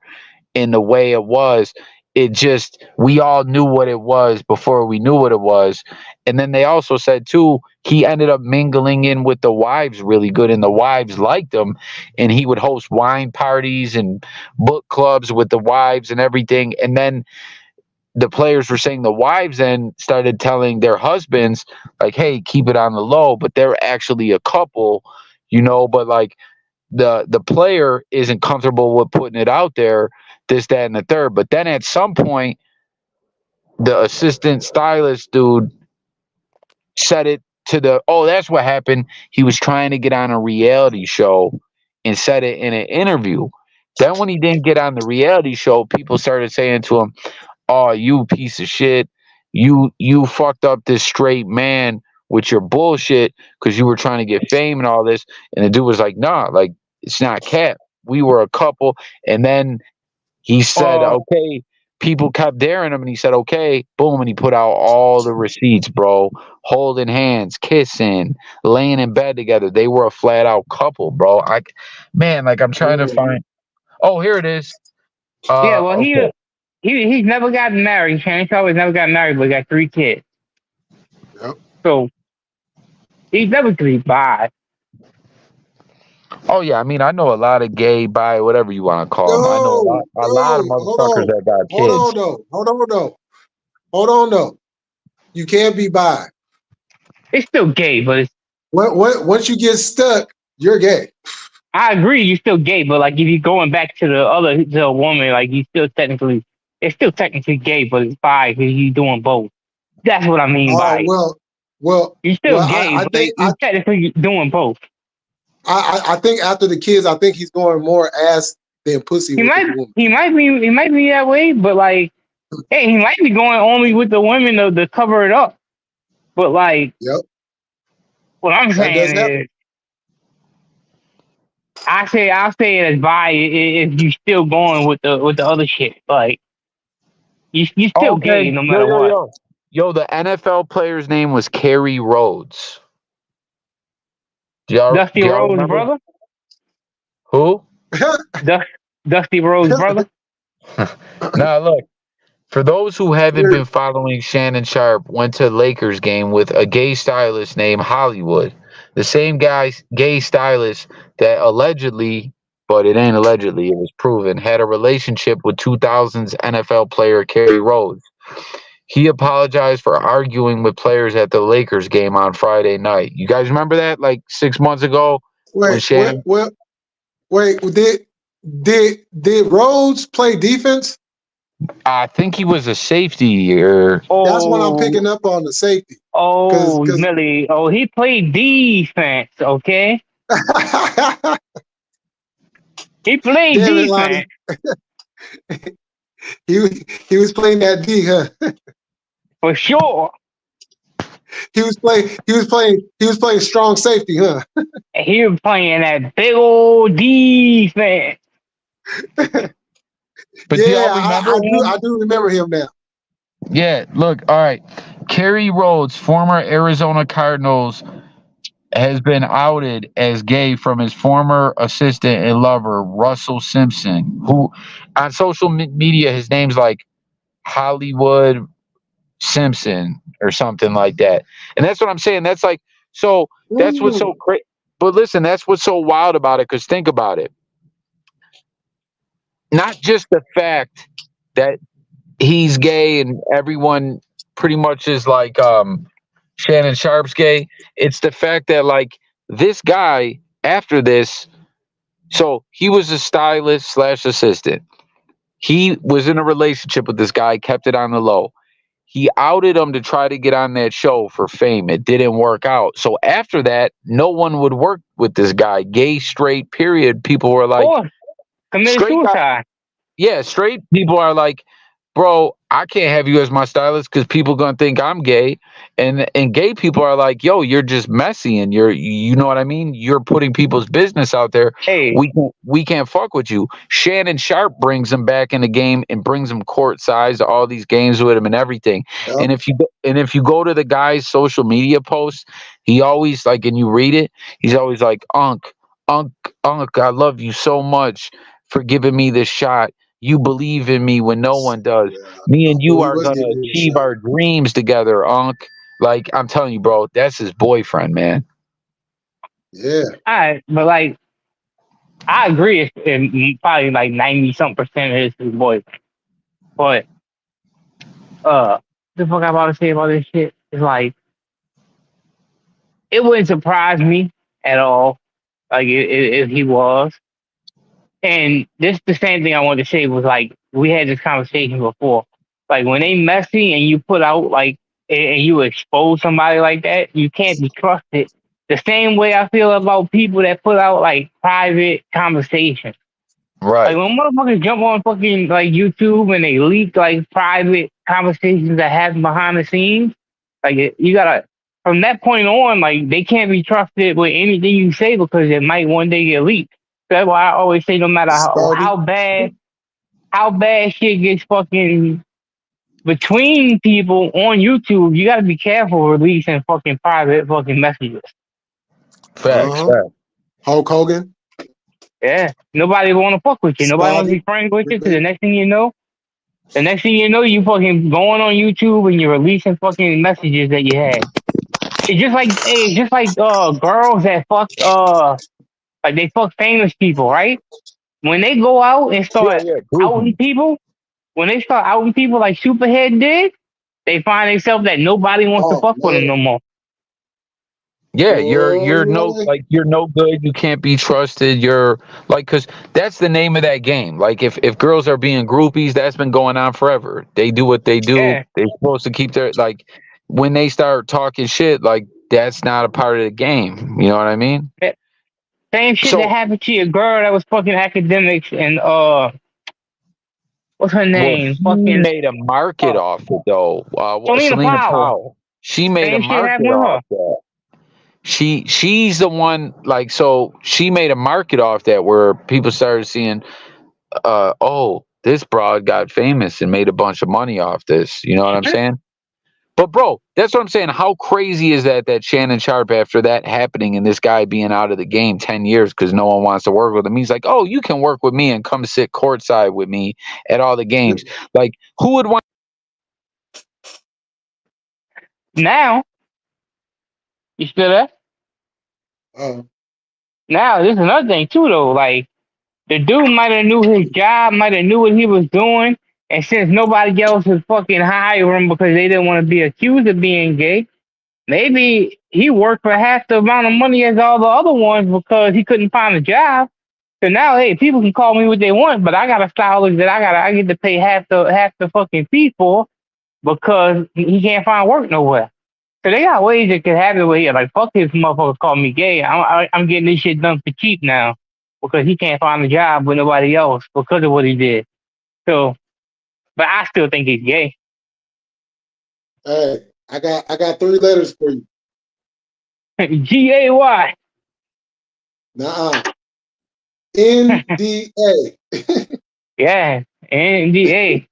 and the way it was, it just, we all knew what it was before we knew what it was. And then they also said too, he ended up mingling in with the wives really good, and the wives liked him, and he would host wine parties and book clubs with the wives and everything. And then the players were saying the wives then started telling their husbands like, hey, keep it on the low, but they're actually a couple, but like the player isn't comfortable with putting it out there, this, that, and the third. But then at some point, the assistant stylist dude said it to that's what happened. He was trying to get on a reality show and said it in an interview. Then when he didn't get on the reality show, people started saying to him, oh, you piece of shit. You fucked up this straight man with your bullshit because you were trying to get fame and all this. And the dude was like, nah, like, it's not cap. We were a couple. And then he said, okay. People kept daring him, and he said, okay, boom, and he put out all the receipts, bro. Holding hands, kissing, laying in bed together. They were a flat out couple, bro. I'm trying to find. Oh, here it is. Yeah, well, Okay. he's never gotten married. Shannon Sharp has never got married, but he got 3 kids. Yep. So he's never to be bi. Oh yeah, I mean, I know a lot of gay, bi, whatever you want to call them. I know a lot of motherfuckers that got kids. Hold on though. You can't be bi. It's still gay, but it's. Once you get stuck, you're gay. I agree, you're still gay, but like if you're going back to the woman, like it's still technically gay, but it's bi because you're doing both. That's what I mean by. Well, you're still gay, but you're technically doing both. I think after the kids, I think he's going more ass than pussy. He might be that way, but like, hey, he might be going only with the women to cover it up. But like, yep. What I'm saying is, I'll say it as bi if you still going with the other shit. Like, you still gay no matter what. Yo, the NFL player's name was Kerry Rhodes. Dusty Rhodes' brother? Who? Dusty Rhodes' brother? Now, look. For those who haven't been following, Shannon Sharp went to the Lakers game with a gay stylist named Hollywood. The same gay stylist that allegedly, but it ain't allegedly, it was proven, had a relationship with 2000s NFL player Kerry Rhodes. He apologized for arguing with players at the Lakers game on Friday night. You guys remember that, like 6 months ago? Wait, did Rhodes play defense? I think he was a safety. That's what I'm picking up on, the safety. Oh, Millie. Oh, he played defense, okay? He played defense. He was playing that D, huh? For sure. He was playing strong safety, huh? He was playing that big old defense. But yeah, I do remember him now. Yeah, look, all right. Kerry Rhodes, former Arizona Cardinals, has been outed as gay from his former assistant and lover, Russell Simpson, who on social media, his name's like Hollywood Simpson or something like that. And that's what I'm saying. That's like, so that's what's so great. But listen, that's what's so wild about it, because think about it. Not just the fact that he's gay and everyone pretty much is like Shannon Sharp's gay. It's the fact that like this guy after this, so he was a stylist / assistant. He was in a relationship with this guy, kept it on the low. He outed him to try to get on that show for fame. It didn't work out. So after that, no one would work with this guy. Gay, straight, period. People were like, committed suicide. Yeah, straight people are like, bro, I can't have you as my stylist because people gonna think I'm gay, and gay people are like, yo, you're just messy, and you know what I mean? You're putting people's business out there. Hey, we can't fuck with you. Shannon Sharp brings him back in the game and brings him court size to all these games with him and everything. Yep. And if you go to the guy's social media posts, he always like, and you read it, he's always like, Unc, I love you so much for giving me this shot. You believe in me when no one does. Yeah, Me and but you we are was gonna giving it a achieve shot. our dreams together, Unc. Like I'm telling you, bro, that's his boyfriend, man. Yeah. Alright, but like I agree, probably like 90 something percent of his boys. But the fuck I about to say about this shit is like it wouldn't surprise me at all, like if he was. And this the same thing I wanted to say was like we had this conversation before. Like when they messy and you put out like and you expose somebody like that, you can't be trusted. The same way I feel about people that put out like private conversations. Like Right. when motherfuckers jump on fucking like YouTube and they leak like private conversations that happen behind the scenes, like you gotta from that point on, like they can't be trusted with anything you say because it might one day get leaked. That's why I always say no matter Started. how bad shit gets fucking between people on YouTube, you gotta be careful releasing fucking private fucking messages. Facts. Uh-huh. Facts. Hulk Hogan. Yeah. Nobody wanna fuck with you. Nobody wanna Started. be friends with you because the next thing you know, you fucking going on YouTube and you're releasing fucking messages that you had. It's just like girls that fuck like they fuck famous people, right? When they go out and Yeah, start yeah. outing Groupie. people, when they start outing people like Superhead did, they find themselves that nobody wants to Oh fuck with them man. no more. Yeah, Boy. you're no good. You can't be trusted. You're like, cause that's the name of that game. Like if girls are being groupies, that's been going on forever. They do what they do. Yeah. They're supposed to keep their like. When they start talking shit, like that's not a part of the game. You know what I mean? Yeah. Same shit that So, happened to your girl that was fucking academics and what's her well, name? she Fucking made a market uh off it though. Selena Selena Powell. Powell. She made a Same shit market happened with her. off that. She's the one like so she made a market off that where people started seeing oh, this broad got famous and made a bunch of money off this. You know what I'm saying? But bro, that's what I'm saying. How crazy is that Shannon Sharp, after that happening and this guy being out of the game 10 years because no one wants to work with him, he's like, oh, you can work with me and come sit courtside with me at all the games. Like, who would want? Now, you still there? Uh, Now, this is another thing too though. Like the dude might have knew his job, might have knew what he was doing, and since nobody else was fucking hiring him because they didn't want to be accused of being gay, maybe he worked for half the amount of money as all the other ones because he couldn't find a job. So now, hey, people can call me what they want, but I got a stylist that I get to pay half the fucking fee for because he can't find work nowhere. So they got ways that could happen where he like fuck his motherfuckers call me gay. I'm getting this shit done for cheap now because he can't find a job with nobody else because of what he did. So, but I still think he's gay. hey, I got 3 letters for you. GAY. Nuh-uh. NDA. Yeah, NDA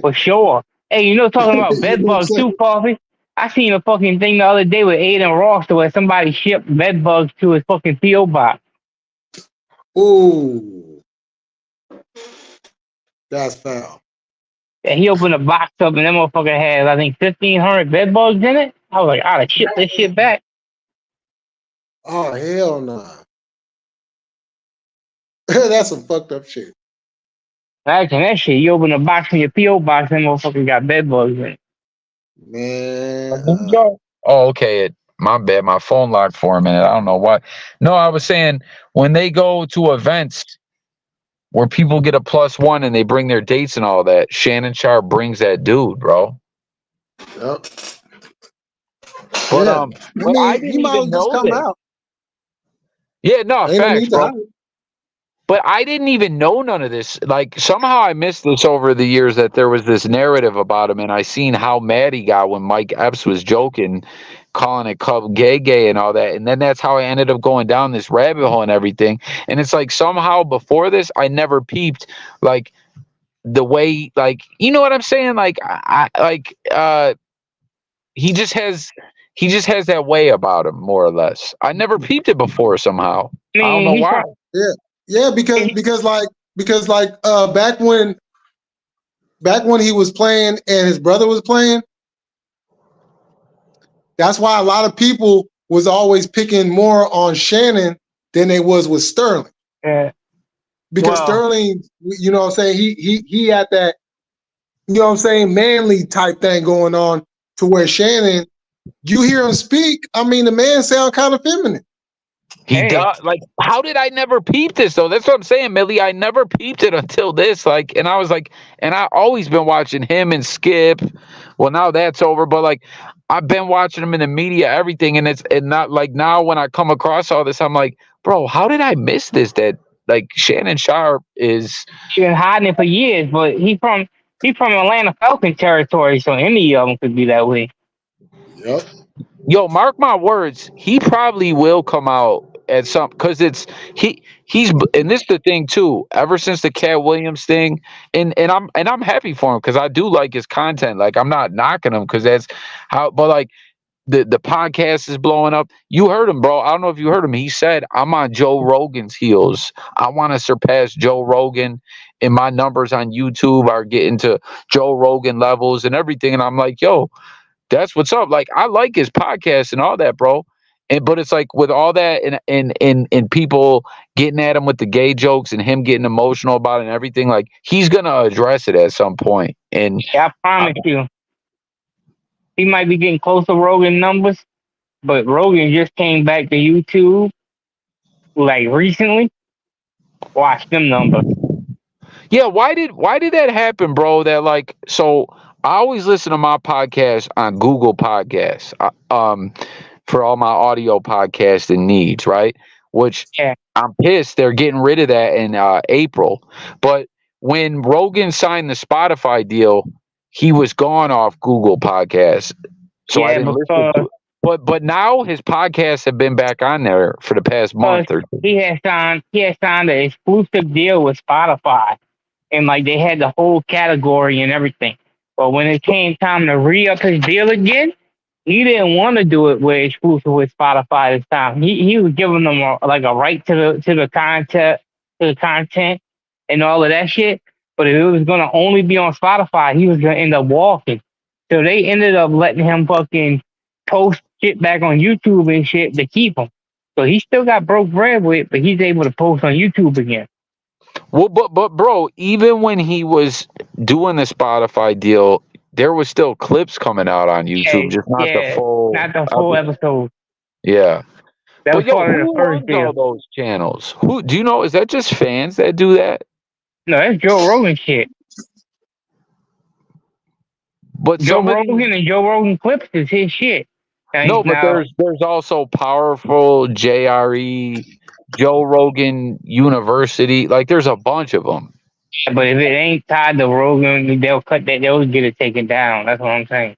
for sure. Hey, you know, talking about You bed know what I'm bugs too, saying? Coffee. I seen a fucking thing the other day with Aiden Ross where somebody shipped bed bugs to his fucking PO box. Ooh. That's foul. And he opened the box up and that motherfucker had, I think, 1,500 bed bugs in it. I was like, I gotta ship this shit back. Oh, hell nah. That's some fucked up shit. Imagine that shit. You open the box in your PO box and motherfucker got bed bugs in it. Man. Oh, okay. My bad. My phone locked for a minute. I don't know why. No, I was saying when they go to events where people get a +1 and they bring their dates and all that, Shannon Sharp brings that dude, bro. Yep. But Yeah. but I He didn't might even just know come this. out. Yeah, no, Ain't no facts, need to bro. hide. But I didn't even know none of this. Like somehow I missed this over the years that there was this narrative about him, and I seen how mad he got when Mike Epps was joking, calling it Cub gay and all that. And then that's how I ended up going down this rabbit hole and everything. And it's like somehow before this, I never peeped like the way, like, you know what I'm saying? Like he just has that way about him, more or less. I never peeped it before somehow. I I don't mean, know he's why. trying. Yeah. Yeah, because like because like back when he was playing and his brother was playing, that's why a lot of people was always picking more on Shannon than they was with Sterling. Yeah. Because Sterling, you know what I'm saying, he had that, you know what I'm saying, manly type thing going on, to where Shannon, you hear him speak, I mean, the man sound kind of feminine. He does. Like, how did I never peep this though? That's what I'm saying, Millie. I never peeped it until this. Like, and I was like, and I always been watching him and Skip. Well, now that's over, but like, I've been watching him in the media, everything, and it's not like now when I come across all this, I'm like, bro, how did I miss this? That like Shannon Sharpe is. He's been hiding it for years, but he from Atlanta Falcon territory, so any of them could be that way. Yep. Yo, mark my words, he probably will come out at some, because he's and this is the thing too. Ever since the Cat Williams thing, and I'm happy for him because I do like his content. Like, I'm not knocking him because that's how, but like the podcast is blowing up. You heard him, bro. I don't know if you heard him. He said, "I'm on Joe Rogan's heels. I want to surpass Joe Rogan, and my numbers on YouTube are getting to Joe Rogan levels and everything." And I'm like, yo, that's what's up. Like, I like his podcast and all that, bro. But it's like with all that and people getting at him with the gay jokes and him getting emotional about it and everything, like, he's gonna address it at some point. And yeah, I promise you, he might be getting close to Rogan numbers, but Rogan just came back to YouTube like recently. Watch them numbers. yeah, why did that happen, bro? That like, so I always listen to my podcast on Google Podcasts, for all my audio podcasting needs, right? Which I'm pissed they're getting rid of that in April. But when Rogan signed the Spotify deal, he was gone off Google Podcasts, so I didn't listen to it. But now his podcasts have been back on there for the past month or two. He has signed an exclusive deal with Spotify, and like they had the whole category and everything. But when it came time to re-up his deal again, he didn't want to do it with exclusive with Spotify this time. He was giving them a right to the content and all of that shit. But if it was gonna only be on Spotify, he was gonna end up walking. So they ended up letting him fucking post shit back on YouTube and shit to keep him. So he still got broke bread with, but he's able to post on YouTube again. Well, but bro, even when he was doing the Spotify deal, there was still clips coming out on YouTube, just not the full episode. Yeah. That was part of the first runs deal. all those channels? Who do you know? Is that just fans that do that? No, that's Joe Rogan shit. But Joe Rogan and Joe Rogan Clips is his shit. No, but there's also Powerful, JRE, Joe Rogan University. Like, there's a bunch of them. Yeah, but if it ain't tied to Rogan, they'll cut that. They'll get it taken down. That's what I'm saying.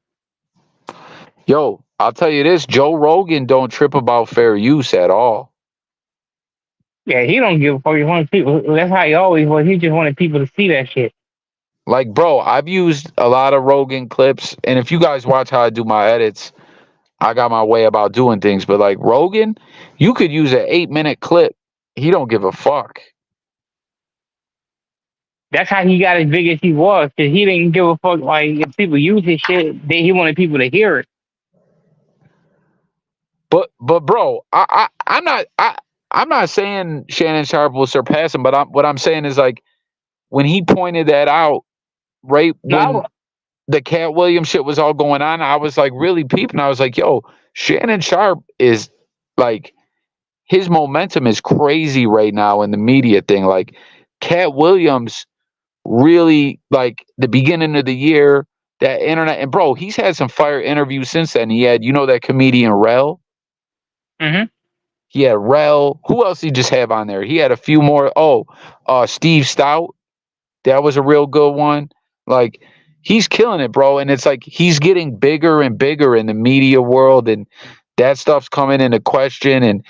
Yo, I'll tell you this: Joe Rogan don't trip about fair use at all. Yeah, he don't give a fuck. He wants people. That's how he always was. He just wanted people to see that shit. Like, bro, I've used a lot of Rogan clips, and if you guys watch how I do my edits, I got my way about doing things. But like Rogan, you could use an 8-minute clip. He don't give a fuck. That's how he got as big as he was, because he didn't give a fuck. Like, if people use his shit, he wanted people to hear it. But bro, I'm not saying Shannon Sharpe will surpass him, but what I'm saying is, like, when he pointed that out, right when the Cat Williams shit was all going on, I was like really peeping. I was like, yo, Shannon Sharpe is like, his momentum is crazy right now in the media thing. Like, Cat Williams really, like, the beginning of the year, that internet, and bro, he's had some fire interviews since then. He had, that comedian Rel. Mm-hmm. He had Rel. Who else did he just have on there? He had a few more. Steve Stout. That was a real good one. Like, he's killing it, bro. And it's like he's getting bigger and bigger in the media world, and that stuff's coming into question. And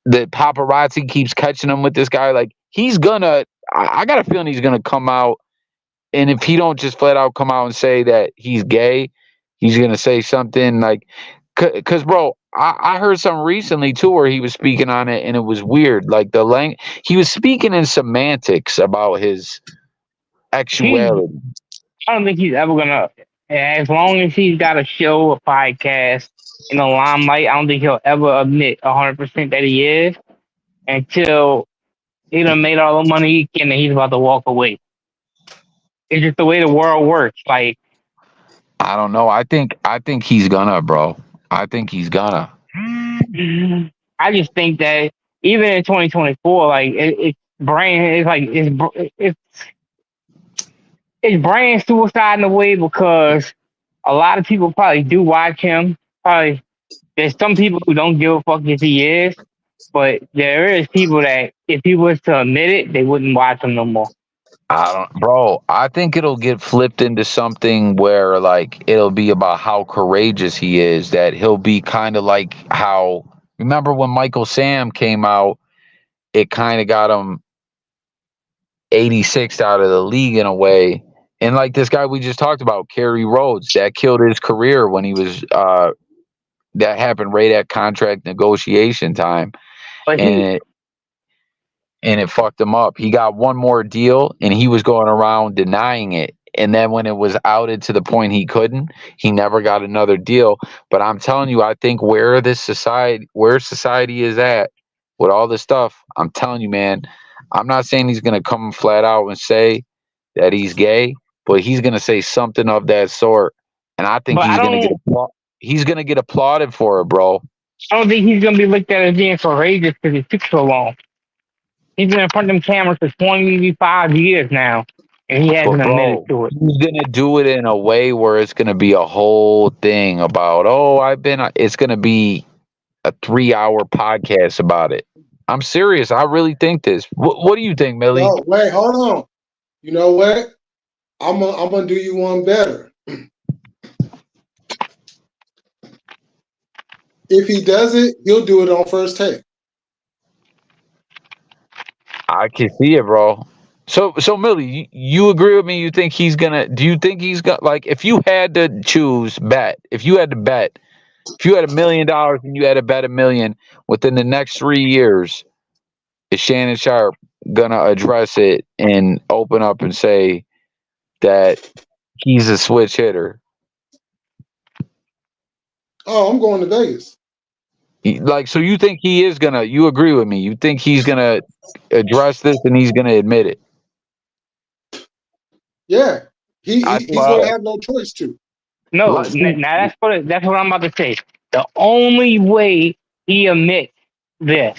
the paparazzi keeps catching him with this guy. Like, he's gonna. I got a feeling he's gonna come out, and if he don't just flat out come out and say that he's gay, he's gonna say something like, "Cause, bro, I heard something recently too where he was speaking on it, and it was weird. Like he was speaking in semantics about his He's, actuality. I don't think he's ever gonna. As long as he's got a show, a podcast in the limelight, I don't think he'll ever admit 100% that he is until he done made all the money he can and he's about to walk away. It's just the way the world works. Like, I don't know. I think he's gonna, bro. I think he's gonna. I just think that even in 2024, like it's brain, it's like it's brain suicide in a way because a lot of people probably do watch him. Probably there's some people who don't give a fuck if he is, but there is people that if he was to admit it, they wouldn't watch him no more. Bro, I think it'll get flipped into something where like it'll be about how courageous he is, that he'll be kind of like how, remember when Michael Sam came out, it kind of got him 86 out of the league in a way. And like this guy we just talked about, Kerry Rhodes, that killed his career when he was that happened right at contract negotiation time. But And it fucked him up. He got one more deal and he was going around denying it. And then when it was outed to the point he couldn't, he never got another deal. But I'm telling you, I think where society is at with all this stuff, I'm telling you, man, I'm not saying he's going to come flat out and say that he's gay, but he's going to say something of that sort. And I think he's going to get applauded for it, bro. I don't think he's gonna be looked at as being courageous because it took so long. He's been in front of them cameras for 25 years now, and he hasn't admitted to it. He's gonna do it in a way where it's gonna be a whole thing about, it's gonna be a 3-hour podcast about it. I'm serious. I really think this. What do you think, Millie? No, wait, hold on. You know what? I'm gonna do you one better. If he does it, he'll do it on first take. I can see it, bro. So Millie, you agree with me? You think he's gonna? Do you think he's got, like, if you had to bet, if you had $1 million and you had to bet $1 million within the next 3 years, is Shannon Sharpe gonna address it and open up and say that he's a switch hitter? Oh, I'm going to Vegas. Like, so you think he is gonna? You agree with me? You think he's gonna address this and he's gonna admit it? Yeah, he's gonna have no choice to. No, now that's what I'm about to say. The only way he admits this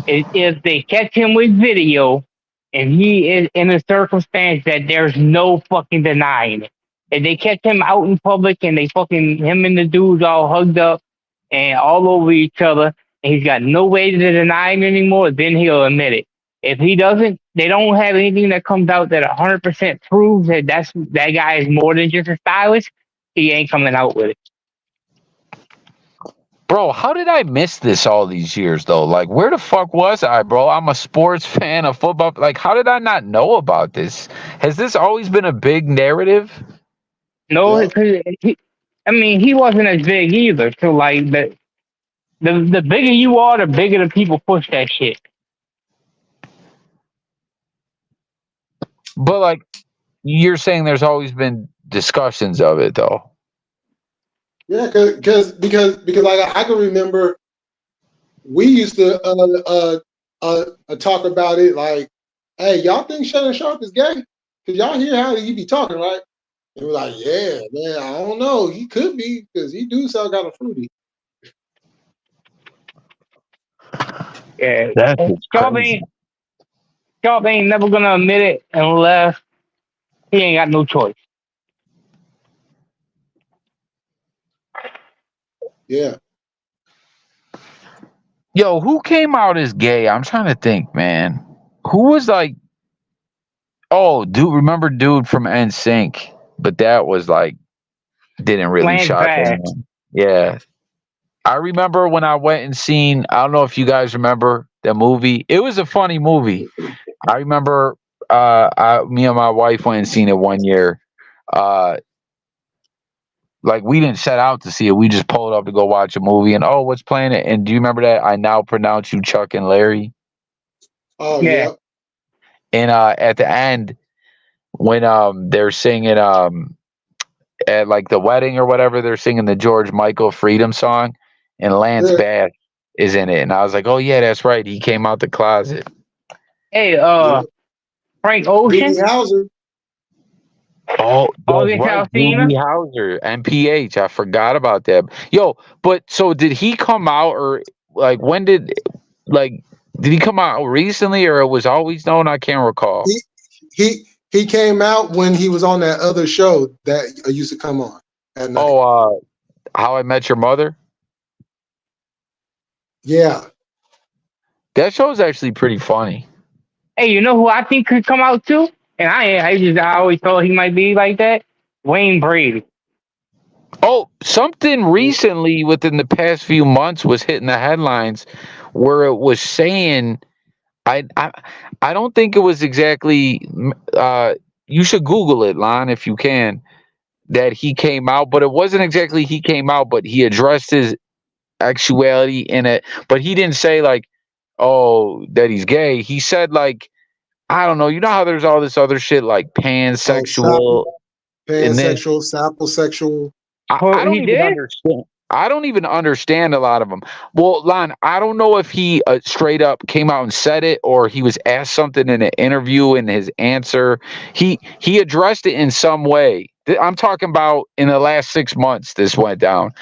is if they catch him with video and he is in a circumstance that there's no fucking denying it. If they catch him out in public and him and the dudes all hugged up and all over each other, and he's got no way to deny it anymore, then he'll admit it. If he doesn't, they don't have anything that comes out that 100% proves that that guy is more than just a stylist, he ain't coming out with it. Bro, how did I miss this all these years, though? Like, where the fuck was I, bro? I'm a sports fan of football. Like, how did I not know about this? Has this always been a big narrative? No, he wasn't as big either. So, like, the bigger you are, the bigger the people push that shit. But, like, you're saying there's always been discussions of it, though. Yeah, because like I can remember, we used to talk about it like, hey, y'all think Shannon Sharpe is gay? Because y'all hear how he be talking, right? And we're like, yeah, man, I don't know. He could be, because he do sound kind of fruity. Yeah, Sharpe ain't never gonna admit it unless he ain't got no choice. Yeah. Yo, who came out as gay? I'm trying to think, man. Who was like, remember dude from NSYNC? But that was like, didn't really shock anyone. Yeah. I remember when I went and seen, I don't know if you guys remember the movie. It was a funny movie. I remember me and my wife went and seen it one year. like we didn't set out to see it. We just pulled up to go watch a movie, and oh, what's playing it? And do you remember that? I Now Pronounce You Chuck and Larry. Oh Yeah. yeah. And at the end, when they're singing at like the wedding or whatever, they're singing the George Michael Freedom song, and Lance Yeah. Bass is in it. And I was like, oh yeah, that's right. He came out the closet. Hey, Yeah. Frank Ocean. Doogie Howser. Oh, August that's right. Alsina? Doogie Howser, MPH. I forgot about that. Yo, but so did he come out, or like when did he come out recently, or it was always known? I can't recall. He came out when he was on that other show that used to come on at night. Oh, How I Met Your Mother. Yeah. That show is actually pretty funny. Hey, you know who I think could come out too? And I always thought he might be like that. Wayne Brady. Oh, something recently within the past few months was hitting the headlines where it was saying, I don't think it was exactly. You should Google it, Lon, if you can. That he came out, but it wasn't exactly he came out, but he addressed his actuality in it. But he didn't say like, oh, that he's gay. He said like, I don't know. You know how there's all this other shit like pansexual, and then Pansexual, saposexual. I don't He even did? understand. I don't even understand a lot of them. Well, Lon, I don't know if he straight up came out and said it, or he was asked something in an interview, and his answer he addressed it in some way. I'm talking about in the last 6 months. This went down.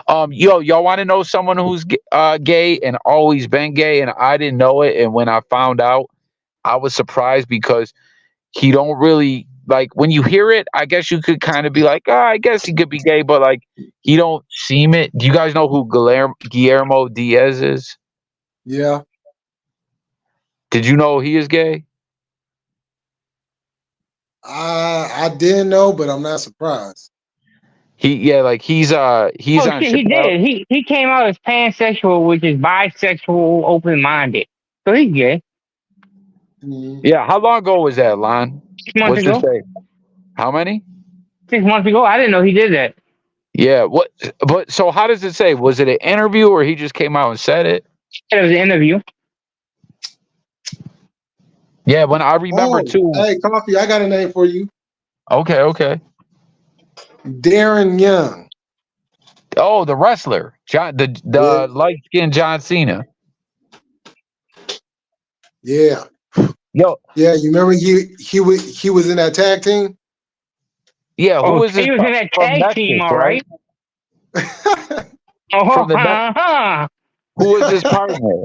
Y'all want to know someone who's gay and always been gay, and I didn't know it, and when I found out, I was surprised because he don't really like when you hear it. I guess you could kind of be like, I guess he could be gay, but like he don't seem it. Do you guys know who Guillermo Diaz is? Yeah. Did you know he is gay? I didn't know, but I'm not surprised. He's Oh on shit, he Chappelle. did. He came out as pansexual, which is bisexual, open-minded. So he's gay. Mhm. Yeah, how long ago was that, Lon? 6 months What's it ago. say? How many? 6 months ago. I didn't know he did that. Yeah, what? But so how does it say? Was it an interview or he just came out and said it? It was an interview. Yeah, when I remember too. Hey, Coffee, I got a name for you. Okay. Darren Young. Oh, the wrestler, the light skinned John Cena. Yeah. Yo, Yeah, you remember he was in that tag team? yeah, who is this? He was in that from tag Nexus, team, all right? From the Who is his partner?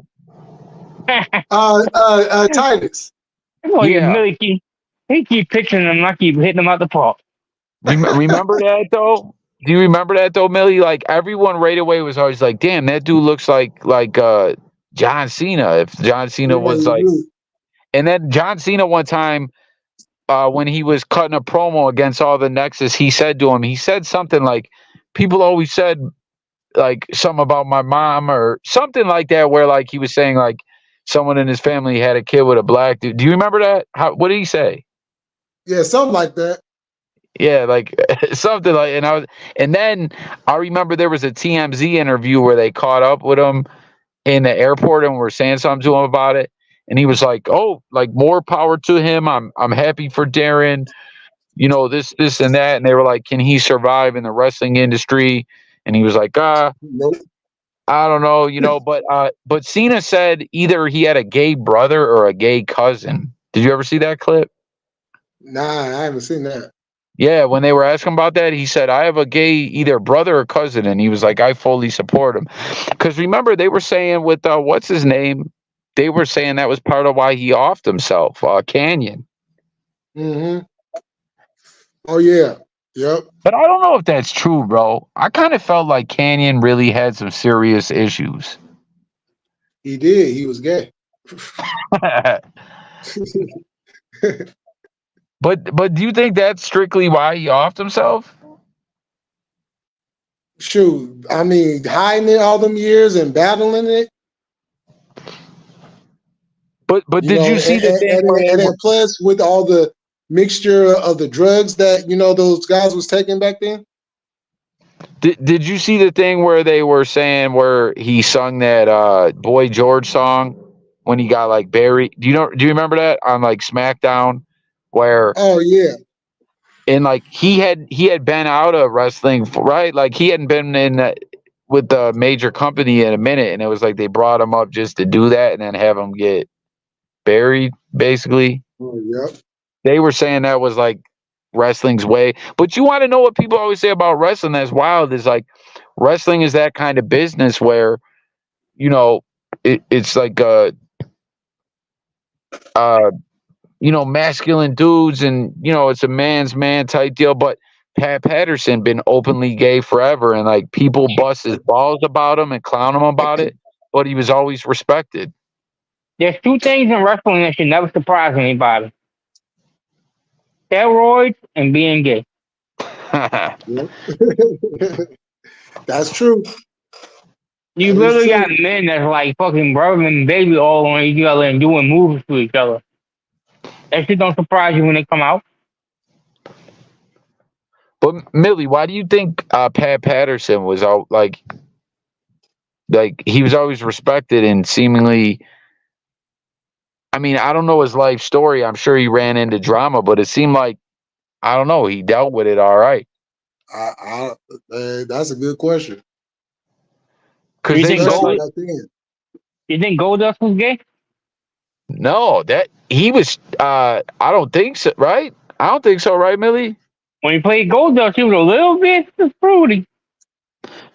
Titus. Well, Yeah. Millie he keep pitching them, I keep hitting them out the park. Remember that though? Do you remember that though, Millie? Like everyone right away was always like, "Damn, that dude looks like John Cena." If John Cena was like, and then John Cena one time, when he was cutting a promo against all the Nexus, he said something like, "People always said like something about my mom or something like that," where like he was saying like someone in his family had a kid with a black dude. Do you remember that? What did he say? Yeah, something like that. Yeah, like something like, and then I remember there was a TMZ interview where they caught up with him in the airport and were saying something to him about it, and he was like, "Oh, like more power to him. I'm happy for Darren. You know, this and that." And they were like, "Can he survive in the wrestling industry?" And he was like, Nope. I don't know, but Cena said either he had a gay brother or a gay cousin. Did you ever see that clip? Nah, I haven't seen that. Yeah, when they were asking about that, he said, I have a gay either brother or cousin. And he was like, I fully support him. Because remember, they were saying with, what's his name? They were saying that was part of why he offed himself, Canyon. Mm-hmm. Oh, yeah. Yep. But I don't know if that's true, bro. I kind of felt like Canyon really had some serious issues. He did. He was gay. But do you think that's strictly why he offed himself? Shoot, I mean, hiding it all them years and battling it. But did you see the thing? And then plus with all the mixture of the drugs that those guys was taking back then. Did you see the thing where they were saying where he sung that Boy George song when he got like buried? Do you remember that on like SmackDown where Oh yeah, and like he had been out of wrestling right? Like he hadn't been with the major company in a minute, and it was like they brought him up just to do that and then have him get buried basically. oh yep. They were saying that was like wrestling's way. But you want to know what people always say about wrestling that's wild is like wrestling is that kind of business where, you know, it's like you know, masculine dudes and, you know, it's a man's man type deal. But Pat Patterson been openly gay forever and like people bust his balls about him and clown him about it, but he was always respected. There's two things in wrestling that should never surprise anybody: steroids and being gay. Yep. That's true. You That is literally got true. men that's like fucking rubbing baby all on each other and doing moves to each other. That shit don't surprise you when they come out. But Millie, why do you think Pat Patterson was out like he was always respected and seemingly I mean, I don't know his life story. I'm sure he ran into drama, but it seemed like I don't know, he dealt with it all right. That's a good question. Cuz You they think said Especially like Gold? back then. You think Goldust was gay? no, that he was I don't think so, right? I don't think so, right, Millie? When he played Goldust, he was a little bit fruity.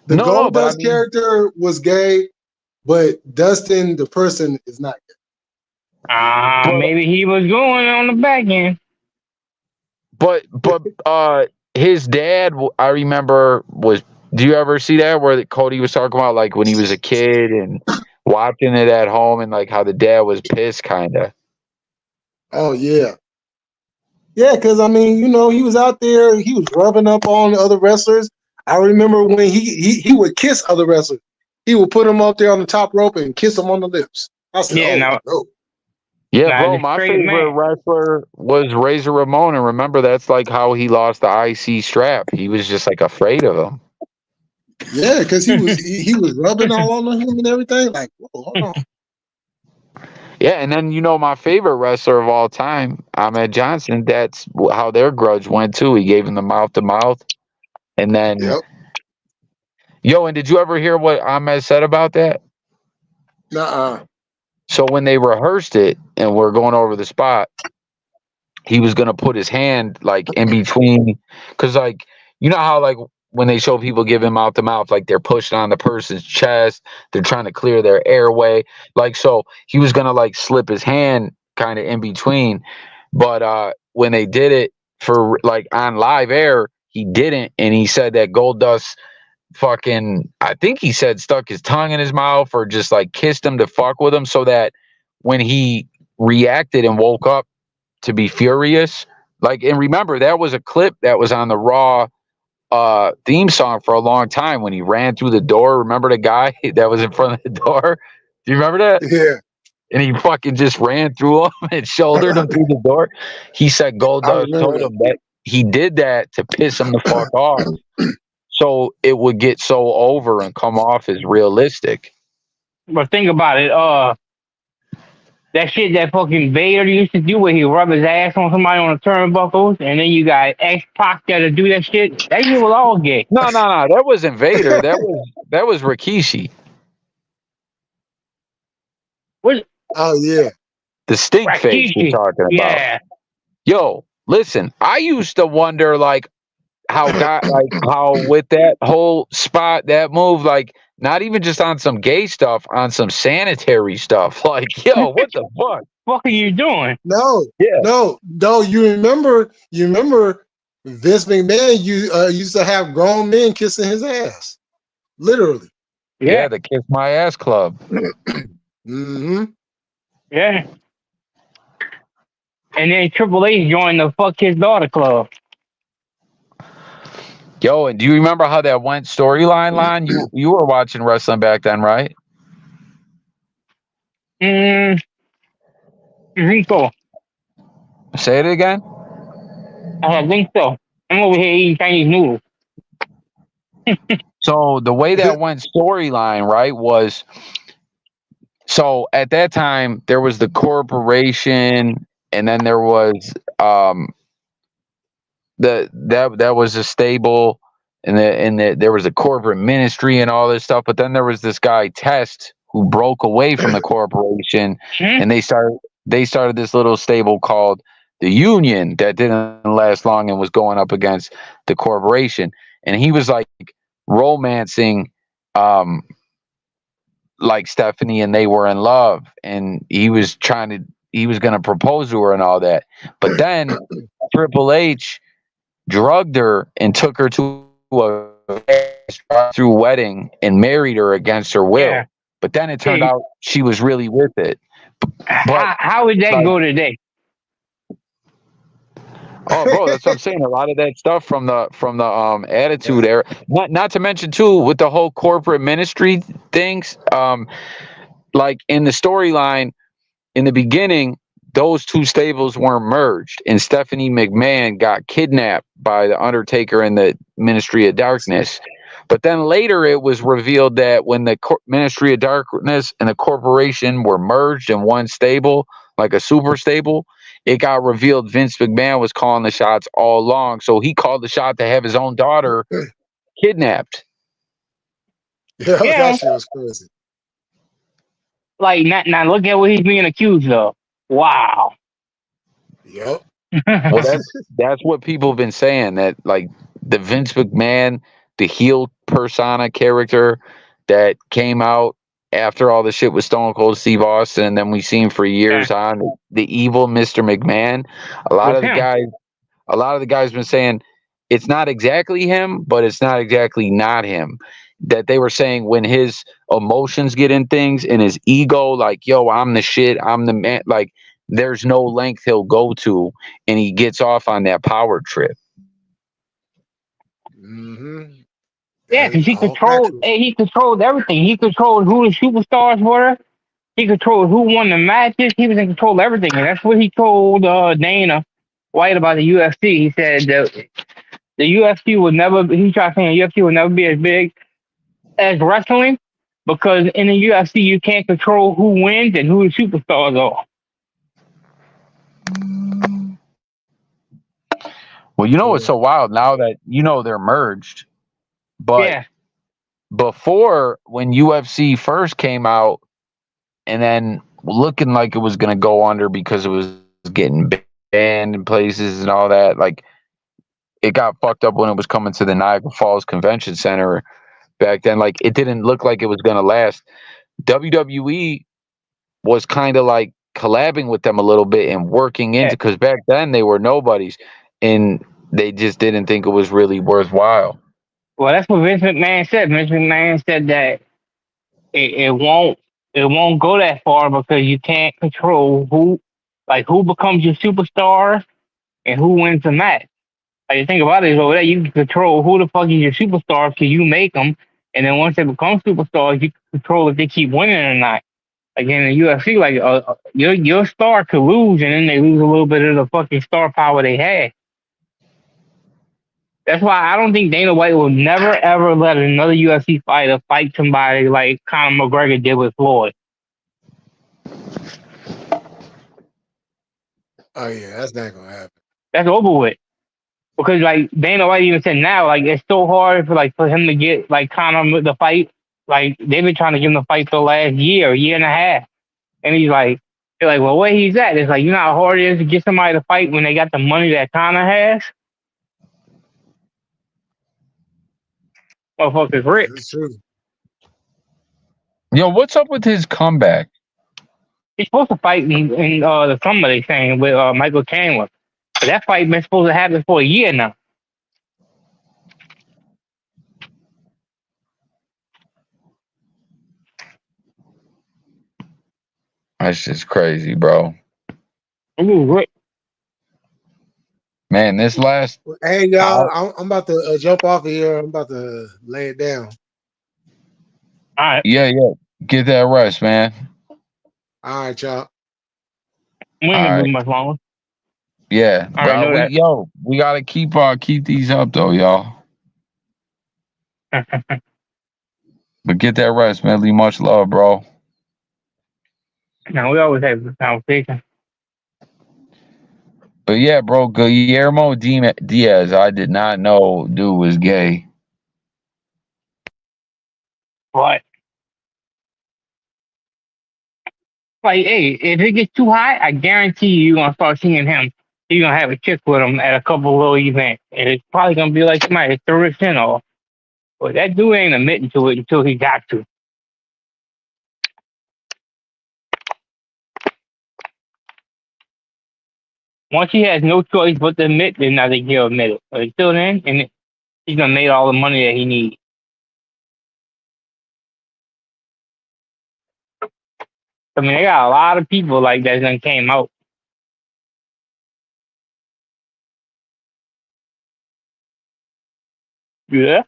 The No, but I Goldust mean character was gay, but Dustin, the person, is not gay. but Maybe he was going on the back end. but his dad I remember was do you ever see that where Cody was talking about like when he was a kid and watching it at home and like how the dad was pissed kind of. Oh yeah, yeah. Because I mean, you know, he was out there. He was rubbing up on other wrestlers. I remember when he would kiss other wrestlers. He would put them up there on the top rope and kiss them on the lips. I said, Yeah, "Oh now, no." Yeah, now bro, the my straight favorite man. wrestler was Razor Ramon, and remember that's like how he lost the IC strap. He was just like afraid of him. Yeah, because he was rubbing all on him and everything. Like, whoa, hold on. Yeah, and then you know my favorite wrestler of all time, Ahmed Johnson. That's how their grudge went too. He gave him the mouth to mouth, and then Yep. yo. And did you ever hear what Ahmed said about that? Nuh-uh. So when they rehearsed it and we're going over the spot, he was gonna put his hand like in between, because like you know how like when they show people giving mouth to mouth, like they're pushing on the person's chest, they're trying to clear their airway, like so he was gonna like slip his hand kind of in between, but when they did it for like on live air, he didn't, and he said that Goldust fucking I think he said stuck his tongue in his mouth or just like kissed him to fuck with him so that when he reacted and woke up to be furious. Like, and remember that was a clip that was on the Raw theme song for a long time when he ran through the door. Remember the guy that was in front of the door? Do you remember that? Yeah. And he fucking just ran through him and shouldered him through the door. He said I Goldust remember told him that he did that to piss him the fuck off, so it would get so over and come off as realistic. But think about it. That shit that fucking Vader used to do where he rub his ass on somebody on the turnbuckles, and then you got X Pac that'll do that shit. That shit was all gay. No, that wasn't Vader. That was Rikishi. What? Oh yeah. The stink face you're Rikishi. talking about. Yeah. Yo, listen, I used to wonder like how with that whole spot, that move, like not even just on some gay stuff, on some sanitary stuff. Like, yo, what the fuck? What are you doing? No, Yeah. no. You remember Vince McMahon used to have grown men kissing his ass, literally. Yeah, the Kiss My Ass Club. Mm-hmm. Yeah. And then Triple H joined the Fuck His Daughter Club. Yo, and do you remember how that went storyline line? You were watching wrestling back then, right? I think so. Say it again. I think so. I'm over here eating Chinese noodles. So the way that went storyline, right, was so at that time there was the corporation, and then there was that was a stable, and there was a corporate ministry and all this stuff. But then there was this guy Test who broke away from the corporation, and they started this little stable called the Union that didn't last long and was going up against the corporation. And he was like romancing like Stephanie, and they were in love, and he was going to propose to her and all that. But then Triple H drugged her and took her to a drive-through wedding and married her against her will. Yeah. But then it turned out she was really with it. But How would that go today? oh, bro, that's what I'm saying. A lot of that stuff from the Attitude Era. Not to mention too with the whole corporate ministry things. Like in the storyline in the beginning, those two stables weren't merged, and Stephanie McMahon got kidnapped by the Undertaker and the Ministry of Darkness. But then later it was revealed that when the Ministry of Darkness and the corporation were merged in one stable, like a super stable, it got revealed Vince McMahon was calling the shots all along. So he called the shot to have his own daughter kidnapped. Yeah, that shit was crazy. Like, now look at what he's being accused of. Wow. Yep. Well, that's what people have been saying, that like the Vince McMahon, the heel persona character that came out after all the shit with Stone Cold Steve Austin, and then we seen for years on the evil Mr. McMahon. A lot of the guys been saying it's not exactly him, but it's not exactly not him. That they were saying when his emotions get in things and his ego, like, yo, I'm the shit, I'm the man, like there's no length he'll go to, and he gets off on that power trip. Mm-hmm. Yeah, because he controlled everything. He controlled who the superstars were. He controlled who won the matches. He was in control of everything. And that's what he told Dana White about the UFC. He said that the UFC would never, he tried saying the UFC would never be as big as wrestling, because in the UFC you can't control who wins and who the superstars are. Well, you know what's so wild now that they're merged, but before, when UFC first came out and then looking like it was going to go under because it was getting banned in places and all that, like it got fucked up when it was coming to the Niagara Falls Convention Center back then. Like it didn't look like it was going to last. WWE was kind of like collabing with them a little bit and working into, because back then they were nobodies and they just didn't think it was really worthwhile. Well, that's what Vince McMahon said. Vince McMahon said that it won't go that far because you can't control who becomes your superstar and who wins the match. Like, you think about it, over there you can control who the fuck is your superstar because you make them, and then once they become superstars, you can control if they keep winning or not. Like in the UFC, like your star could lose, and then they lose a little bit of the fucking star power they had. That's why I don't think Dana White will never ever let another UFC fighter fight somebody like Conor McGregor did with Floyd. Oh yeah, that's not gonna happen. That's over with. Because like Dana White even said now, like it's so hard for him to get like Conor the fight. Like they've been trying to give him the fight for the last year and a half, and he's like, they're like, well, where he's at? It's like, you know how hard it is to get somebody to fight when they got the money that Conor has. Motherfucker's rich. It's true. Yo, what's up with his comeback? He's supposed to fight in the summer, they saying, with Michael Chandler. But that fight been supposed to happen for a year now. That's just crazy, bro. Ooh, man, this last... Hey, y'all, I'm about to jump off of here. I'm about to lay it down. All right. Yeah. Get that rest, man. All right, y'all. We ain't gonna do much longer. Yeah. All right, we got to keep these up, though, y'all. But get that rest, Medley. Much love, bro. Now we always have this conversation. But yeah, bro, Guillermo Diaz, I did not know dude was gay. But like, hey, if it gets too hot, I guarantee you're gonna start seeing him. You're gonna have a chick with him at a couple little events, and it's probably gonna be like somebody threw his chin off. But that dude ain't admitting to it until he got to. Once he has no choice but to admit, then I think he'll admit it. But until then, he's gonna make all the money that he needs. I mean, they got a lot of people like that done came out. Yeah.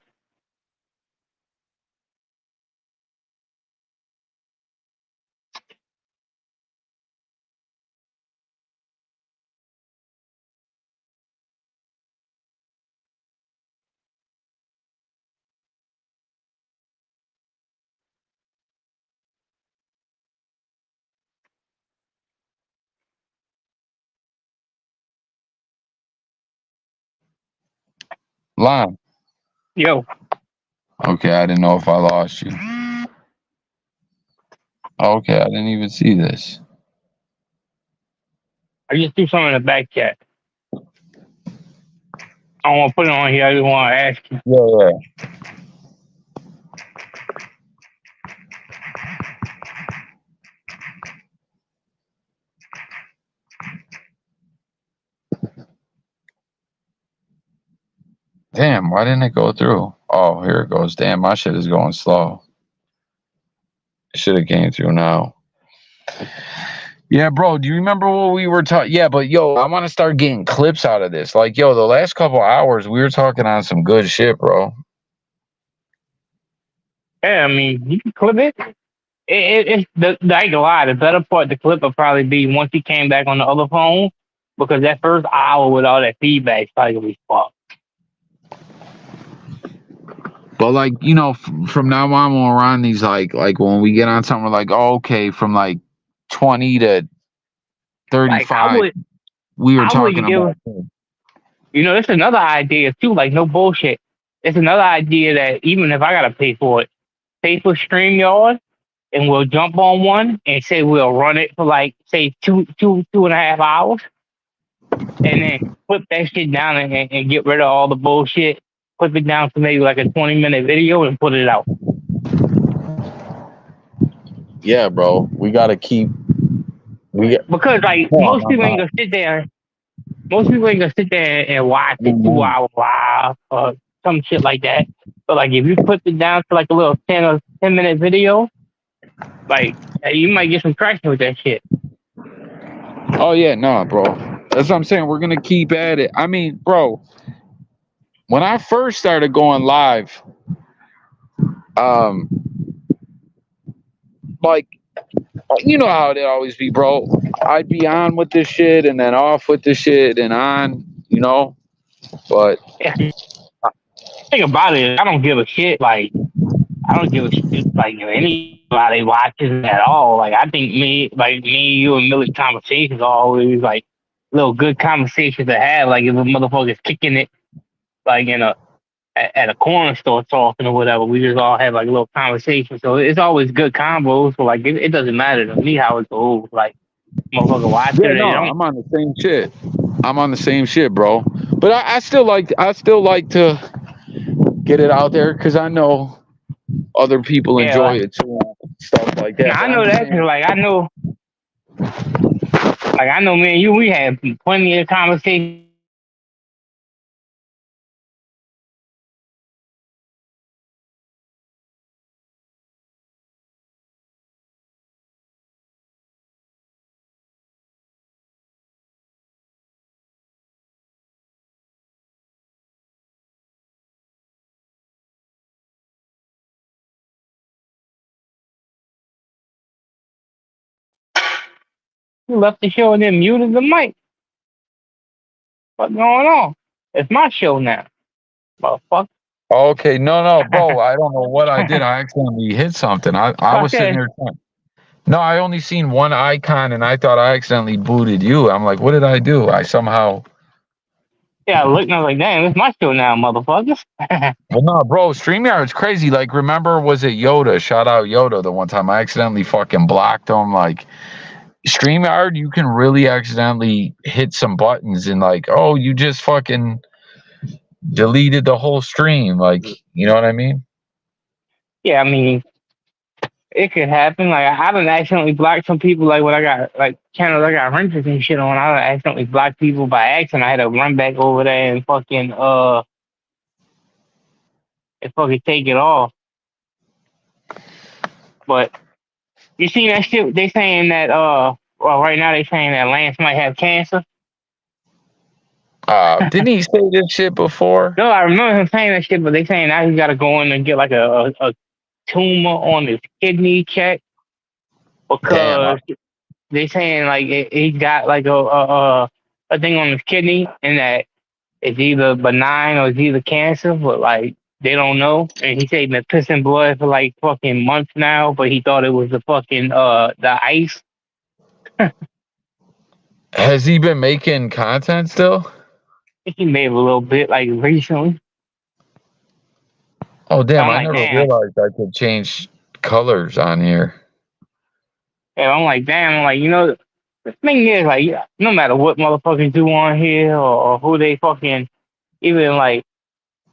Lime. Yo, Okay, I didn't know if I lost you. Okay, I didn't even see this. I just threw something in the back chat. I don't want to put it on here. I just want to ask you. Yeah. Damn, why didn't it go through? Oh, here it goes. Damn, my shit is going slow. It should have came through now. Yeah, bro, do you remember what we were talking? Yeah, but yo, I want to start getting clips out of this. Like, yo, the last couple hours, we were talking on some good shit, bro. Yeah, I mean, you can clip it. It's I ain't gonna lie. The better part of the clip will probably be once he came back on the other phone, because that first hour with all that feedback is probably gonna be fucked. But like, you know, from now on, when we're on these, like when we get on something, we're like, oh, okay, from like 20 to 35, Like we were I talking wouldn't give. about. You know, it's another idea too. Like no bullshit. It's another idea that even if I gotta pay for it, pay for StreamYard, and we'll jump on one and say we'll run it for like say two and a half hours, and then flip that shit down and get rid of all the bullshit. Flip it down to maybe like a 20-minute video and put it out. Yeah, bro, we gotta keep. Because like most people ain't gonna sit there. Most people ain't gonna sit there and watch a 2-hour live or some shit like that. But like if you put it down to like a little 10 or 10-minute video, like you might get some traction with that shit. Oh yeah, no, bro. That's what I'm saying. We're gonna keep at it. I mean, bro, when I first started going live, like, you know how it always be, bro. I'd be on with this shit and then off with this shit and on, you know. But Yeah. Thing about it, I don't give a shit. Like I don't give a shit. Like if anybody watches at all. Like I think me, you and Millie's conversations are always like little good conversations to have. Like if a motherfucker's kicking it, like at a corner store talking or whatever, we just all have like a little conversation. So it's always good combos. So like it doesn't matter to me how it goes. Like motherfucker watching it. I'm on the same shit. I'm on the same shit, bro. But I still like to get it out there because I know other people enjoy it too, stuff like that. I know that because like I know me and you, we had plenty of conversations. You left the show and then muted the mic. What's going on? It's my show now, motherfucker. Okay, no, bro. I don't know what I did. I accidentally hit something. I was sitting Okay. there. No, I only seen one icon, and I thought I accidentally booted you. I'm like, what did I do? I somehow. Yeah, I looked and I was like, damn, it's my show now, motherfuckers. Well, no, bro. StreamYard's crazy. Like, remember, was it Yoda? Shout out Yoda. The one time I accidentally fucking blocked him. Like, StreamYard, you can really accidentally hit some buttons and like, oh, you just fucking deleted the whole stream. Like, you know what I mean? Yeah, I mean, it could happen. Like I done accidentally blocked some people. Like when I got like channels I got renters and shit on, I done accidentally blocked people by accident. I had to run back over there and fucking take it off. But you seen that shit? They saying that well right now they saying that Lance might have cancer. Didn't he say this shit before? No, I remember him saying that shit, but they saying now he's got to go in and get like a tumor on his kidney check Damn. because they saying like he's got like a thing on his kidney and that it's either benign or it's either cancer, but like they don't know. And he said he's been pissing blood for like fucking months now, but he thought it was the fucking the ice. Has he been making content still? He made a little bit like recently. Oh, damn. I'm I like, never damn. realized I could change colors on here. And I'm like, damn. I'm like, you know, the thing is, like, no matter what motherfuckers do on here or who they fucking, even like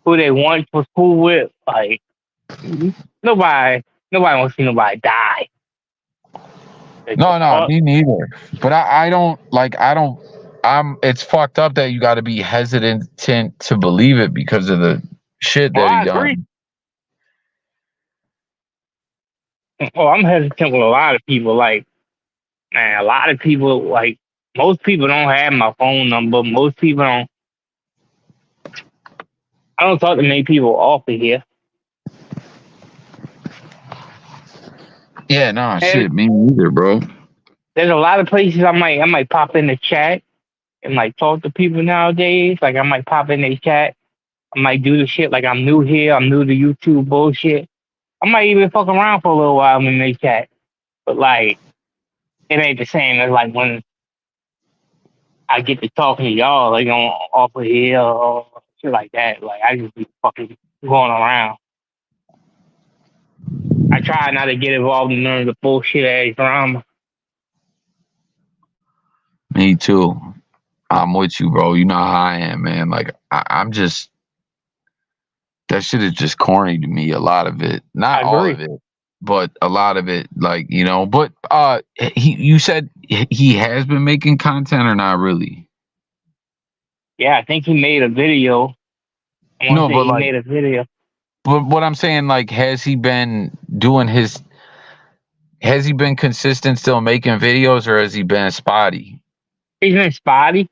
who they once was cool with, like, nobody wants to see nobody die. No, me neither. But I don't like. It's fucked up that you got to be hesitant to believe it because of the shit that I he agree. done. Oh, I'm hesitant with a lot of people. Like, man, a lot of people, like, most people don't have my phone number. Most people don't. I don't talk to many people off of here. Yeah, no, shit, me neither, bro. There's a lot of places I might pop in the chat and like talk to people nowadays. Like I might pop in their chat. I might do the shit like I'm new here. I'm new to YouTube bullshit. I might even fuck around for a little while in their chat. But like, it ain't the same as like when I get to talking to y'all like on off of here or shit like that. Like I just be fucking going around. I try not to get involved in none of the bullshit ass drama. Me too. I'm with you, bro. You know how I am, man. Like I'm just that shit is just corny to me. A lot of it, not all of it, but a lot of it. Like you know, but you said he has been making content or not really? Yeah, I think he made a video. No, but he like, made a video. but what I'm saying, like, has he been doing his? Has he been consistent still making videos, or has he been spotty? He's been spotty.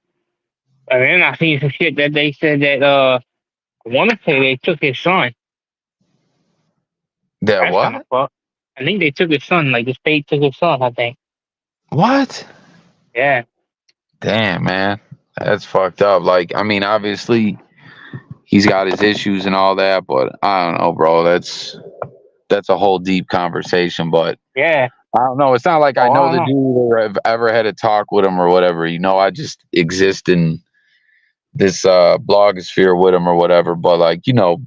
And then I seen some shit that they said that I want to say they took his son. That That's kind what? of fucked. I think they took his son. Like the state took his son. I think. What? Yeah. Damn, man, that's fucked up. Like, I mean, obviously, he's got his issues and all that, but I don't know, bro. That's a whole deep conversation. But Yeah. I don't know. It's not like I Oh, know I the don't know. dude or have ever had a talk with him or whatever. You know, I just exist in this blogosphere with him or whatever. But like, you know,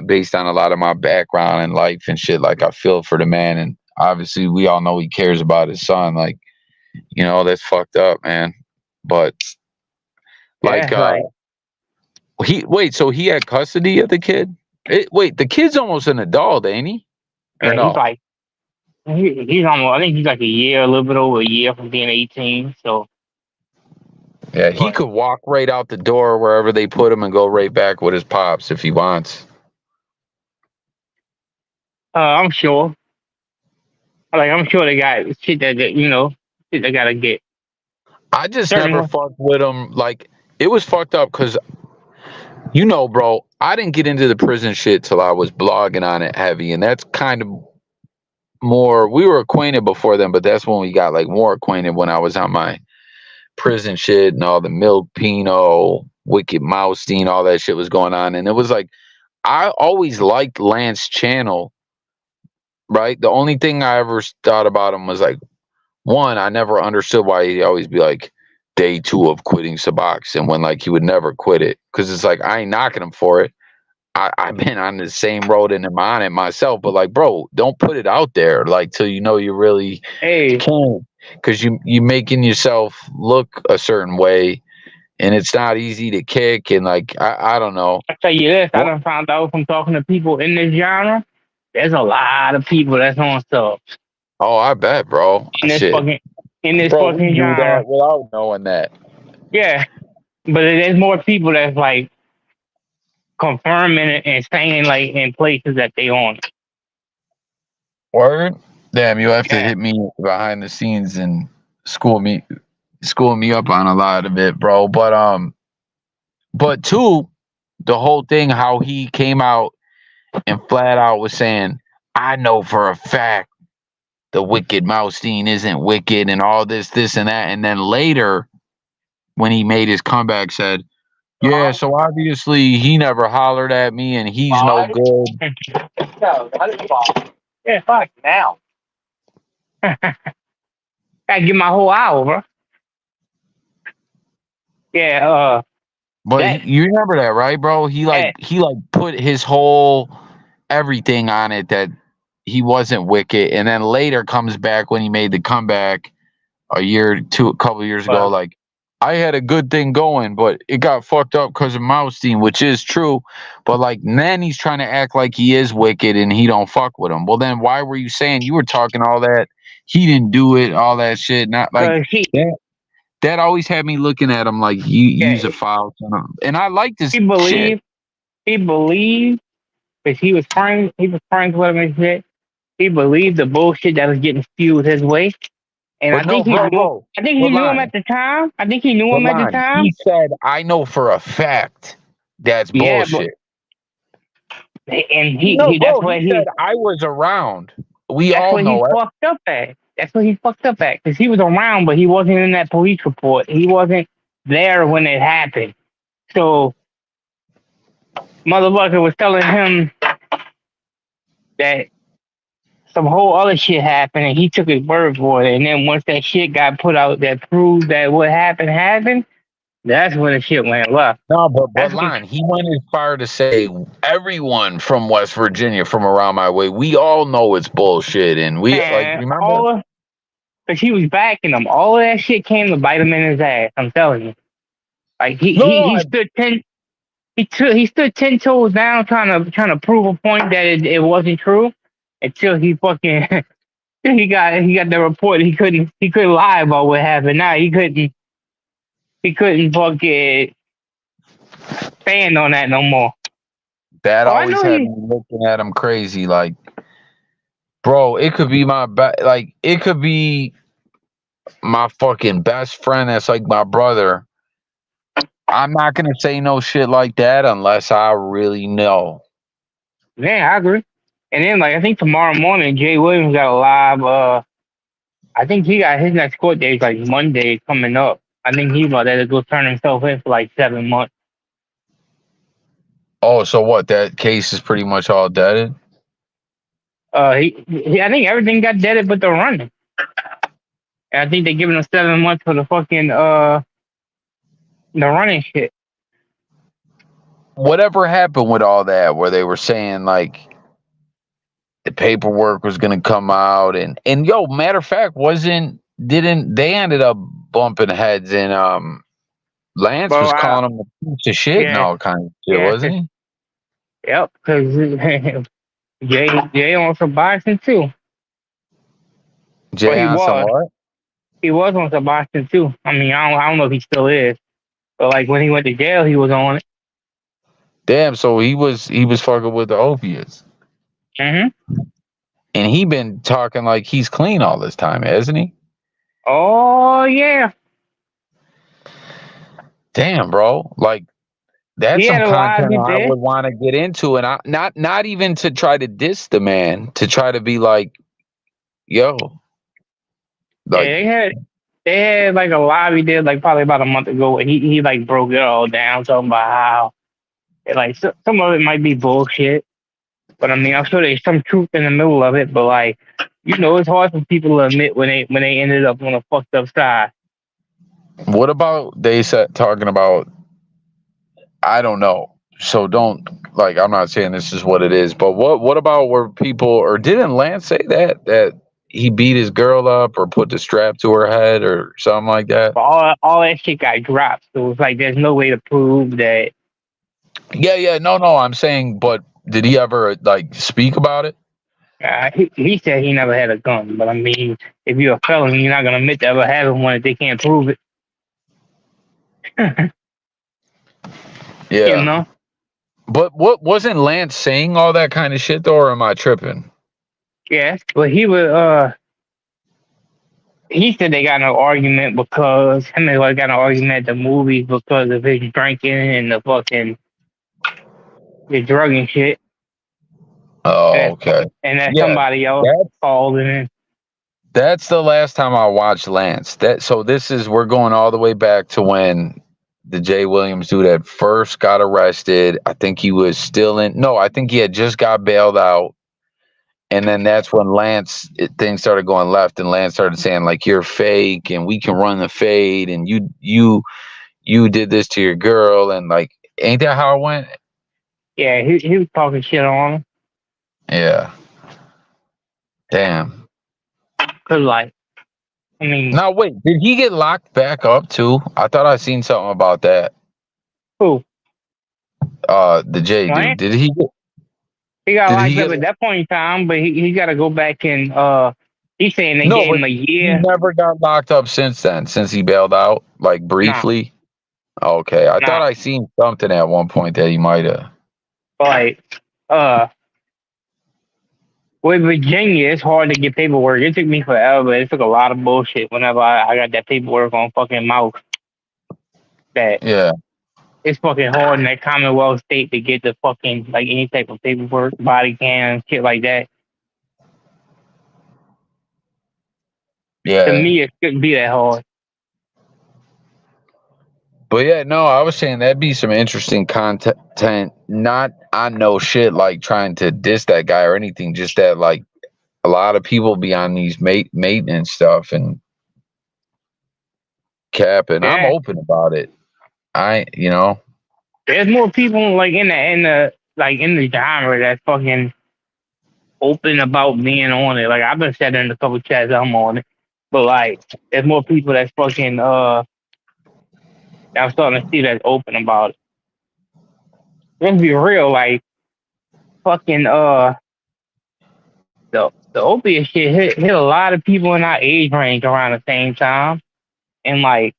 based on a lot of my background and life and shit, like I feel for the man, and obviously we all know he cares about his son. Like, you know, that's fucked up, man. But like, Yeah, so he had custody of the kid? Wait, the kid's almost an adult, ain't he? Or he's no? like he's almost. I think he's like a little bit over a year from being 18. So Yeah, he could walk right out the door wherever they put him and go right back with his pops if he wants. I'm sure. Like I'm sure they got shit that shit they gotta get. I just Certainly. never fucked with him. Like, it was fucked up because, you know, bro, I didn't get into the prison shit till I was blogging on it heavy, and that's kind of more. We were acquainted before then, but that's when we got like more acquainted when I was on my prison shit and all the Milk Pino, Wicked Mousestein, all that shit was going on, and it was like I always liked Lance Channel, right? The only thing I ever thought about him was like, one, I never understood why he'd always be like, day 2 of quitting Suboxone, when like he would never quit it. Because it's like, I ain't knocking him for it. I've been on the same road and I'm on it myself, but like, bro, don't put it out there like till you know you really Hey, can, because you making yourself look a certain way, and it's not easy to kick, and like I don't know. I tell you this, I What? done found out from talking to people in this genre. There's a lot of people that's on stuff Oh, I bet, bro. in this Shit, fucking in this bro, we fucking do that genre. without knowing that. Yeah, but there's more people that's like confirming it and saying like in places that they on. Word. Damn, you have to Yeah. hit me behind the scenes and school me up on a lot of it, bro. But two, the whole thing, how he came out and flat out was saying, I know for a fact the wicked Moustein isn't wicked and all this and that. And then later, when he made his comeback, said, yeah, so obviously he never hollered at me and he's no good. Yeah, fuck now. Gotta get my whole hour, bro. Yeah, But that you remember that, right, bro? He put his whole everything on it that he wasn't wicked, and then later comes back when he made the comeback a couple years ago, but like, I had a good thing going, but it got fucked up because of Moustein, which is true. But like then he's trying to act like he is wicked and he don't fuck with him. Well, then why were you saying you were talking all that? He didn't do it, all that shit. Not like he that. That always had me looking at him like you use yeah, a foul. And I like this he shit. believed because he was friends with him and shit. He believed the bullshit that was getting spewed his way. And But no, bro. I think he What knew him line? at the time. I think he knew What him at the line? time. He said, I know for a fact that's Yeah, but bullshit. and No, he that's bro, he what said he I was around. We that's all what he know it. fucked up at. That's what he fucked up at because he was around, but he wasn't in that police report. He wasn't there when it happened. So motherfucker was telling him that some whole other shit happened, and he took his word for it. And then once that shit got put out that proved that what happened, that's when the shit went left. No, but That's when line, he went as far to say everyone from West Virginia, from around my way, we all know it's bullshit. And we like man, remember? because he was backing him. All of that shit came to bite him in his ass. I'm telling you. Like No, he stood 10 toes down trying to prove a point that it wasn't true until he fucking he got the report he couldn't lie about what happened. Now he couldn't fucking stand on that no more. that Oh, I always know had he me looking at him crazy. Like, bro, it could be it could be my fucking best friend that's like my brother. I'm not gonna say no shit like that unless I really know. yeah, I agree. And then like I think tomorrow morning Jay Williams got a live I think he got his next court date like Monday coming up. I think he's about to go turn himself in for like 7 months. Oh, so what? That case is pretty much all deaded. I think everything got deaded but the running. And I think they're giving him 7 months for the fucking the running shit. Whatever happened with all that, where they were saying like the paperwork was gonna come out, and yo, matter of fact, didn't they ended up bumping heads, and Lance But was calling him a piece of shit and yeah, all kinds of shit, yeah, wasn't he? yep, because Jay on some boxing too. But Jay on some what? he was on some boxing too. I mean, I don't know if he still is, but like when he went to jail, he was on it. Damn, so he was fucking with the opiates. Hmm. And he been talking like he's clean all this time, hasn't he? Oh yeah, Damn, bro. Like that's he some had a live content hit I there. would want to get into, and I not even to try to diss the man, to try to be like, yo, Yeah, like they had like a live he did like probably about a month ago where he like broke it all down talking about how Like some of it might be bullshit, but I mean, I'm sure there's some truth in the middle of it. But like, it's hard for people to admit when they ended up on a fucked up side. What about they said talking about? I don't know. So don't like. I'm not saying this is what it is, but what about where people or didn't Lance say that he beat his girl up or put the strap to her head or something like that? But all that shit got dropped, so it's like there's no way to prove that. Yeah. No. I'm saying, but did he ever like speak about it? He said he never had a gun, but I mean, if you're a felon, you're not gonna admit to ever having one if they can't prove it. Yeah. You know? But what wasn't Lance saying all that kind of shit though, or am I tripping? Yes, but he was. He said they got in an argument because him and his wife got in an argument at the movies because of his drinking and the drug and shit. Oh, okay. And that Yeah, somebody else called in. That's the last time I watched Lance. We're going all the way back to when the Jay Williams dude had first got arrested. I think he was still I think he had just got bailed out. And then that's when things started going left and Lance started saying like, you're fake and we can run the fade and you did this to your girl. And like, ain't that how it went? Yeah, he was talking shit on him. Yeah. Damn. Cause like, I mean, now wait, did he get locked back up too? I thought I seen something about that. Who? The J dude. Did he? He got locked up at that point in time, but he got to go back and he's saying they gave him a year. He never got locked up since then. Since he bailed out, like briefly. Nah. Okay, I thought I seen something at one point that he might have. Like, with Virginia, it's hard to get paperwork. It took me forever. It took a lot of bullshit whenever I got that paperwork on fucking mouth. It's fucking hard in that Commonwealth state to get the fucking, like, any type of paperwork, body cam, shit like that. Yeah. To me, it shouldn't be that hard. But yeah, no, I was saying that'd be some interesting content. Not on no shit like trying to diss that guy or anything. Just that like a lot of people be on these maintenance stuff and capping. Yeah. I'm open about it. There's more people like in the genre that's fucking open about being on it. Like I've been said in a couple chats I'm on it, but like there's more people that's fucking I'm starting to see that's open about it. Let's be real, like fucking the opiate shit hit a lot of people in our age range around the same time, and like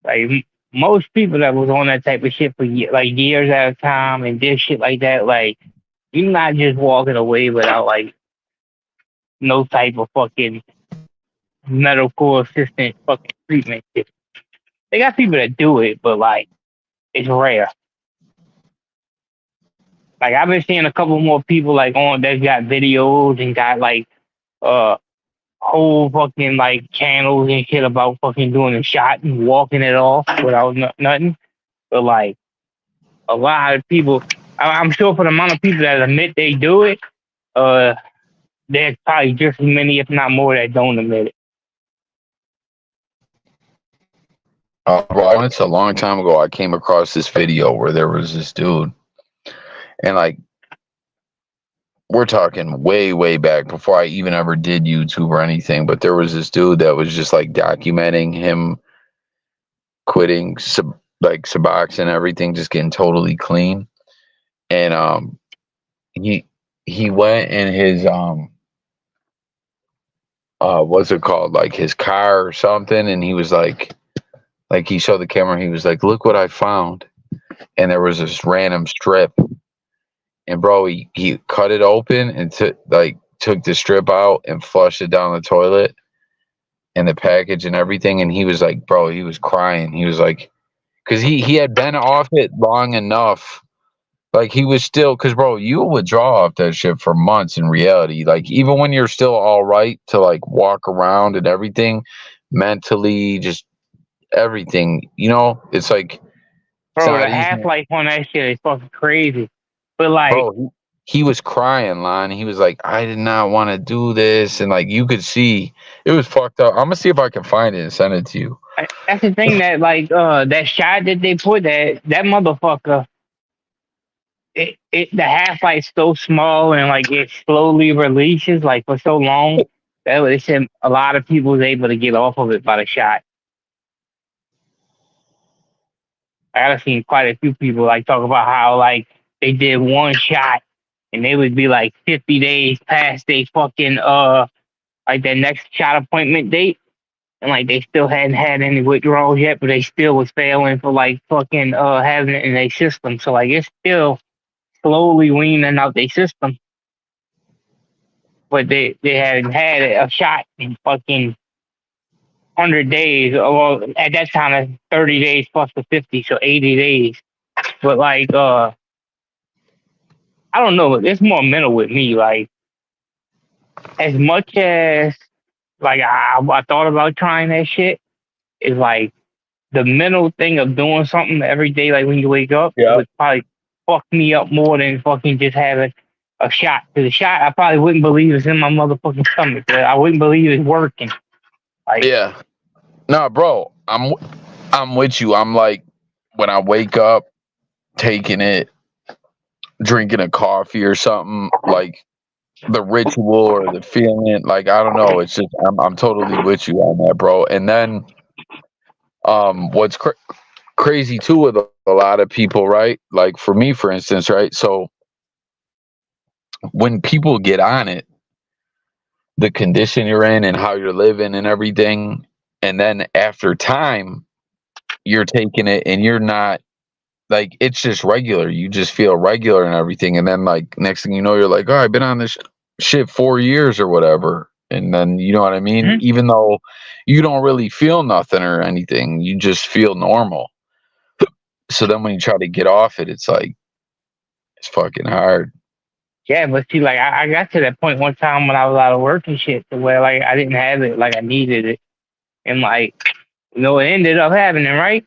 like most people that was on that type of shit for like years at a time and did shit like that, like you're not just walking away without like no type of fucking medical assistant fucking treatment shit. They got people that do it, but like it's rare. Like I've been seeing a couple more people like on that got videos and got like whole fucking like channels and shit about fucking doing a shot and walking it off without nothing. But like a lot of people, I'm sure for the amount of people that admit they do it, there's probably just as many, if not more, that don't admit it. It's a long time ago. I came across this video where there was this dude, and like we're talking way, way back before I even ever did YouTube or anything. But there was this dude that was just like documenting him quitting Suboxone and everything, just getting totally clean. And he went in his what's it called, like his car or something, and he was like he showed the camera, he was like, look what I found. And there was this random strip. And bro, he cut it open and took the strip out and flushed it down the toilet and the package and everything. And he was like, bro, he was crying. He was like, because he had been off it long enough. Like he was still, because bro, you withdraw off that shit for months in reality. Like even when you're still all right to like walk around and everything, mentally, just everything. You know, it's like it's Bro, the not easy. half life on that shit is fucking crazy. But like, Bro, he was crying, Lon. He was like, I did not want to do this. And like you could see it was fucked up. I'm gonna see if I can find it and send it to you. that's the thing that like that shot that they put that motherfucker. The half life's so small and like it slowly releases like for so long that they said a lot of people was able to get off of it by the shot. I've seen quite a few people like talk about how like they did one shot and they would be like 50 days past they fucking like their next shot appointment date and like they still hadn't had any withdrawals yet, but they still was failing for like fucking having it in their system. So like it's still slowly weaning out their system. But they hadn't had a shot in fucking 100 days. Well, at that time, that's 30 days plus the 50, so 80 days. But like, I don't know. It's more mental with me. Like, as much as like I thought about trying that shit, is like the mental thing of doing something every day. Like when you wake up, would probably fuck me up more than fucking just having a shot. Because the shot, I probably wouldn't believe it's in my motherfucking stomach. I wouldn't believe it's working. Like, Yeah. No, bro, I'm with you. I'm like when I wake up, taking it, drinking a coffee or something, like the ritual or the feeling, like I don't know. It's just I'm totally with you on that, bro. And then what's crazy too with a lot of people, right? Like for me, for instance, right? So when people get on it, the condition you're in and how you're living and everything, and then after time, you're taking it and you're not like it's just regular. You just feel regular and everything, and then like next thing you know, you're like, oh, I've been on this shit 4 years or whatever, and then you know what I mean. Mhm. Even though you don't really feel nothing or anything, you just feel normal. So then when you try to get off it, it's like it's fucking hard. yeah, but see, like I got to that point one time when I was out of work and shit, to where like I didn't have it, like I needed it, and like it ended up happening, right?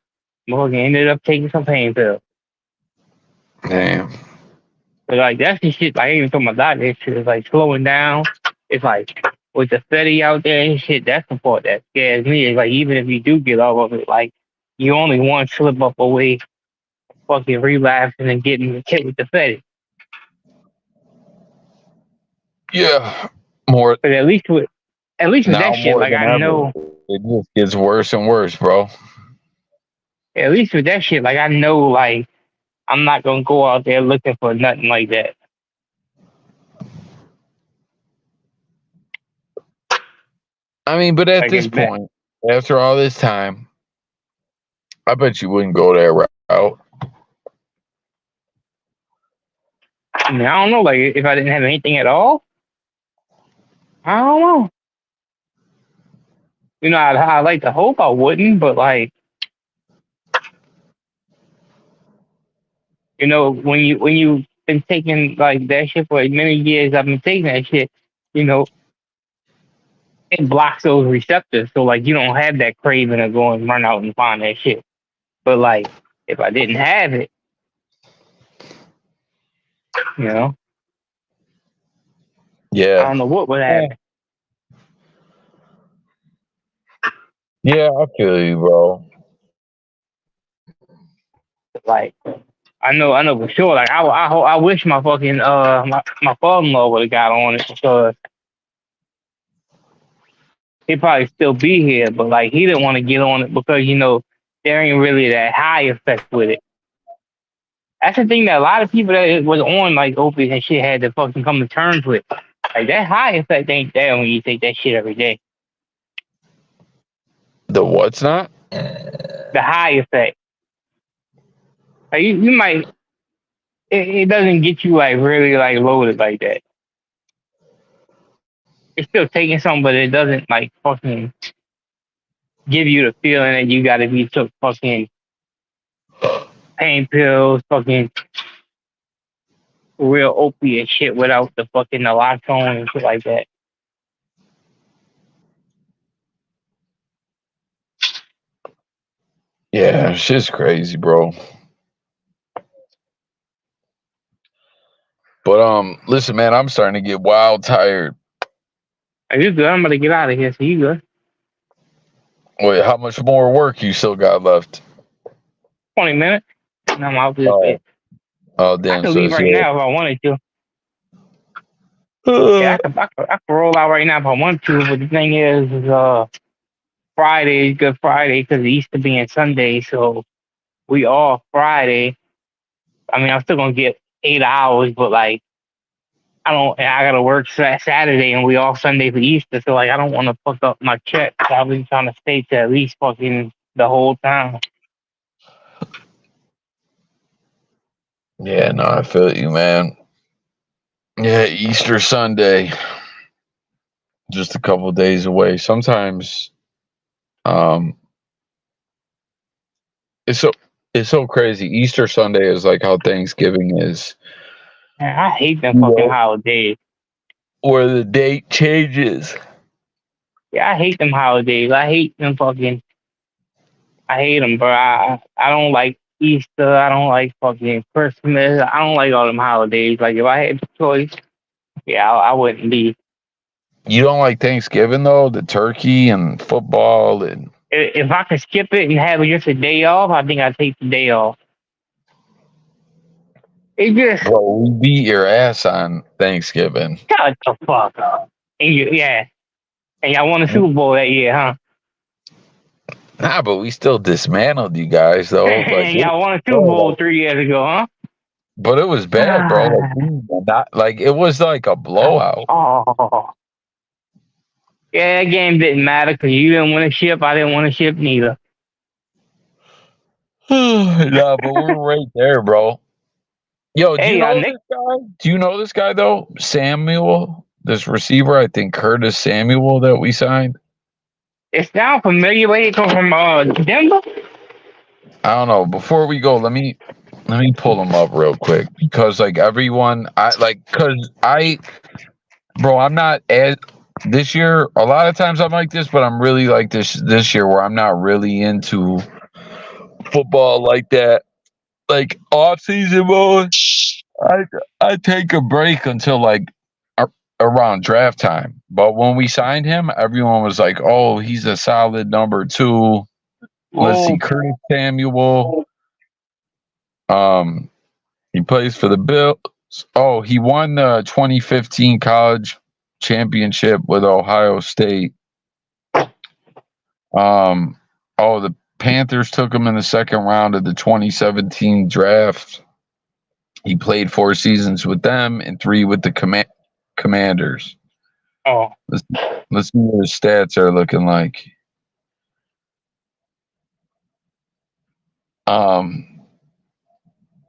Morgan ended up taking some pain pills. Damn. But like that's the shit. Like I even told my doctor, this shit is like slowing down. It's like with the Fetty out there and shit. That's the part that scares me. It's like even if you do get off of it, like you only one slip up away, from fucking relapsing and getting hit with the Fetty. Yeah. More But at least with now that shit, more like than I ever. know. It just gets worse and worse, bro. At least with that shit, like I know, like I'm not gonna go out there looking for nothing like that. I mean, but at Like this it's bad. point, after all this time, I bet you wouldn't go that route. I mean, I don't know. Like if I didn't have anything at all, I don't know. I like to hope I wouldn't, but like, when you've been taking like that shit for as many years I've been taking that shit, you know, it blocks those receptors. So like you don't have that craving of going and run out and find that shit. But like if I didn't have it, you know, I Yeah. don't know what would Yeah. happen. Yeah, I feel you, bro. Like I know for sure. Like I wish my fucking my father-in-law would have got on it because he'd probably still be here, but like he didn't want to get on it because there ain't really that high effect with it. That's the thing that a lot of people that was on like opiates and shit had to fucking come to terms with. Like that high effect ain't there when you take that shit every day. The what's not? The high effect. Like you might it doesn't get you like really like loaded like that. It's still taking something, but it doesn't like fucking give you the feeling that you gotta be took fucking pain pills, fucking real opiate shit without the fucking naloxone and shit like that. Yeah, shit's crazy, bro. But listen, man, I'm starting to get wild tired. Are you good? I'm gonna get out of here. So you good? Wait, how much more work you still got left? 20 minutes, and I'm out this Oh, bit. oh, I damn. could So leave it's right your. now if I wanted to. Yeah, I could roll out right now if I want to. But the thing is Friday is Good Friday because Easter being Sunday, so we off Friday. I mean, I'm still gonna get 8 hours, but like I gotta work Saturday and we off Sunday for Easter, so like I don't want to fuck up my check. So I've been trying to stay to at least fucking the whole time. Yeah, no, I feel you, man. Yeah, Easter Sunday, just a couple days away. Sometimes, um, it's so it's so crazy. Easter Sunday is like how Thanksgiving is, Man, I hate them you fucking know, holidays. where the date changes. Yeah, I hate them holidays. I hate them fucking. I hate them, bro. I don't like Easter. I don't like fucking Christmas. I don't like all them holidays. Like if I had the choice, yeah, I wouldn't be. You don't like Thanksgiving though, the turkey and football and If I could skip it and have just a day off, I think I'd take the day off. It just bro, we beat your ass on Thanksgiving. shut the fuck up. And yeah, and y'all won the Super Bowl that year, huh? Nah, but we still dismantled you guys though. Like, And y'all won a bro, Super Bowl like, 3 years ago, huh? but it was bad, bro. Like, not like it was like a blowout. Oh, yeah, that game didn't matter because you didn't win a ship. I didn't win a ship neither. Nah, but we're right there, bro. Yo, do you Hey, know Nick, this guy? Do you know this guy though? Samuel, this receiver, I think Curtis Samuel that we signed. it sounds familiar. Where you come from? Denver? I don't know. Before we go, let me pull him up real quick because like everyone, bro, I'm not as this year. A lot of times I'm like this, but I'm really like this year where I'm not really into football like that. Like off season mode, I I take a break until like around draft time. But when we signed him, everyone was like, "Oh, he's a solid number two." Let's see, Oh, Curtis Samuel. Um, he plays for the Bills. Oh, he won the 2015 college championship with Ohio State. Um, oh, the Panthers took him in the second round of the 2017 draft. He played 4 seasons with them and 3 with the Commanders. oh. Let's see what his stats are looking like. Um,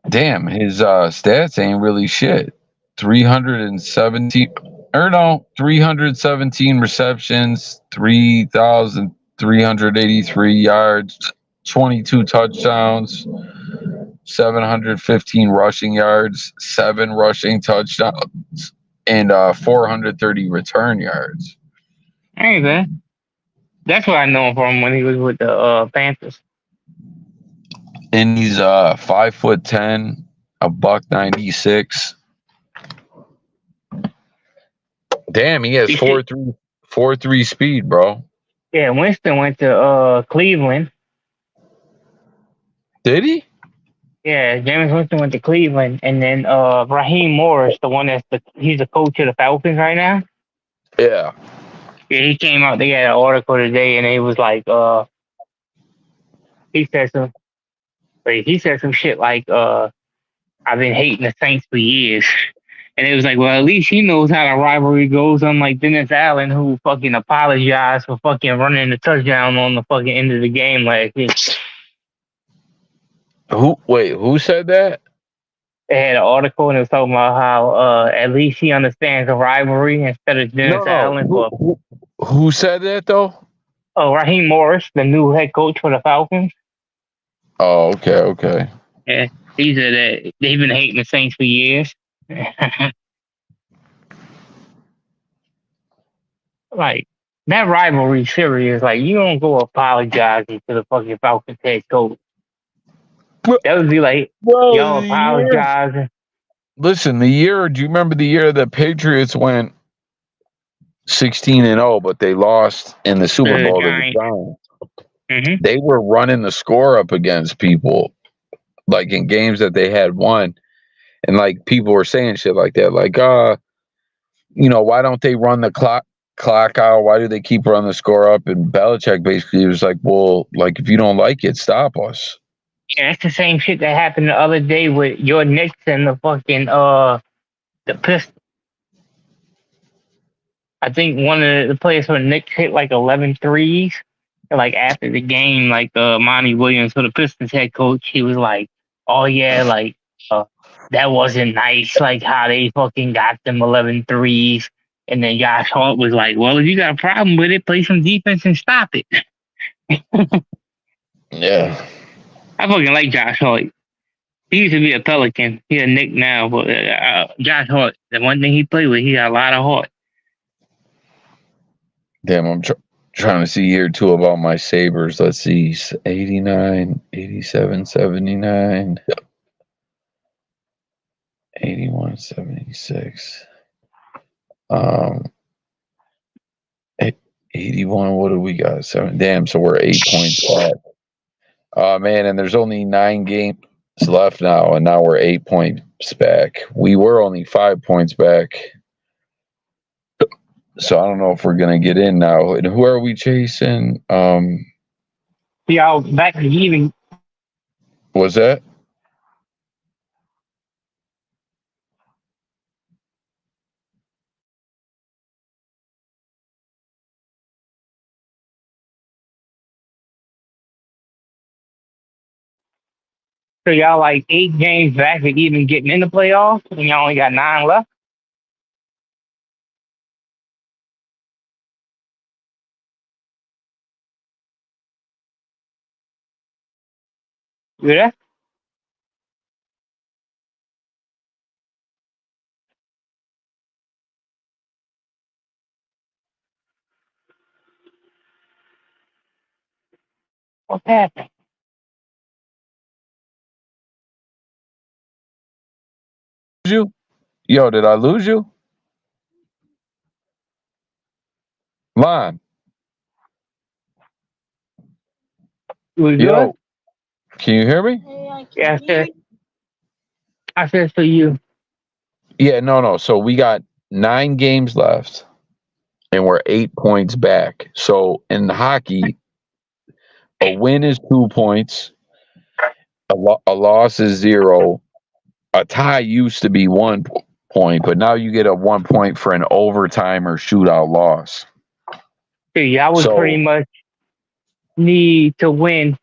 damn, his stats ain't really shit. 317 or no, 317 receptions, 3,383 yards, 22 touchdowns, 715 rushing yards, 7 rushing touchdowns, and 430 return yards. Hey, man. That's what I know him from when he was with the Panthers. And he's 5'10", a $196. Damn, he has You see, 4.3 speed, bro. yeah, Winston went to Cleveland. Did he? Yeah, James Winston went to Cleveland, and then Raheem Morris, the one he's the coach of the Falcons right now. Yeah. Yeah, he came out. They had an article today, and it was like he said some he said some shit like I've been hating the Saints for years. And it was like, well, at least he knows how the rivalry goes, unlike Dennis Allen, who fucking apologized for fucking running the touchdown on the fucking end of the game last year. Who said that? They had an article and it was talking about how at least he understands the rivalry instead of Dennis No. Allen. For Who said that though? Raheem Morris, the new head coach for the Falcons. Oh, okay. Yeah, he said that they've been hating the Saints for years. Like, that rivalry serious. Like, you don't go apologizing to the fucking Falcons head coach. That would be like, Bro, y'all apologizing. Listen, the year. Do you remember the year the Patriots went 16-0, but they lost in the Super Bowl to the Giants. Giants? Mm-hmm. They were running the score up against people, like in games that they had won, and like people were saying shit like that, like, why don't they run the clock out? Why do they keep running the score up? And Belichick basically was like, well, like, if you don't like it, stop us. Yeah, that's the same shit that happened the other day with your Knicks and the fucking the Pistons. I think one of the players for the Knicks hit like 11 threes. And like after the game, like Monty Williams, for the Pistons head coach, he was like, "Oh yeah, like that wasn't nice, like how they fucking got them 11 threes." And then Josh Hart was like, "Well, if you got a problem with it, play some defense and stop it." Yeah. I fucking like Josh Hart. He used to be a Pelican. He's a Knick now, but Josh Hart, the one thing he played with, he got a lot of heart. Damn, I'm trying to see year two about my Sabres. Let's see, 89, 87, 79, 81, 76. 81, what do we got? 7. Damn, so we're 8 points back. Oh, man, and there's only 9 games left now, and now we're 8 points back. We were only 5 points back. So I don't know if we're going to get in now. And who are we chasing? Y'all back to even. Was that? So y'all like 8 games back at even getting in the playoffs, and y'all only got 9 left. You there? What's happening? You? Yo, did I lose you? Lon. You was Yo, good? can you hear me? Yeah, I said for you. Yeah, no. So we got 9 games left, and we're 8 points back. So in hockey, a win is 2 points, a loss is 0. A tie used to be 1 point, but now you get a 1 point for an overtime or shootout loss. So y'all would So- pretty much need to win.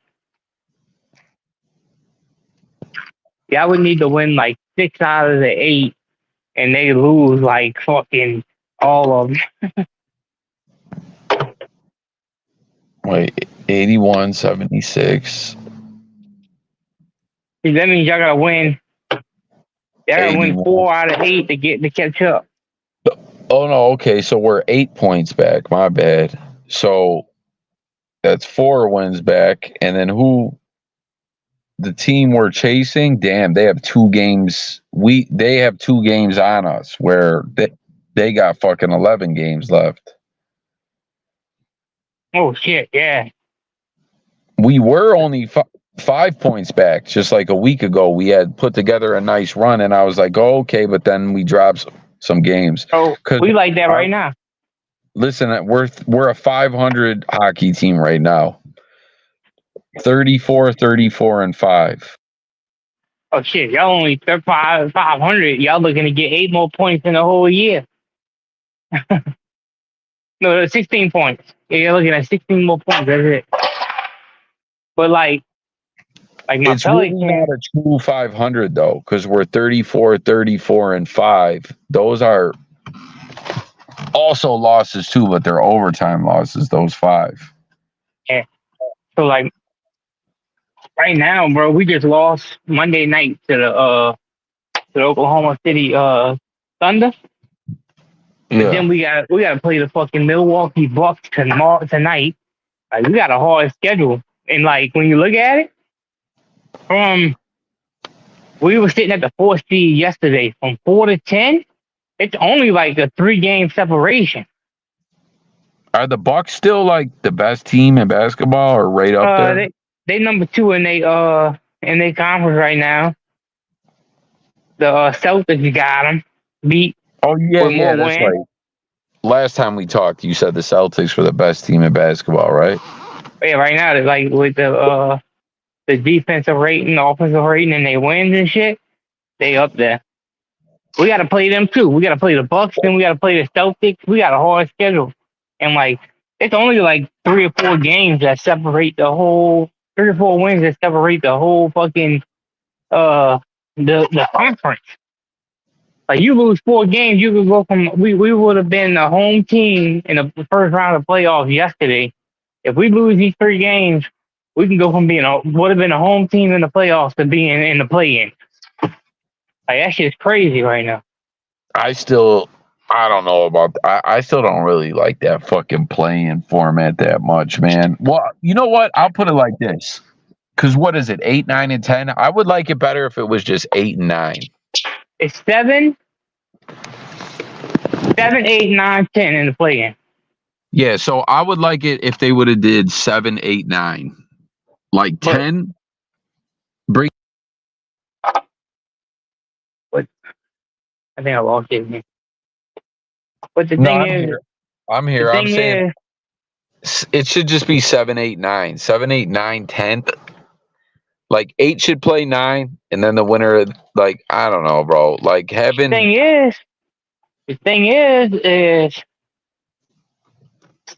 Y'all would need to win like 6 out of the 8, and they lose like fucking all of them. Wait, 81, 76. That means y'all gotta win. Y'all gotta win 81. 4 out of 8 to catch up. Oh no, okay, so we're 8 points back. My bad. So that's 4 wins back, and then who? The team we're chasing. Damn, they have 2 games. They have 2 games on us, where they got fucking 11 games left. Oh shit, yeah. We were only 5 points back just like a week ago. We had put together a nice run, and I was like, oh, okay, but then we dropped some games. So we like that right now. Listen, we're a 500 hockey team right now. 34, 34, and 5. Oh shit, y'all only 500. Y'all looking to get 8 more points in the whole year. No, 16 points. Yeah, you're looking at 16 more points. That's it. But like my It's really Pelican, not a true 500 though, because we're 34, 34, and 5. Those are also losses too, but they're overtime losses. Those 5. so like right now, bro, we just lost Monday night to the Oklahoma City Thunder. And then we gotta play the fucking Milwaukee Bucks tonight. Like, we got a hard schedule. And like when you look at it, we were sitting at the 4th seed yesterday. From 4 to 10, it's only like a 3-game separation. Are the Bucks still like the best team in basketball, or right up there? They number 2 in they conference right now. The Celtics got them beat. Oh yeah, with more that's wins. right. Last time we talked, you said the Celtics were the best team in basketball, right? Yeah, right now they're like with the defensive rating, the offensive rating, and they wins and shit. They up there. We got to play them too. We got to play the Bucks, then we got to play the Celtics. We got a hard schedule, and like it's only like 3 or 4 games that separate the whole 3 or 4 wins that separate the whole fucking the conference. Like you lose 4 games, you could go from we would have been the home team in the first round of playoffs yesterday. If we lose these 3 games, we can go from being would have been a home team in the playoffs to being in the play-in. Like that shit's crazy right now. I don't know about. I still don't really like that fucking play-in format that much, man. Well, you know what? I'll put it like this. Because what is it? 8, 9, and 10. I would like it better if it was just 8 and 9. It's 7, 8, 9, 10 in the play-in. Yeah, so I would like it if they would have did 7, 8, 9. Like 10. Bring. But I think I lost it here. But the thing is, I'm here. I'm saying it should just be 7, 8, 9. 7, 8, 9, 10. Like 8 should play 9, and then the winner, like, I don't know, bro. Like having. The thing is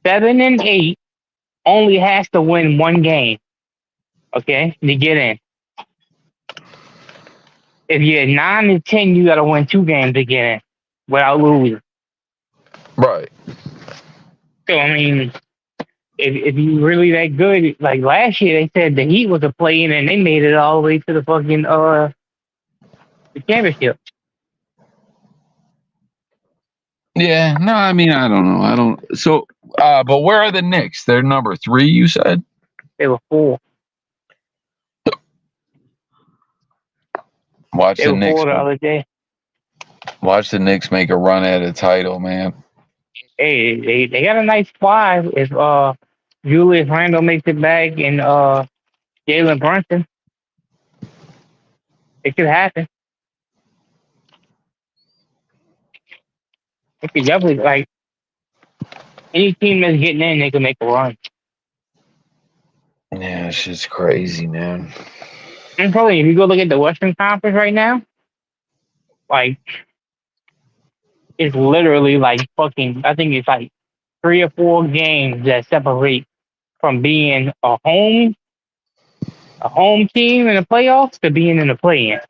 7 and 8 only has to win 1 game, okay, to get in. If you're 9 and 10, you got to win 2 games to get in without losing. Right. So I mean, if you really that good, like last year they said the Heat was a play-in and they made it all the way to the fucking the championship. Yeah, no, I mean, I don't know. So, but where are the Knicks? They're number 3, you said? They were 4. Watch They the were Knicks. 4 the other day. Watch the Knicks make a run at a title, man. Hey, they got a nice squad. If Julius Randle makes it back and Jalen Brunson, it could happen. It could definitely, like, any team that's getting in, they can make a run. Yeah, it's just crazy, man. And probably if you go look at the Western Conference right now, like, it's literally like fucking, I think it's like 3 or 4 games that separate from being a home team in the playoffs to being in the play-in.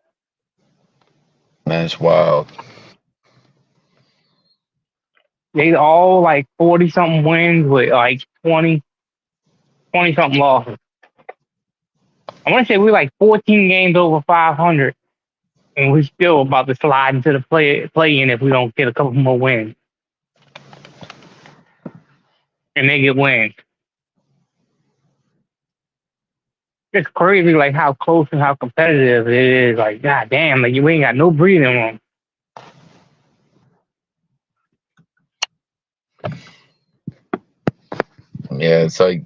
That's wild. They all like 40-something wins with like 20-something losses. I want to say we're like 14 games over 500, and we're still about to slide into the play-in if we don't get a couple more wins. And they get wins. It's crazy, like how close and how competitive it is. Like, goddamn, like you ain't got no breathing room. Yeah, it's like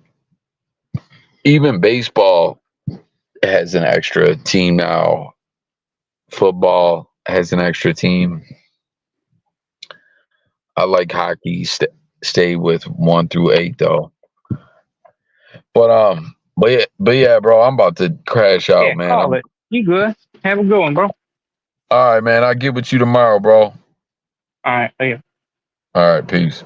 even baseball has an extra team now. Football has an extra team. I like hockey. Stay with 1 through 8 though. But yeah, bro, I'm about to crash out, man. Call it. You good? Have a good one, bro. All right, man. I'll get with you tomorrow, bro. All right, see ya. All right, peace.